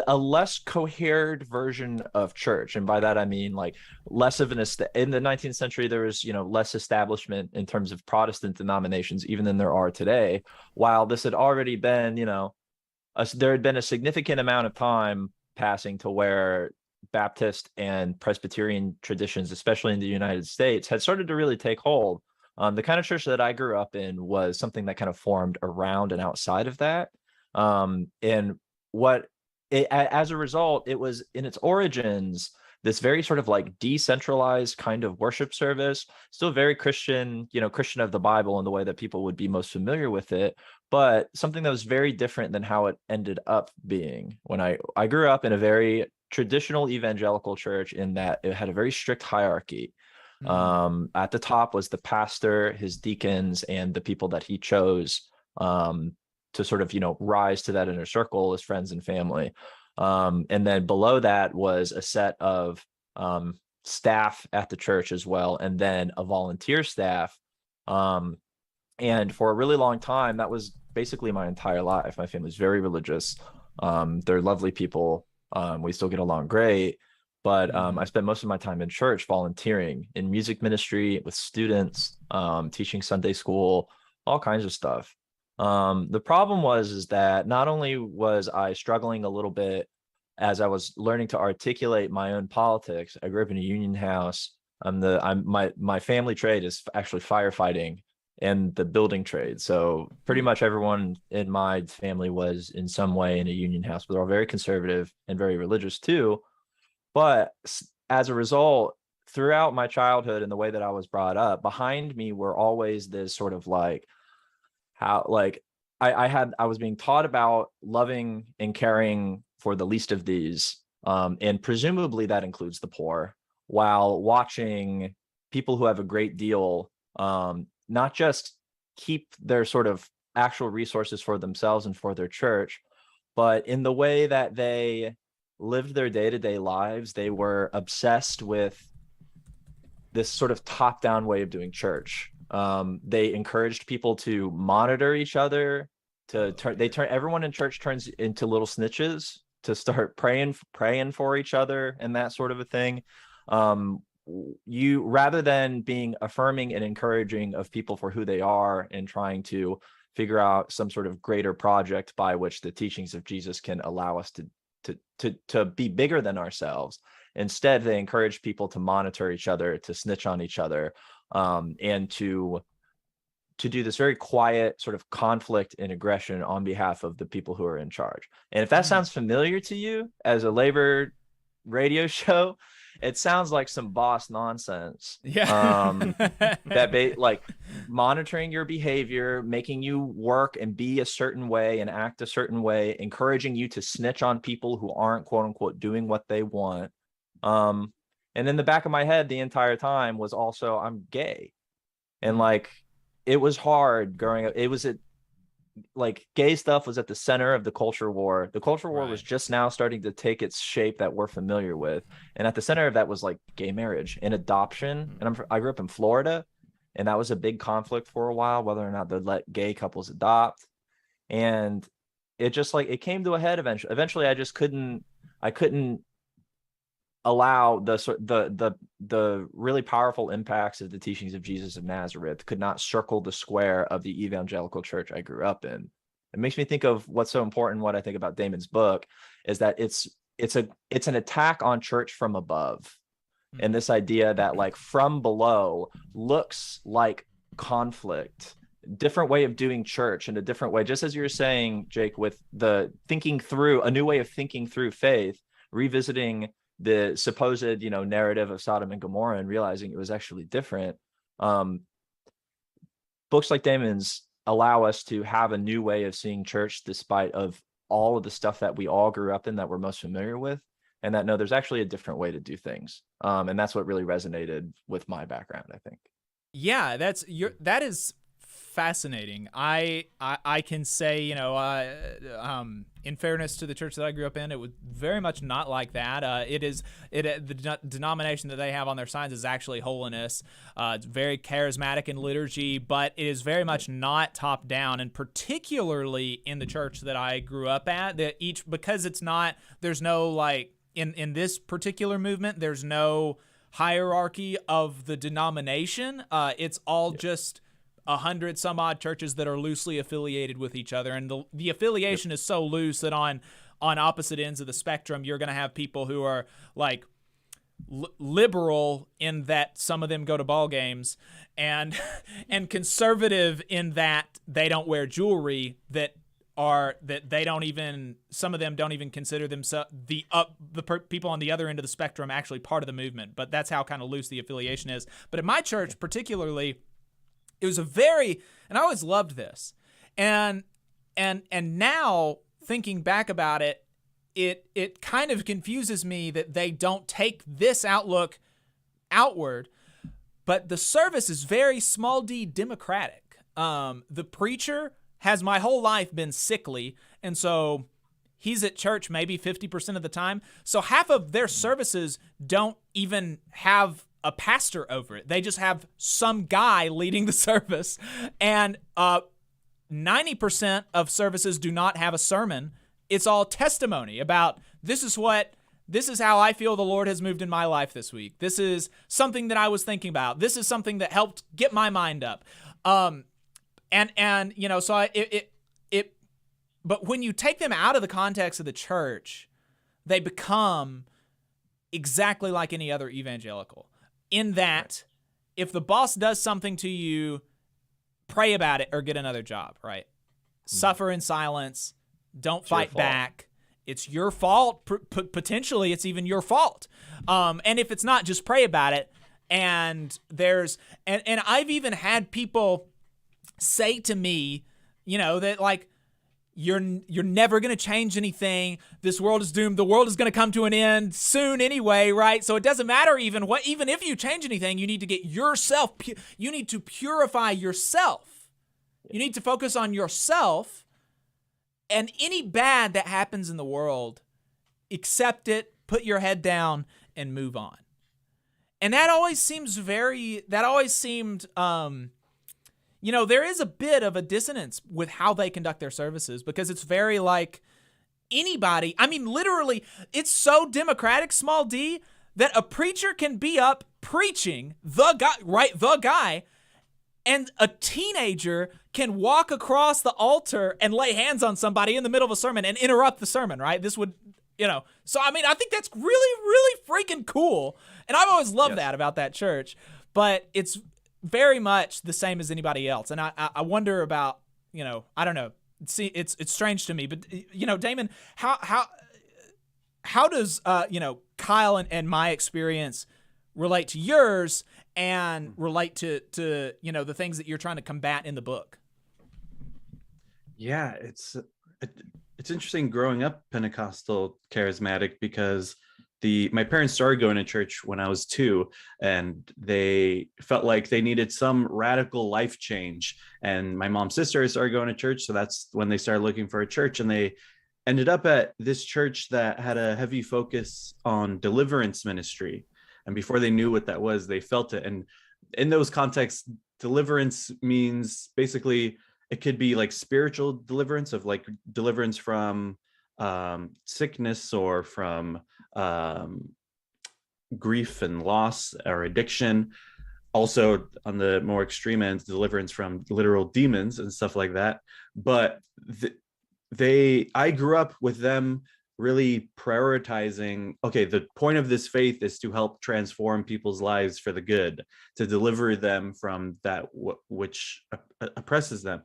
a less coherent version of church. And by that I mean like less of in the 19th century there was, you know, less establishment in terms of Protestant denominations even than there are today, while this had already been, you know, there had been a significant amount of time passing to where Baptist and Presbyterian traditions, especially in the United States, had started to really take hold. The kind of church that I grew up in was something that kind of formed around and outside of that. And as a result, it was in its origins this very sort of like decentralized kind of worship service, still very Christian, you know, Christian of the Bible in the way that people would be most familiar with it, but something that was very different than how it ended up being. When I grew up in a very traditional evangelical church, in that it had a very strict hierarchy. At the top was the pastor, his deacons, and the people that he chose to sort of, you know, rise to that inner circle as friends and family. And then below that was a set of staff at the church as well, and then a volunteer staff. And for a really long time, that was basically my entire life. My family's very religious. They're lovely people. We still get along great. But I spent most of my time in church volunteering in music ministry with students, teaching Sunday school, all kinds of stuff. The problem is that not only was I struggling a little bit as I was learning to articulate my own politics. I grew up in a union house. My family trade is actually firefighting and the building trade. So pretty much everyone in my family was in some way in a union house, but they're all very conservative and very religious too. But as a result, throughout my childhood and the way that I was brought up, behind me were always this sort of like how like I was being taught about loving and caring for the least of these, and presumably that includes the poor, while watching people who have a great deal not just keep their sort of actual resources for themselves and for their church, but in the way that they lived their day-to-day lives, they were obsessed with this sort of top-down way of doing church. They encouraged people to monitor each other, everyone in church turns into little snitches to start praying for each other and that sort of a thing. You, rather than being affirming and encouraging of people for who they are and trying to figure out some sort of greater project by which the teachings of Jesus can allow us to be bigger than ourselves, instead they encourage people to monitor each other, to snitch on each other, and to do this very quiet sort of conflict and aggression on behalf of the people who are in charge. And if that sounds familiar to you as a labor radio show, it sounds like some boss nonsense. Yeah. Like monitoring your behavior, making you work and be a certain way and act a certain way, encouraging you to snitch on people who aren't quote unquote doing what they want. And in the back of my head the entire time was also, I'm gay. And like, it was hard growing up. It was like gay stuff was at the center of the culture war. The culture war was just now starting to take its shape that we're familiar with. And at the center of that was like gay marriage and adoption. And I grew up in Florida, and that was a big conflict for a while, whether or not they'd let gay couples adopt. And it just like, it came to a head eventually. Eventually I couldn't allow the really powerful impacts of the teachings of Jesus of Nazareth could not circle the square of the evangelical church I grew up in. It makes me think of what's so important. What I think about Damon's book is that it's an attack on church from above, and this idea that like from below looks like conflict, different way of doing church in a different way, just as you were saying, Jake, with the thinking through a new way of thinking through faith, revisiting the supposed, narrative of Sodom and Gomorrah and realizing it was actually different. Books like Damon's allow us to have a new way of seeing church despite of all of the stuff that we all grew up in that we're most familiar with, and that no, there's actually a different way to do things. And that's what really resonated with my background, I think. Yeah, that is fascinating. I can say, you know, in fairness to the church that I grew up in, it was very much not like that. The denomination that they have on their signs is actually holiness. It's very charismatic in liturgy, but it is very much not top down, and particularly in the church that I grew up at, because it's not, there's no like in this particular movement, there's no hierarchy of the denomination. It's all just 100 some odd churches that are loosely affiliated with each other, and the affiliation is so loose that on opposite ends of the spectrum, you're going to have people who are like liberal in that some of them go to ball games, and conservative in that they don't wear jewelry, that they don't even, some of them don't even consider themselves people on the other end of the spectrum actually part of the movement. But that's how kind of loose the affiliation is. But in my church particularly, it was and I always loved this. And now thinking back about it, it kind of confuses me that they don't take this outlook outward, but the service is very small d democratic. The preacher has my whole life been sickly, and so he's at church maybe 50% of the time. So half of their services don't even have a pastor over it. They just have some guy leading the service. And 90% of services do not have a sermon. It's all testimony about this is how I feel the Lord has moved in my life this week. This is something that I was thinking about. This is something that helped get my mind up. And you know, so but when you take them out of the context of the church, they become exactly like any other evangelical, in that if the boss does something to you, pray about it or get another job, right? Suffer in silence. Don't fight back. It's your fault. Potentially, it's even your fault. And if it's not, just pray about it. And and I've even had people say to me, you know, that like, you're never going to change anything. This world is doomed. The world is going to come to an end soon anyway, right? So it doesn't matter even if you change anything, you need to get yourself, you need to purify yourself. You need to focus on yourself, and any bad that happens in the world, accept it, put your head down, and move on. And that always seemed, you know, there is a bit of a dissonance with how they conduct their services, because it's very like anybody. I mean, literally, it's so democratic, small d, that a preacher can be up preaching, the guy, and a teenager can walk across the altar and lay hands on somebody in the middle of a sermon and interrupt the sermon, right? This would, you know, so I mean, I think that's really, really freaking cool. And I've always loved that about that church, but it's very much the same as anybody else. And I wonder about, you know, I don't know. See, it's strange to me, but you know, Damon, how does you know, Kyle and my experience relate to yours and relate to you know, the things that you're trying to combat in the book? Yeah, it's interesting growing up Pentecostal charismatic, because my parents started going to church when I was 2, and they felt like they needed some radical life change. And my mom's sister started going to church, so that's when they started looking for a church, and they ended up at this church that had a heavy focus on deliverance ministry. And before they knew what that was, they felt it. And in those contexts, deliverance means basically it could be like spiritual deliverance, of like deliverance from sickness or from grief and loss or addiction. Also, on the more extreme end, deliverance from literal demons and stuff like that. But I grew up with them really prioritizing, okay, the point of this faith is to help transform people's lives for the good, to deliver them from that which oppresses them.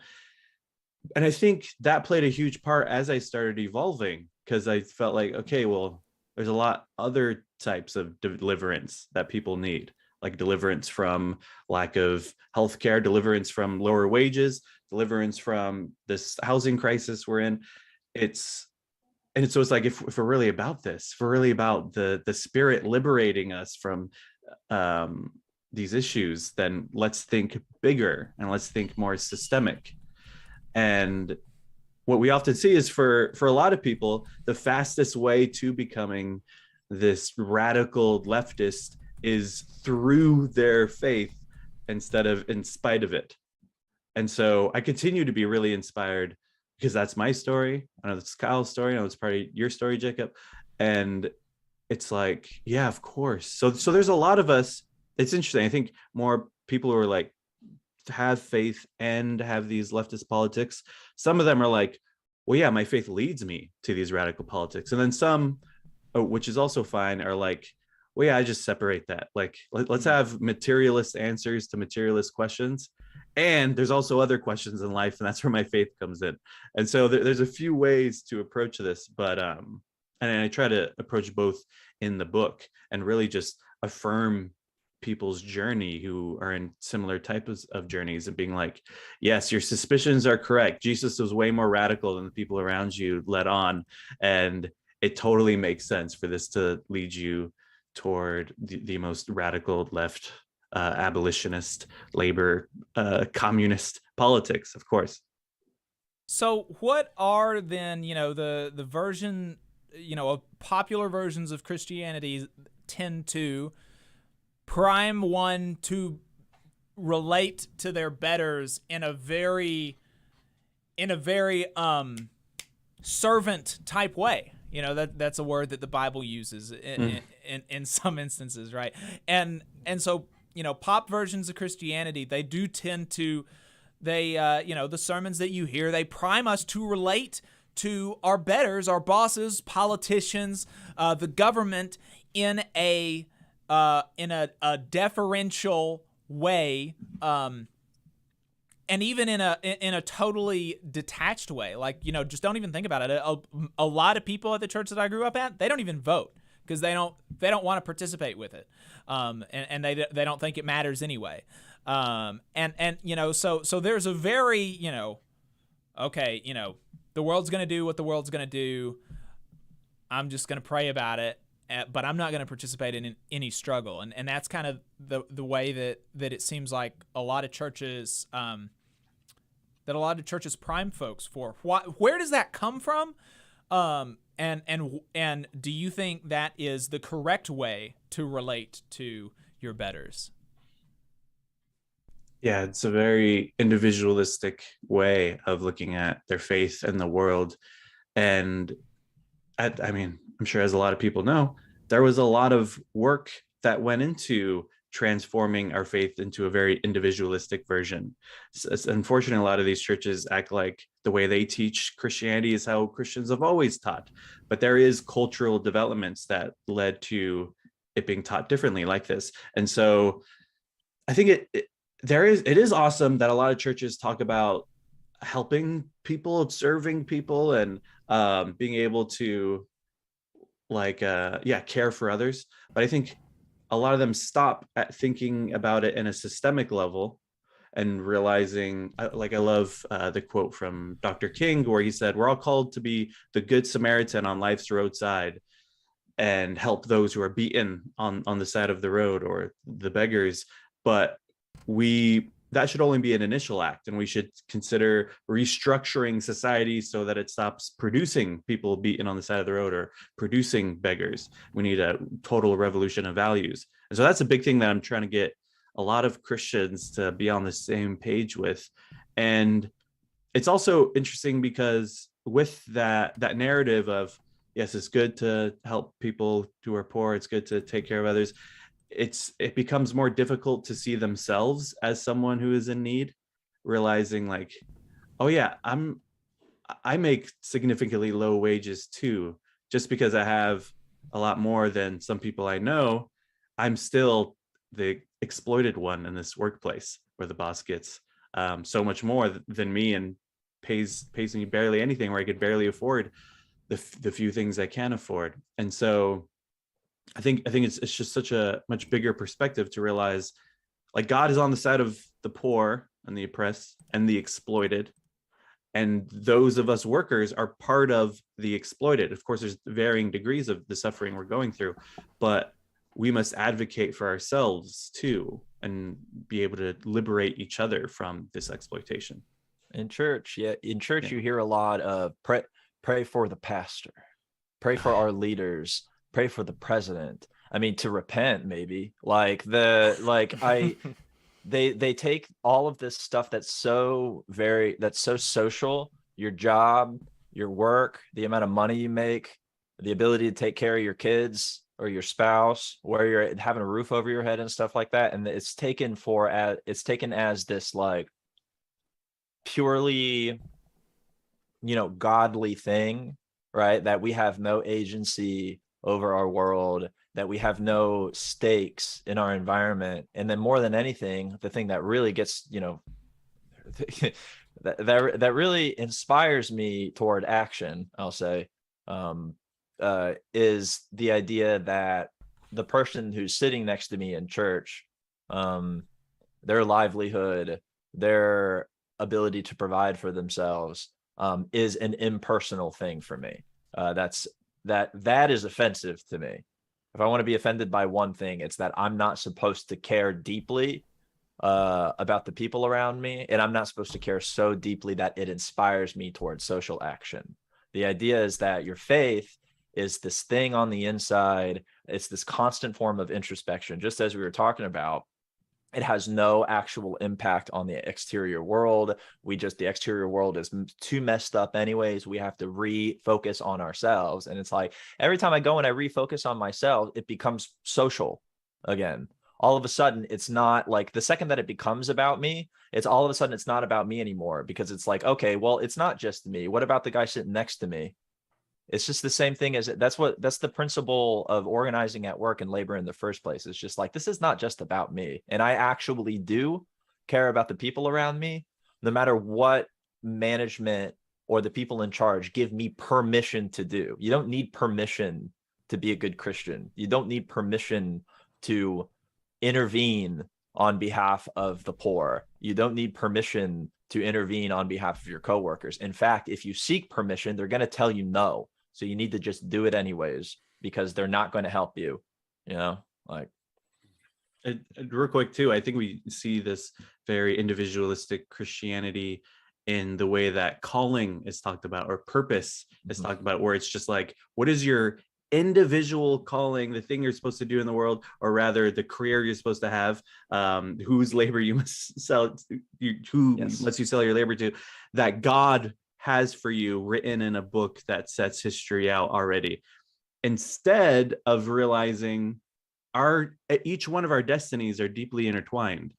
And I think that played a huge part as I started evolving, because I felt like, okay, well, there's a lot other types of deliverance that people need, like deliverance from lack of healthcare, deliverance from lower wages, deliverance from this housing crisis we're in. So it's like, if we're really about this, if we're really about the spirit liberating us from these issues, then let's think bigger and let's think more systemic. And what we often see is for a lot of people, the fastest way to becoming this radical leftist is through their faith instead of in spite of it. And so I continue to be really inspired because that's my story. I know that's Kyle's story. I know it's part of your story, Jacob. And it's like, yeah, of course. So there's a lot of us. It's interesting. I think more people who are like, have faith and have these leftist politics. Some of them are like, well, yeah, my faith leads me to these radical politics. And then some, which is also fine, are like, well, yeah, I just separate that. Like, let's have materialist answers to materialist questions. And there's also other questions in life, and that's where my faith comes in. And so there's a few ways to approach this, but and I try to approach both in the book and really just affirm people's journey who are in similar types of journeys, and being like, yes, your suspicions are correct. Jesus was way more radical than the people around you let on. And it totally makes sense for this to lead you toward the most radical left, abolitionist, labor, communist politics, of course. So what are then, the version, popular versions of Christianity tend to prime one to relate to their betters in a very servant type way. That's a word that the Bible uses in some instances, right? And so, pop versions of Christianity, they do tend to, the sermons that you hear, they prime us to relate to our betters, our bosses, politicians, the government in a deferential way, and even in a totally detached way. Like, just don't even think about it. A lot of people at the church that I grew up at, they don't even vote because they don't want to participate with it, and they don't think it matters anyway. So there's a very okay, the world's gonna do what the world's gonna do. I'm just gonna pray about it. But I'm not going to participate in any struggle, and that's kind of the way that it seems like a lot of churches prime folks for. Where does that come from? And do you think that is the correct way to relate to your betters? Yeah, it's a very individualistic way of looking at their faith and the world, and I'm sure, as a lot of people know, there was a lot of work that went into transforming our faith into a very individualistic version. Unfortunately, a lot of these churches act like the way they teach Christianity is how Christians have always taught. But there is cultural developments that led to it being taught differently like this. And so I think it is awesome that a lot of churches talk about helping people, serving people, and being able to care for others. But I think a lot of them stop at thinking about it in a systemic level and realizing, I love the quote from Dr. King where he said, we're all called to be the good Samaritan on life's roadside and help those who are beaten on the side of the road, or the beggars. But that should only be an initial act, and we should consider restructuring society so that it stops producing people beaten on the side of the road or producing beggars. We need a total revolution of values. And so that's a big thing that I'm trying to get a lot of Christians to be on the same page with. And it's also interesting because with that narrative of, yes, it's good to help people who are poor, it's good to take care of others, it becomes more difficult to see themselves as someone who is in need, realizing like, oh yeah, I make significantly low wages too. Just because I have a lot more than some people I know, I'm still the exploited one in this workplace where the boss gets so much more than me and pays me barely anything, where I could barely afford the few things I can afford. And so I think it's just such a much bigger perspective to realize, like, God is on the side of the poor and the oppressed and the exploited, and those of us workers are part of the exploited. Of course, there's varying degrees of the suffering we're going through, but we must advocate for ourselves too, and be able to liberate each other from this exploitation. In church, you hear a lot of pray for the pastor, pray for our leaders, pray for the president. I mean, to repent, maybe. They take all of this stuff that's so social, your job, your work, the amount of money you make, the ability to take care of your kids or your spouse, where you're having a roof over your head and stuff like that, and it's taken as this like purely, godly thing, right? That we have no agency over our world, that we have no stakes in our environment. And then more than anything, the thing that really gets, that really inspires me toward action, I'll say, is the idea that the person who's sitting next to me in church, their livelihood, their ability to provide for themselves, is an impersonal thing for me. That is offensive to me. If I want to be offended by one thing, it's that I'm not supposed to care deeply about the people around me, and I'm not supposed to care so deeply that it inspires me towards social action. The idea is that your faith is this thing on the inside. It's this constant form of introspection, just as we were talking about. It has no actual impact on the exterior world. The exterior world is too messed up anyways. We have to refocus on ourselves. And it's like, every time I go and I refocus on myself, it becomes social again. All of a sudden, it's not like, the second that it becomes about me, it's all of a sudden, it's not about me anymore, because it's like, okay, well, it's not just me. What about the guy sitting next to me? It's just the same thing as that's the principle of organizing at work and labor in the first place. It's just like, this is not just about me. And I actually do care about the people around me, no matter what management or the people in charge give me permission to do. You don't need permission to be a good Christian. You don't need permission to intervene on behalf of the poor. You don't need permission to intervene on behalf of your coworkers. In fact, if you seek permission, they're going to tell you no. So you need to just do it anyways, because they're not going to help you, like. And real quick too, I think we see this very individualistic Christianity in the way that calling is talked about, or purpose is talked about, where it's just like, what is your individual calling, the thing you're supposed to do in the world, or rather the career you're supposed to have, whose labor you must sell, lets you sell your labor to, that God has for you written in a book that sets history out already, instead of realizing each one of our destinies are deeply intertwined.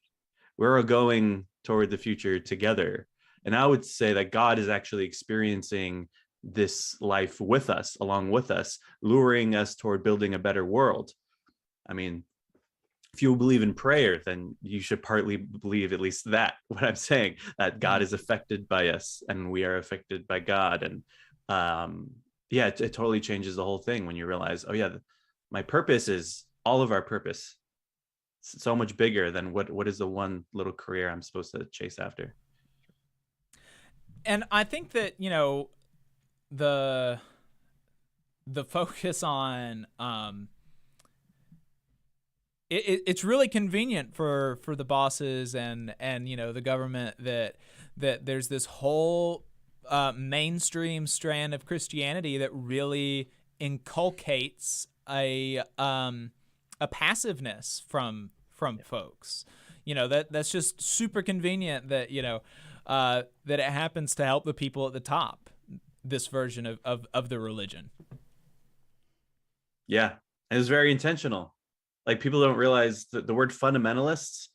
We're all going toward the future together. And I would say that God is actually experiencing this life with us, along with us, luring us toward building a better world. I mean, if you believe in prayer, then you should partly believe at least that, what I'm saying, that God is affected by us and we are affected by God. And it totally changes the whole thing when you realize, oh yeah, my purpose is all of our purpose. It's so much bigger than what is the one little career I'm supposed to chase after. And I think that, the focus on it's really convenient for the bosses and the government that there's this whole mainstream strand of Christianity that really inculcates a passiveness from folks. That's just super convenient that that it happens to help the people at the top, this version of the religion. Yeah, it was very intentional. Like, people don't realize that the word fundamentalists,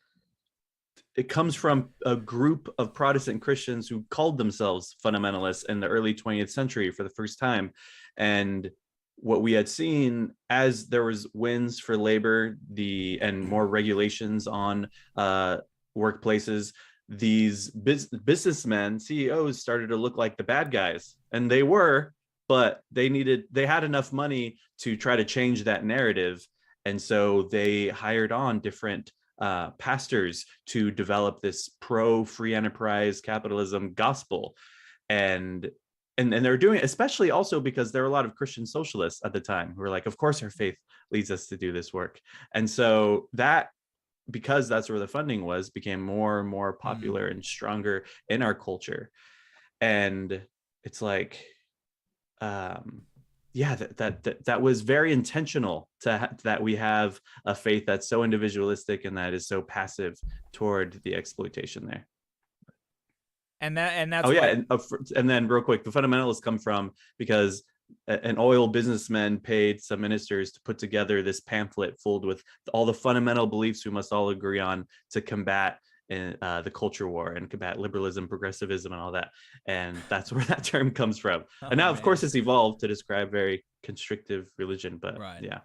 it comes from a group of Protestant Christians who called themselves fundamentalists in the early 20th century for the first time. And what we had seen as there was wins for labor, and more regulations on workplaces, these businessmen, CEOs, started to look like the bad guys, and they were, but they had enough money to try to change that narrative. And so they hired on different pastors to develop this pro-free enterprise capitalism gospel. And they're doing it, especially also because there were a lot of Christian socialists at the time who were like, of course our faith leads us to do this work. And so that because that's where the funding was, became more and more popular and stronger in our culture. And it's like, yeah, that was very intentional that we have a faith that's so individualistic and that is so passive toward the exploitation there. And that's and then real quick, the fundamentalists come from because an oil businessman paid some ministers to put together this pamphlet filled with all the fundamental beliefs we must all agree on to combat the culture war and combat liberalism, progressivism, and all that. And that's where that term comes from. And now, of course, it's evolved to describe very constrictive religion. But yeah.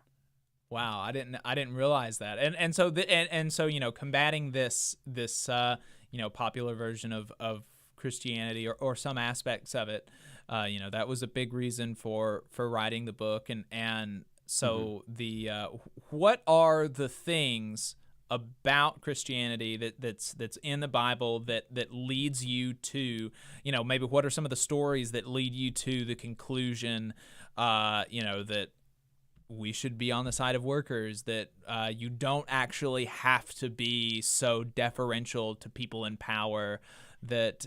Wow, I didn't realize that. And so you know, combating this you know, popular version of Christianity or some aspects of it, you know, that was a big reason for writing the book. And so the what are the things about Christianity that's in the Bible that leads you to, you know, maybe what are some of the stories that lead you to the conclusion, you know, that we should be on the side of workers, that you don't actually have to be so deferential to people in power, that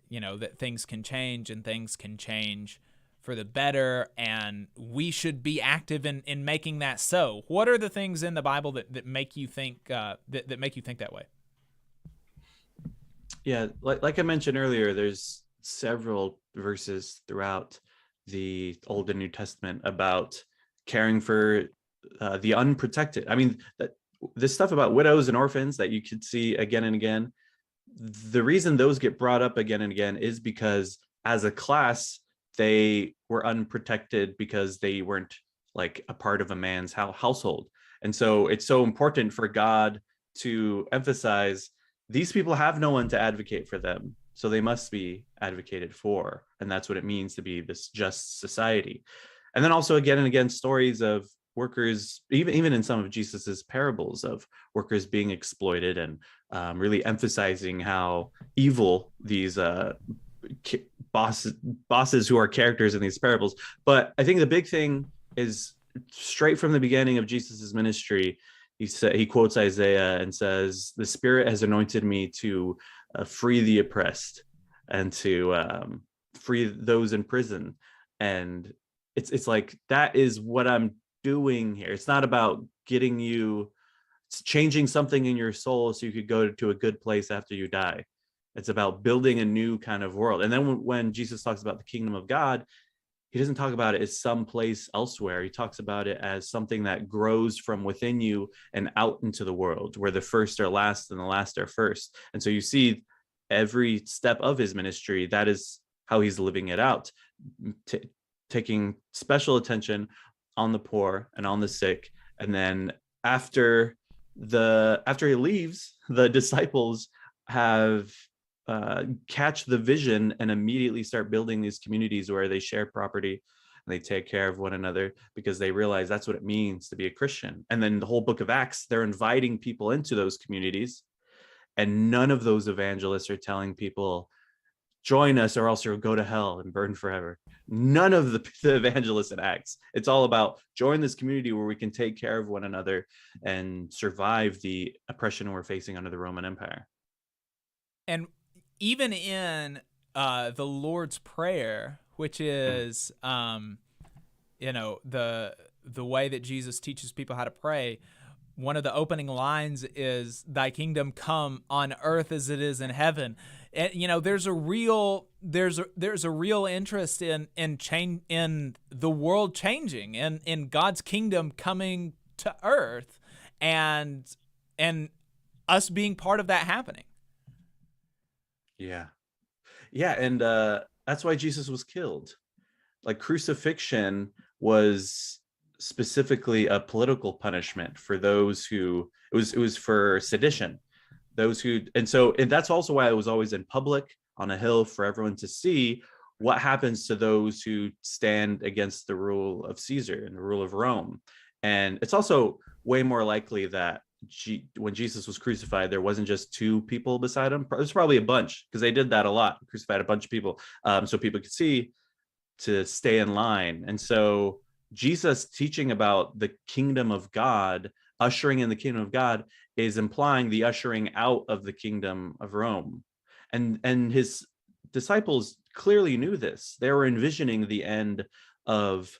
you know, that things can change and things can change for the better, and we should be active in making that so. What are the things in the Bible that make you think that make you think that way? Yeah, like I mentioned earlier, there's several verses throughout the Old and New Testament about caring for the unprotected. I mean, this stuff about widows and orphans that you could see again and again, the reason those get brought up again and again is because as a class, they were unprotected because they weren't like a part of a man's household. And so it's so important for God to emphasize these people have no one to advocate for them, so they must be advocated for. And that's what it means to be this just society. And then also again and again, stories of workers, even in some of Jesus's parables, of workers being exploited, and really emphasizing how evil these bosses who are characters in these parables. But I think the big thing is straight from the beginning of Jesus's ministry, he quotes Isaiah and says, "The Spirit has anointed me to free the oppressed and to free those in prison." And it's like, that is what I'm doing here. It's not about getting you, it's changing something in your soul so you could go to a good place after you die. It's about building a new kind of world. And then when Jesus talks about the kingdom of God, he doesn't talk about it as someplace elsewhere. He talks about it as something that grows from within you and out into the world, where the first are last and the last are first. And so you see every step of his ministry, that is how he's living it out, taking special attention on the poor and on the sick. And then after he leaves, the disciples have catch the vision and immediately start building these communities where they share property and they take care of one another, because they realize that's what it means to be a Christian. And then the whole book of Acts, they're inviting people into those communities, and none of those evangelists are telling people, join us or else you'll go to hell and burn forever. None of the evangelists in Acts. It's all about join this community where we can take care of one another and survive the oppression we're facing under the Roman Empire. And even in the Lord's Prayer, which is, you know, the way that Jesus teaches people how to pray, one of the opening lines is, "Thy kingdom come on earth as it is in heaven." And, you know, there's a real interest in the world changing, and in God's kingdom coming to earth, and us being part of that happening. Yeah, and that's why Jesus was killed. Like, crucifixion was specifically a political punishment for those who it was for sedition, those who, and that's also why it was always in public on a hill for everyone to see what happens to those who stand against the rule of Caesar and the rule of Rome. And it's also way more likely that when Jesus was crucified, there wasn't just two people beside him. There's probably a bunch, because they did that a lot, crucified a bunch of people, so people could see to stay in line. And so Jesus teaching about the kingdom of God ushering in the kingdom of God is implying the ushering out of the kingdom of Rome. And his disciples clearly knew this. They were envisioning the end of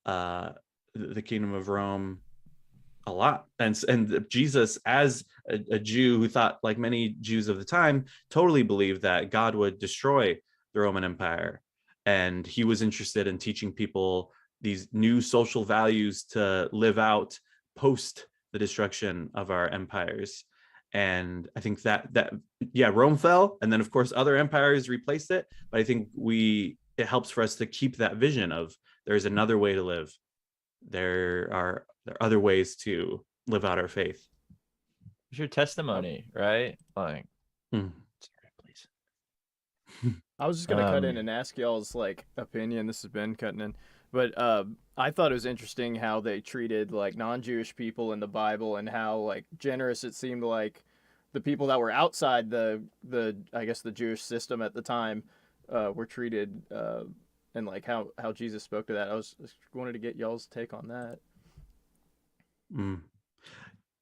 the kingdom of Rome a lot. And Jesus, as a Jew who thought, like many Jews of the time, totally believed that God would destroy the Roman Empire. And he was interested in teaching people these new social values to live out post the destruction of our empires. And I think that Rome fell, and then of course other empires replaced it. But I think it helps for us to keep that vision of there's another way to live. There are other ways to live out our faith. It's your testimony, right? Like, sorry, please. I was just gonna cut in and ask y'all's like opinion. This has been cutting in, but I thought it was interesting how they treated like non-Jewish people in the Bible and how like generous it seemed like the people that were outside the I guess the Jewish system at the time were treated, and like how Jesus spoke to that. I wanted to get y'all's take on that.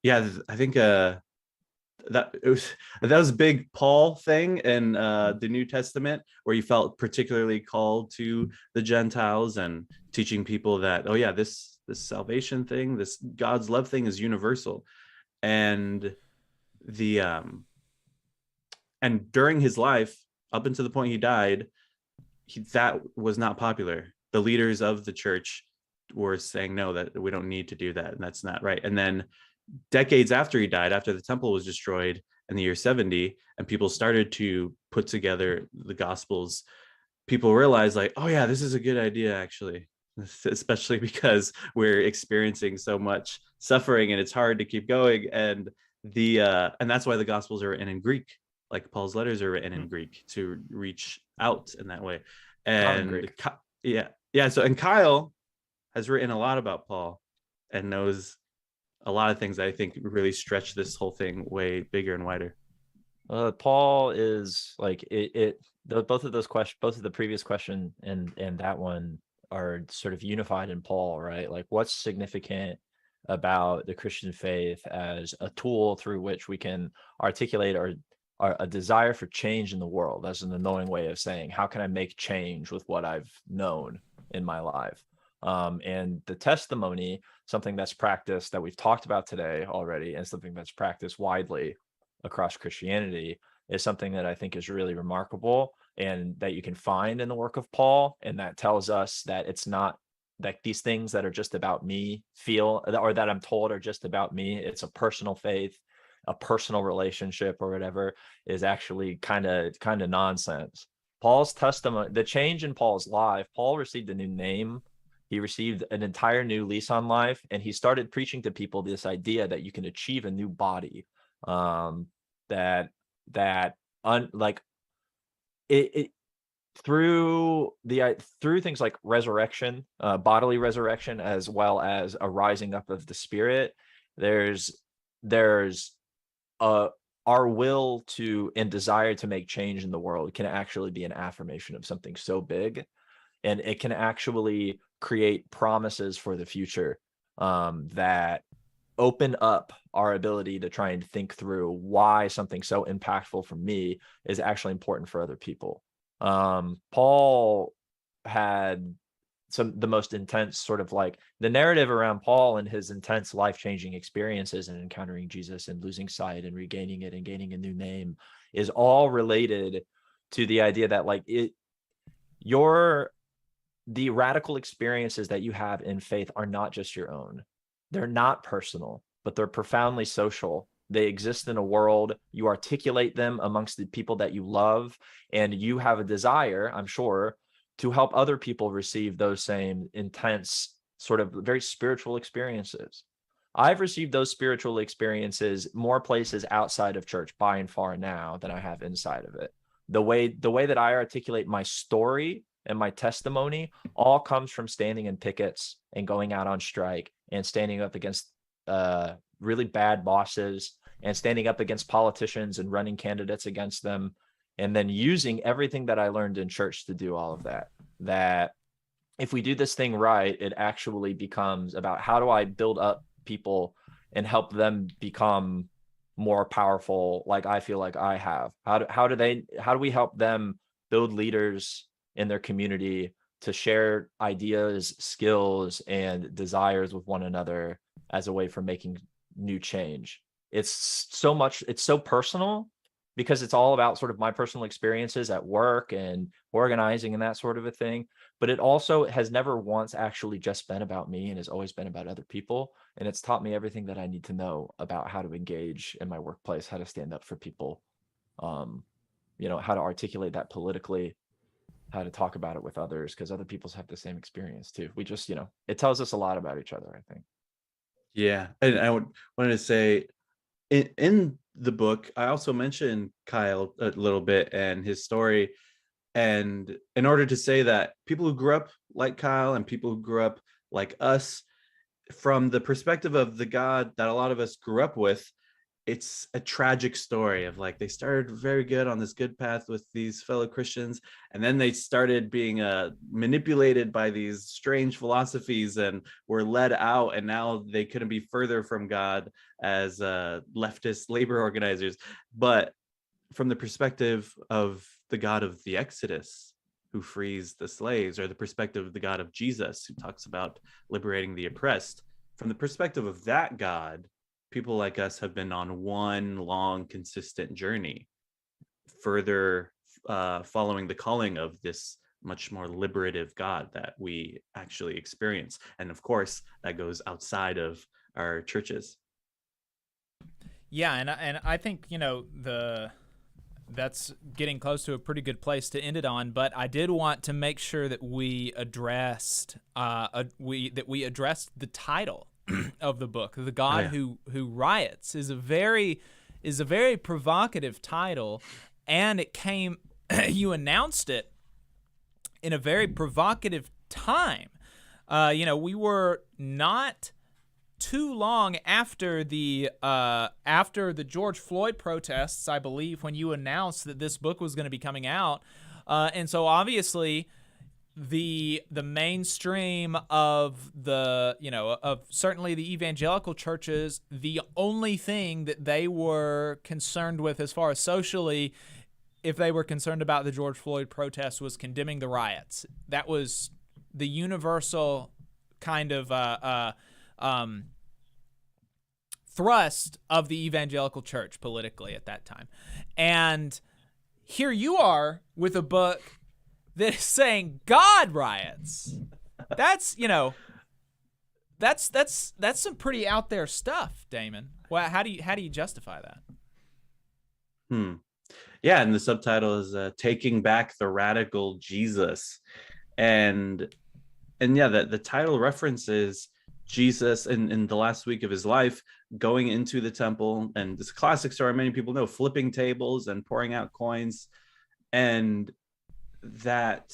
Yeah, I think that was a big Paul thing in the New Testament, where he felt particularly called to the Gentiles and teaching people that, oh yeah, this salvation thing, this God's love thing is universal. And and during his life, up until the point he died, that was not popular. The leaders of the church were saying, no, that we don't need to do that, and that's not right. And then decades after he died, after the temple was destroyed in the year 70, and people started to put together the Gospels, people realized like, oh yeah, this is a good idea actually, especially because we're experiencing so much suffering and it's hard to keep going. And and that's why the Gospels are written in Greek, like Paul's letters are written in Greek to reach out in that way. And so Kyle has written a lot about Paul and knows a lot of things that I think really stretch this whole thing way bigger and wider. Paul is like both of the previous question and that one are sort of unified in Paul, right? Like, what's significant about the Christian faith as a tool through which we can articulate a desire for change in the world, as an annoying way of saying, how can I make change with what I've known in my life? And the testimony, something that's practiced that we've talked about today already, and something that's practiced widely across Christianity, is something that I think is really remarkable and that you can find in the work of Paul. And that tells us that it's not like these things that are just about me or that I'm told are just about me. It's a personal faith, a personal relationship, or whatever, is actually kind of nonsense. Paul's testimony, the change in Paul's life, Paul received a new name. He received an entire new lease on life, and he started preaching to people this idea that you can achieve a new body, through things like resurrection, bodily resurrection, as well as a rising up of the spirit. There's our will to and desire to make change in the world can actually be an affirmation of something so big, and it can actually create promises for the future that open up our ability to try and think through why something so impactful for me is actually important for other people. Paul had the most intense sort of like the narrative around Paul and his intense life-changing experiences and encountering Jesus and losing sight and regaining it and gaining a new name is all related to the idea that like the radical experiences that you have in faith are not just your own. They're not personal, but they're profoundly social. They exist in a world. You articulate them amongst the people that you love, and you have a desire, I'm sure, to help other people receive those same intense, sort of very spiritual experiences. I've received those spiritual experiences more places outside of church by and far now than I have inside of it. The way that I articulate my story and my testimony all comes from standing in pickets and going out on strike and standing up against really bad bosses and standing up against politicians and running candidates against them, and then using everything that I learned in church to do all of that. That if we do this thing right, it actually becomes about how do I build up people and help them become more powerful, like I feel like I have? How do we help them build leaders in their community to share ideas, skills, and desires with one another as a way for making new change? It's so personal, because it's all about sort of my personal experiences at work and organizing and that sort of a thing. But it also has never once actually just been about me, and has always been about other people. And it's taught me everything that I need to know about how to engage in my workplace, how to stand up for people, how to articulate that politically, how to talk about it with others, because other people have the same experience too. We just, it tells us a lot about each other, I think. Yeah. And wanted to say, in the book, I also mentioned Kyle a little bit and his story. And in order to say that people who grew up like Kyle and people who grew up like us, from the perspective of the God that a lot of us grew up with, it's a tragic story of like, they started very good on this good path with these fellow Christians, and then they started being manipulated by these strange philosophies and were led out, and now they couldn't be further from God as leftist labor organizers. But from the perspective of the God of the Exodus, who frees the slaves, or the perspective of the God of Jesus, who talks about liberating the oppressed, from the perspective of that God, people like us have been on one long, consistent journey, further following the calling of this much more liberative God that we actually experience. And of course, that goes outside of our churches. Yeah, and I think, that's getting close to a pretty good place to end it on. But I did want to make sure that we addressed the title of the book. The God Who Riots is a very provocative title, and it came you announced it in a very provocative time. We were not too long after the George Floyd protests, I believe, when you announced that this book was going to be coming out, and so obviously the mainstream of of certainly the evangelical churches, the only thing that they were concerned with as far as socially, if they were concerned about the George Floyd protests, was condemning the riots. That was the universal kind of thrust of the evangelical church politically at that time. And here you are with a book that is saying God riots. That's that's some pretty out there stuff, Damon. Well, how do you justify that? Yeah, and the subtitle is Taking Back the Radical Jesus. And yeah, the title references Jesus in the last week of his life going into the temple, and this classic story many people know, flipping tables and pouring out coins. And that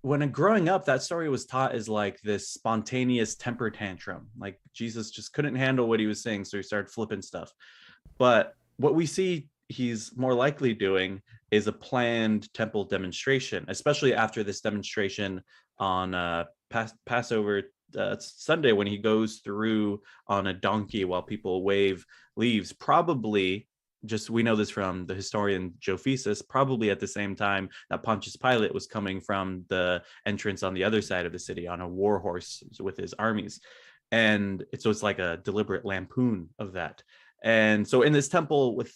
when growing up, that story was taught as like this spontaneous temper tantrum, like Jesus just couldn't handle what he was saying, so he started flipping stuff. But what we see he's more likely doing is a planned temple demonstration, especially after this demonstration on Passover Sunday, when he goes through on a donkey while people wave leaves. Probably, just we know this from the historian Josephus, probably at the same time that Pontius Pilate was coming from the entrance on the other side of the city on a war horse with his armies. And so it's like a deliberate lampoon of that. And so in this temple with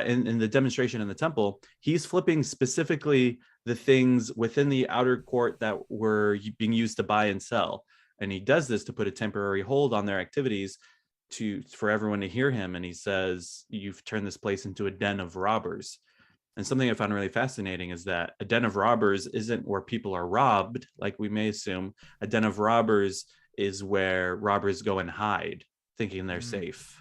in the demonstration in the temple, he's flipping specifically the things within the outer court that were being used to buy and sell. And he does this to put a temporary hold on their activities for everyone to hear him. And he says, you've turned this place into a den of robbers. And something I found really fascinating is that a den of robbers isn't where people are robbed, like we may assume. A den of robbers is where robbers go and hide, thinking they're safe.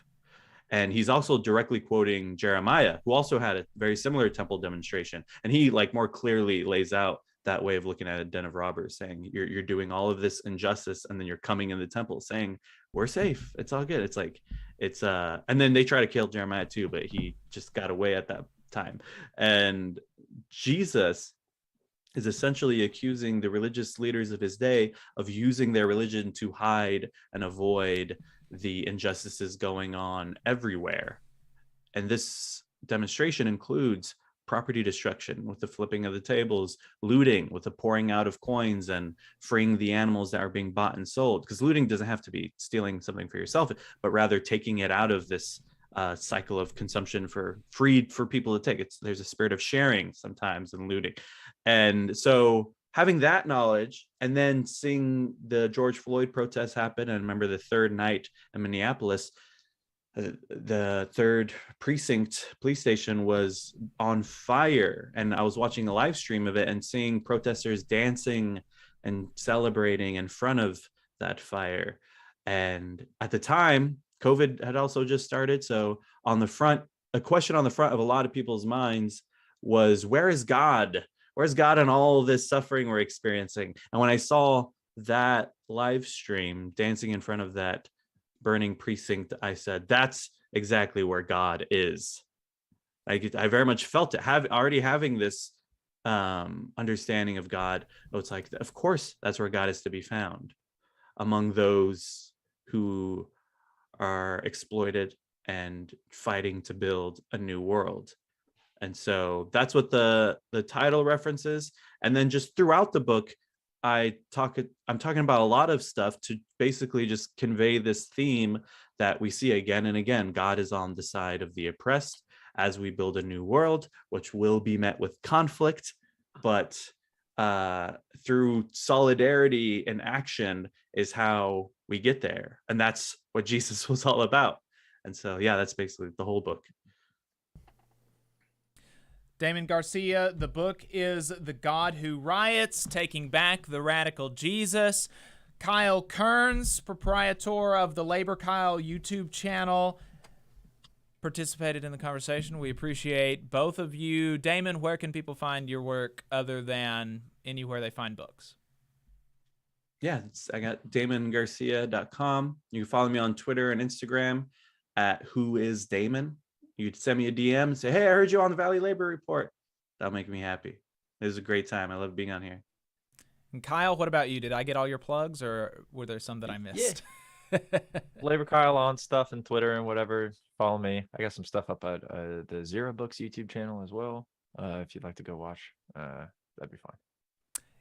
And he's also directly quoting Jeremiah, who also had a very similar temple demonstration. And he like more clearly lays out that way of looking at a den of robbers, saying you're doing all of this injustice, and then you're coming in the temple saying we're safe, it's all good. It's like and then they try to kill Jeremiah too, but he just got away at that time. And Jesus is essentially accusing the religious leaders of his day of using their religion to hide and avoid the injustices going on everywhere. And this demonstration includes property destruction with the flipping of the tables, looting with the pouring out of coins and freeing the animals that are being bought and sold. Because looting doesn't have to be stealing something for yourself, but rather taking it out of this cycle of consumption for people to take. There's a spirit of sharing sometimes in looting. And so having that knowledge, and then seeing the George Floyd protests happen, and remember the third night in Minneapolis, the 3rd precinct police station was on fire, and I was watching a live stream of it and seeing protesters dancing and celebrating in front of that fire. And at the time, COVID had also just started, so a question on the front of a lot of people's minds was, where is God? Where's God in all of this suffering we're experiencing? And when I saw that live stream dancing in front of that burning precinct, I said, that's exactly where God is. I very much felt it, already having this understanding of God. It's like, of course, that's where God is to be found, among those who are exploited and fighting to build a new world. And so that's what the title references. And then just throughout the book, I'm talking about a lot of stuff to basically just convey this theme that we see again and again. God is on the side of the oppressed as we build a new world, which will be met with conflict, but through solidarity and action is how we get there. And that's what Jesus was all about. And so, yeah, that's basically the whole book. Damon Garcia, the book is The God Who Riots, Taking Back the Radical Jesus. Kyle Kearns, proprietor of the Labor Kyle YouTube channel, participated in the conversation. We appreciate both of you. Damon, where can people find your work other than anywhere they find books? Yeah, I got DamonGarcia.com. You can follow me on Twitter and Instagram at whoisdamon. You'd send me a DM and say, hey, I heard you on the Valley Labor Report. That'll make me happy. It was a great time. I love being on here. And Kyle, what about you? Did I get all your plugs, or were there some that I missed? Yeah. Labor Kyle on stuff and Twitter and whatever. Follow me. I got some stuff up at the Zero Books YouTube channel as well. If you'd like to go watch, that'd be fine.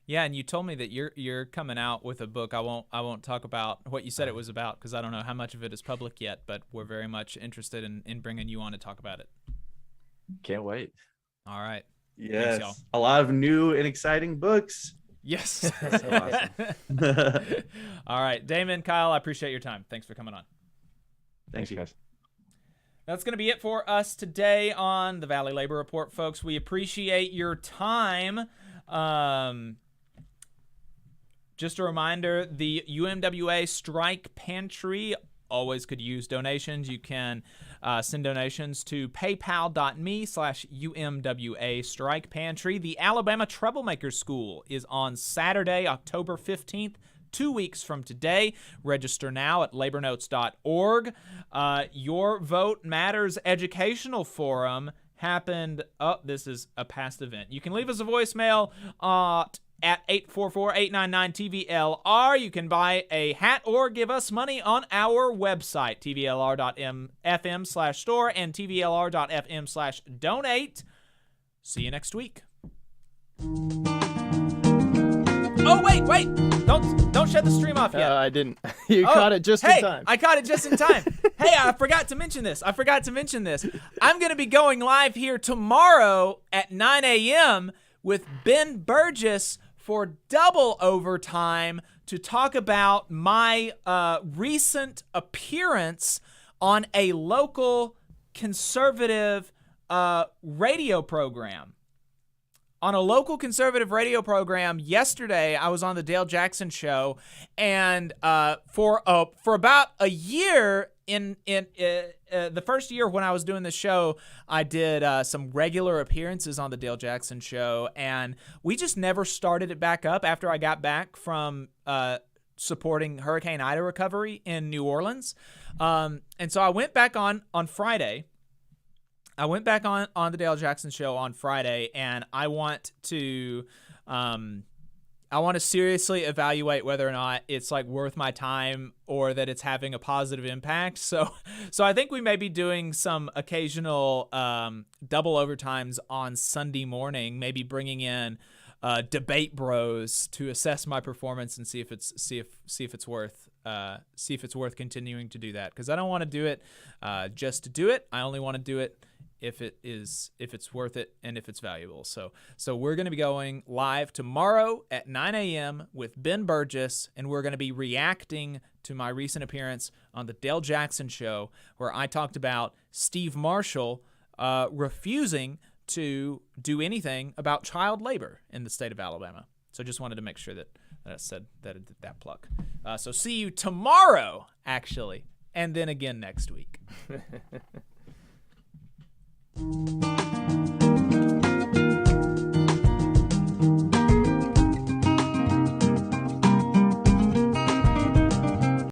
Yeah, and you told me that you're coming out with a book. I won't talk about what you said it was about because I don't know how much of it is public yet, but we're very much interested in bringing you on to talk about it. Can't wait. All right. Yes. Thanks, y'all. A lot of new and exciting books. Yes. That's so awesome. All right. Damon, Kyle, I appreciate your time. Thanks for coming on. Thanks, you guys. That's going to be it for us today on the Valley Labor Report, folks. We appreciate your time. Just a reminder, the UMWA Strike Pantry always could use donations. You can send donations to paypal.me/UMWA Strike Pantry. The Alabama Troublemaker School is on Saturday, October 15th, 2 weeks from today. Register now at labornotes.org. Your Vote Matters Educational Forum happened. Oh, this is a past event. You can leave us a voicemail at 844-899-TVLR. You can buy a hat or give us money on our website, tvlr.fm/store and tvlr.fm/donate. See you next week. Oh, wait. Don't shut the stream off yet. I didn't. You caught it just in time. I caught it just in time. Hey, I forgot to mention this. I'm going to be going live here tomorrow at 9 a.m. with Ben Burgess for double overtime to talk about my recent appearance on a local conservative radio program. On a local conservative radio program yesterday, I was on the Dale Jackson Show, and for about a year, in the first year when I was doing the show, I did some regular appearances on the Dale Jackson Show, and we just never started it back up after I got back from supporting Hurricane Ida recovery in New Orleans. And so I went back on Friday. I went back on the Dale Jackson Show on Friday, and I want to I want to seriously evaluate whether or not it's like worth my time or that it's having a positive impact. So I think we may be doing some occasional double overtimes on Sunday morning, maybe bringing in debate bros to assess my performance and see if it's worth continuing to do that, because I don't want to do it just to do it. I only want to do it if it's worth it and if it's valuable. So we're going to be going live tomorrow at 9 a.m. with Ben Burgess, and we're going to be reacting to my recent appearance on the Dale Jackson Show, where I talked about Steve Marshall refusing to do anything about child labor in the state of Alabama. So just wanted to make sure that I said that I did that plug. So see you tomorrow, actually, and then again next week.